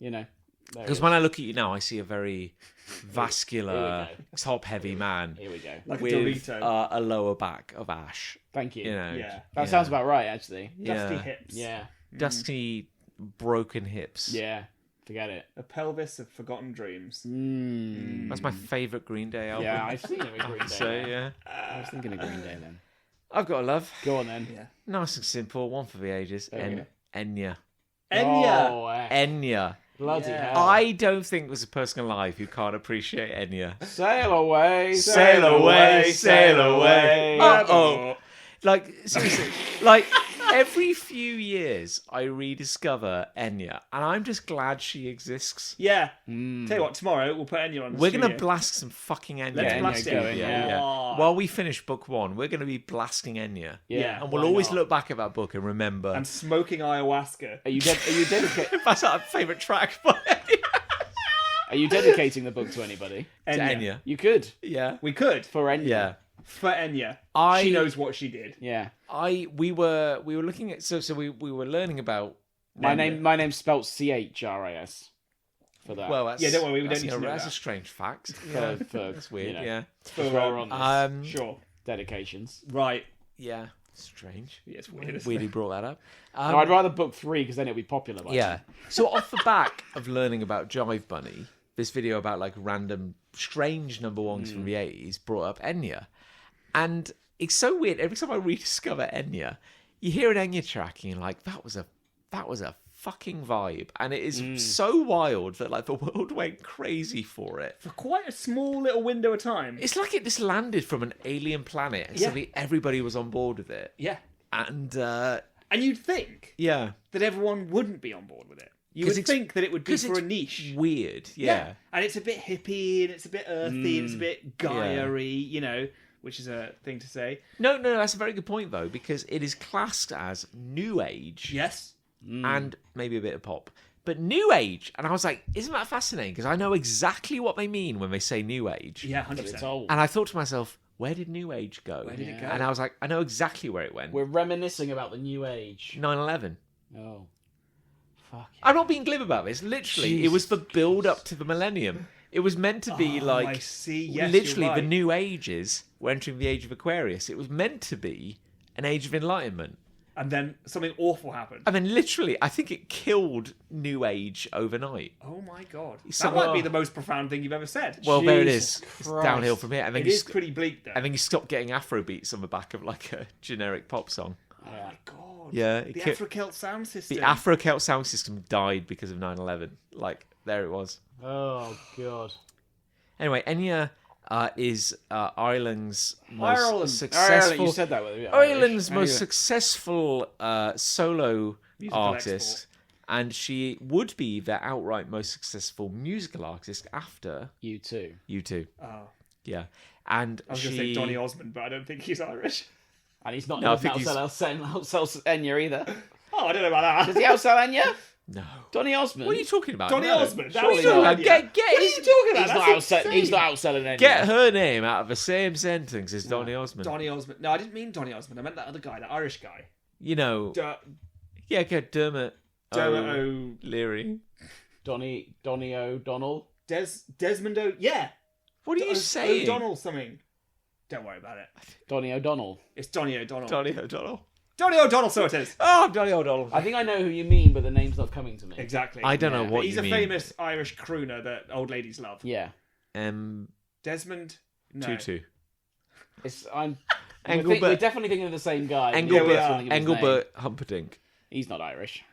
You know, there it Because is. when I look at you now, I see a very Here vascular, we top-heavy man Here we go. Like a with Dorito. a lower back of ash. Thank you. You know, Yeah. That sounds about right, actually. Dusty yeah. hips. Yeah, Dusty, broken hips. yeah. Forget it. A pelvis of forgotten dreams. That's my favourite Green Day album. Yeah, I've seen it with Green Day. So yeah, I was thinking of Green Day then. I've got a love. Go on then. Yeah. Nice and simple, one for the ages. There we go. Enya. Enya. Oh, Enya. bloody Yeah. hell. I don't think there's a person alive who can't appreciate Enya. Sail away, Sail away, sail away. Uh-oh. Like, seriously, like, every few years I rediscover Enya, and I'm just glad she exists. Yeah. Mm. Tell you what, tomorrow we'll put Enya on the We're going to studio. blast some fucking Enya. Let's Enya blast going, it. yeah. Oh. While we finish book one, we're going to be blasting Enya. Yeah. And we'll Why always not? look back at that book and remember. And smoking ayahuasca. Are you dedicating? That's our favourite track by Are you dedicating the book to anybody? to Enya. You could Yeah. We could. for Enya. Yeah. for Enya. She knows what she did. Yeah. We were looking at so we were learning about My name's spelt CHRIS. For that. well that's, Yeah, don't worry, we don't that's, need to know that's that. a strange fact. for, That's weird. you know, Yeah. For, we're on this. sure. Dedications. Right. Yeah. Strange. Yeah, it's weird. Weirdly brought that up. No, I'd rather book 3 because then it'll be popular. By Yeah. So off the back of learning about Jive Bunny, this video about like random strange number ones from the 80s brought up Enya. And it's so weird. Every time I rediscover Enya, you hear an Enya track and you're like, that was a fucking vibe. And it is so wild that like the world went crazy for it. For quite a small little window of time. It's like it just landed from an alien planet and suddenly everybody was on board with it. Yeah. And And you'd think yeah. that everyone wouldn't be on board with it. You 'Cause would it's- think that it would be 'cause for a it's niche. Weird. Yeah. And it's a bit hippie and it's a bit earthy and it's a bit Gaia-y, you know, which is a thing to say. No, that's a very good point though, because it is classed as new age. Yes. And maybe a bit of pop. But new age, and I was like, isn't that fascinating? Because I know exactly what they mean when they say new age. Yeah, But it's 100%. old. And I thought to myself, where did new age go? Where did it go? And I was like, I know exactly where it went. We're reminiscing about the new age. 9/11. Oh. Fuck. I'm not being glib about this. Literally, it was the build up to the millennium. It was meant to be I like see. Yes, literally you're right. the new ages. We're entering the age of Aquarius. It was meant to be an age of enlightenment. And then something awful happened. And then literally, I think it killed new age overnight. Oh my god. So- That might be the most profound thing you've ever said. Well, there it Jesus is. It's Christ. downhill from here. And then It you is pretty bleak though. and then you stop getting Afro beats on the back of like a generic pop song. Oh my god. Yeah, The it Afro-Celt sound system. The Afro Celt sound system died because of 9/11. Like there it was. Oh, God. Anyway, Enya is Ireland's Ireland. most successful. You said that with Ireland's most Irish. successful solo Musical artist, export. and she would be their outright most successful musical artist after You too. U2. Oh, Yeah, and I was she. going to say Donny Osmond, but I don't think he's Irish. And he's not No, I going think to outsell Enya either. Oh, I don't know about Does that. he outsell Enya? No. Donny Osmond? What are you talking about? Donny No. Osmond. surely What are you talking not. about? Get What are you talking about? He's not outselling Enya. Get her name out of the same sentence as Donny Osmond. Donny Osmond. No, I didn't mean Donny Osmond. I meant that other guy, that Irish guy. You know, yeah, get Dermot O'Leary. Donny O'Donnell. Desmond O. Yeah. What are you saying? O'Donnell something. Don't worry about it. Donny O'Donnell. It's Donny O'Donnell. Donny O'Donnell. Donny O'Donnell, so it is. Oh, Donny O'Donnell. I think I know who you mean, but the name's not coming to me. Exactly. I don't know But what he's you a mean. famous Irish crooner that old ladies love. Yeah. Desmond? No. Tutu. We're definitely thinking of the same guy. Engelbert Humperdinck. He's not Irish.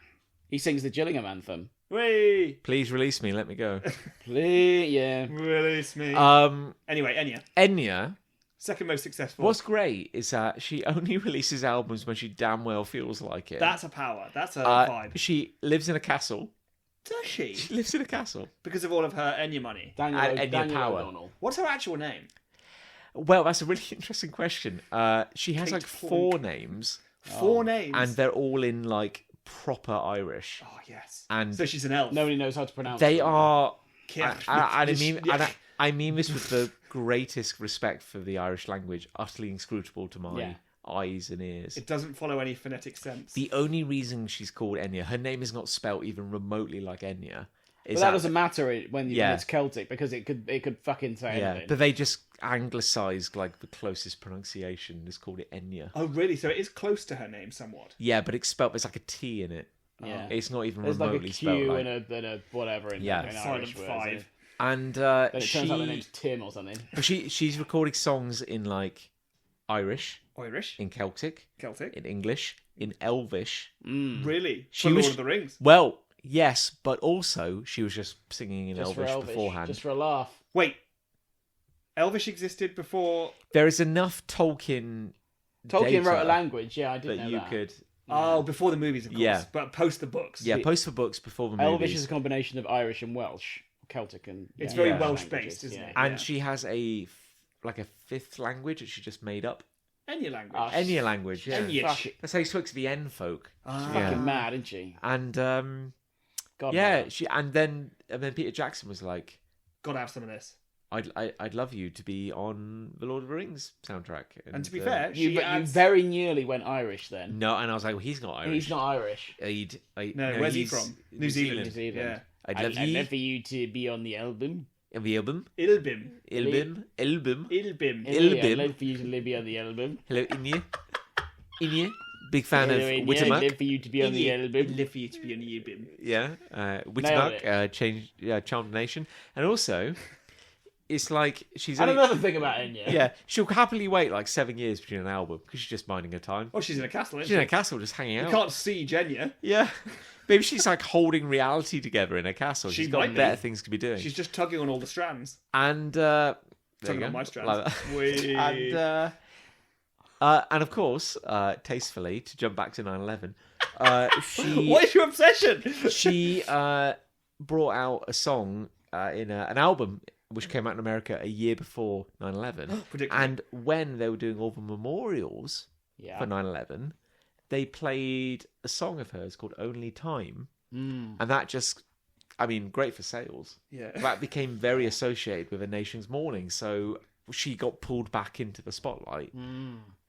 He sings the Gillingham anthem. Whee! Please release me. Let me go. Please, yeah. Release me. Anyway, Enya. Enya. Second most successful. What's great is that she only releases albums when she damn well feels like it. That's a power. That's a vibe. She lives in a castle. Does she? She lives in a castle. Because of all of her Enya money. Enya Power. O'Donnell. What's her actual name? Well, that's a really interesting question. She has Kate like Plunk. 4 names, 4 names. and they're all in like proper Irish. Oh, yes. And so she's an elf. Nobody knows how to pronounce they them. are. Yeah. I mean this with the greatest respect for the Irish language, utterly inscrutable to my eyes and ears. It doesn't follow any phonetic sense. The only reason she's called Enya, her name is not spelt even remotely like Enya. But that doesn't matter when it's Celtic because it could fucking say Yeah, anything. but they just anglicised like the closest pronunciation. Just called it Enya. Oh, really? So it is close to her name somewhat. Yeah, but it's spelt. There's like a T in it. Yeah. It's not even There's like a remotely Q spelled. Like... and a whatever in Yeah. in Silent Irish words, 5. And Then it turns out the name's Tim or something. but she's recording songs in like Irish, Irish. in Celtic, Celtic. in English, in Elvish. Really? She For was- Lord of the Rings. Well, yes, but also she was just singing in Just for Elvish beforehand. Just for a laugh. Wait. Elvish existed before... There is enough Tolkien. Tolkien wrote a data language, yeah, I didn't that know you that. could. Oh, before the movies, of course. Yeah. But post the books. Yeah, post the books before the movies. Elvish is a combination of Irish and Welsh. Celtic and... It's yeah, very Yeah. Welsh-based, languages, isn't yeah. it? And Yeah. she has a fifth language that she just made up. Enya language. Ah, Enya language, yeah. Enyish. Fuck it. That's how you spoke to the N folk. Ah. Yeah. Fucking mad, isn't she? And God, yeah, no. and then Peter Jackson was like, Gotta have some of this. I'd love you to be on the Lord of the Rings soundtrack. And to be fair, You very nearly went Irish then. no, and I was like, well, he's not Irish. He's not Irish. No, where's he from? New Zealand. New Zealand. Yeah. I'd I'd love love for you to be on the album. the album. Ilbim. Ilbim. I'd love for you to be on the album. Hello, Inya. Big fan of I'd Wittermuck. love for you to be on the album. Live for you to be on the Ilbim. Yeah, Nailed Wittermuck, Charmed Nation, and also, it's like she's. And only, another thing about Enya. yeah, she'll happily wait like 7 years between an album because she's just minding her time. Oh, she's in a castle, She's isn't in a she? castle, just hanging You out. can't see Jenya. Yeah, maybe she's like holding reality together in a castle. She She's got might be. better things to be doing. She's just tugging on all the strands. And there you Tugging go. on my strands. Like that. Whee. And of course, tastefully, to jump back to 9/11, she What is your obsession? she brought out a song in an album which came out in America a year before 9/11. Predictable. And when they were doing all the memorials Yeah. for 9/11, they played a song of hers called Only Time. And that just, I mean, great for sales. Yeah. That became very associated with a nation's mourning. So she got pulled back into the spotlight.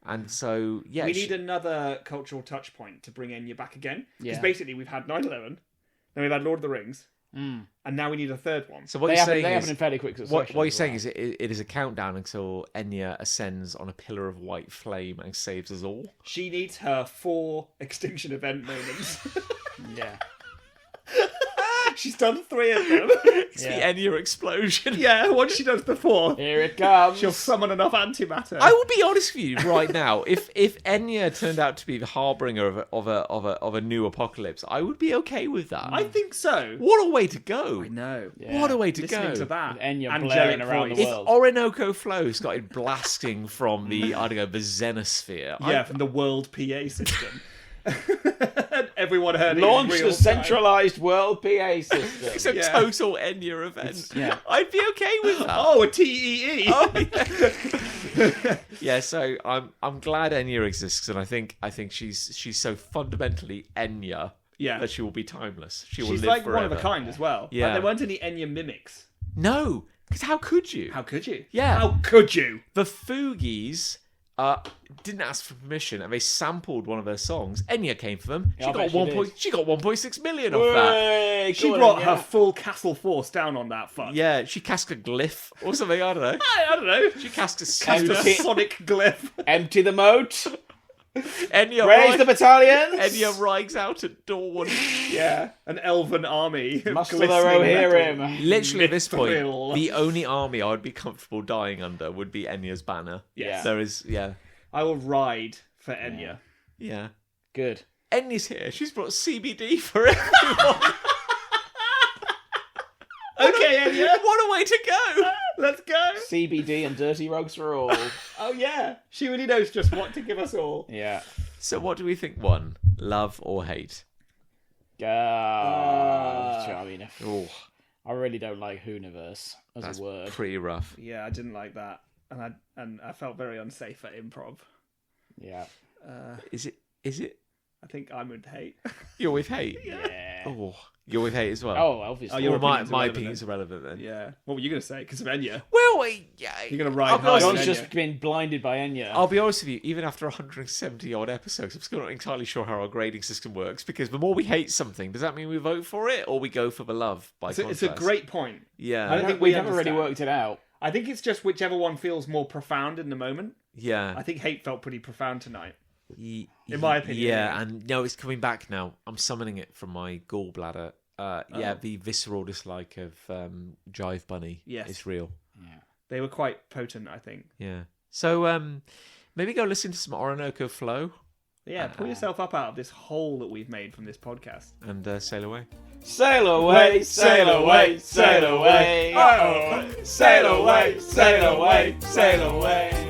And so, yeah. We need another cultural touch point to bring Enya back again. Because Yeah. basically we've had 9/11, then we've had Lord of the Rings, and now we need a third one. So what They you're happen, saying they is, happen in fairly quick succession. what you're as saying well. is it is a countdown until Enya ascends on a pillar of white flame and saves us all. She needs her 4 extinction event moments. Yeah. She's done 3 of them. It's Yeah. the Enya explosion. Yeah, once she does the 4th, Here it comes. she'll summon enough antimatter. I will be honest with you right now. If Enya turned out to be the harbinger of a new apocalypse, I would be okay with that. I think so. What a way to go! I know. Yeah. What a way to Listening go! to that. With Enya angelic blaring around voice. the If world. Orinoco Flow started blasting from the I don't know the Xenosphere, Yeah, from the world PA system. Everyone heard it Launch in the real time. centralized world PA system. it's a Yeah. total Enya event. yeah. I'd be okay with that. Oh, a TEE. Yeah, so I'm glad Enya exists, and I think she's so fundamentally Enya Yeah. that she will be timeless. She will She's live like forever. one of a kind as well. Yeah. Like, there weren't any Enya mimics. No, because how could you? How could you? Yeah. How could you? The Fugees didn't ask for permission, and they sampled one of her songs. Enya came for them. Yeah, I bet she did. She got 1.6 million off that. Hey, She go on, brought Enya. her full castle force down on that fuck. Yeah, she cast a glyph or something. I don't know. I don't know. She cast a Cast a scooter. sonic glyph. Empty the moat. Enya Raise the battalions. Enya rides out at dawn. Yeah. An elven army. of Muster glistening the row hear metal. him. Literally at this point, Mithril. the only army I would be comfortable dying under would be Enya's banner. Yes. There is, yeah. I will ride for Enya. Yeah. Good. Enya's here. She's brought CBD for everyone. Okay, Enya. What a way to go. Let's go. CBD and dirty rugs for all. Oh, yeah. She really knows just what to give us all. Yeah. So what do we think won? Love or hate? I mean, Oh, I really don't like Hooniverse as that's a word. pretty rough. Yeah, I didn't like that. And I felt very unsafe at improv. Yeah. Is it? I think I'm with hate. You're with hate? Yeah. Oh, you're with hate as well? Oh, obviously. Oh, your Well, my opinion's irrelevant opinion's irrelevant then. Yeah. What were you going to say? Because of Enya. Well, yeah. You're going to ride I'll be hard honest on John's Enya. just been blinded by Enya. I'll be honest with you, even after 170 odd episodes, I'm still not entirely sure how our grading system works, because the more we hate something, does that mean we vote for it, or we go for the love by It's contrast? a great point. Yeah. I don't think we we haven't really understand. worked it out. I think it's just whichever one feels more profound in the moment. Yeah. I think hate felt pretty profound tonight. In my opinion, Yeah, anyway. and no, it's coming back now. I'm summoning it from my gallbladder. Yeah, the visceral dislike of Jive Bunny. Yes. It's real. They were quite potent, I think. Yeah. So maybe go listen to some Orinoco Flow Yeah, pull yourself up out of this hole that we've made from this podcast. and sail away. Sail away, sail away, sail away. Uh-oh. Sail away, sail away, sail away.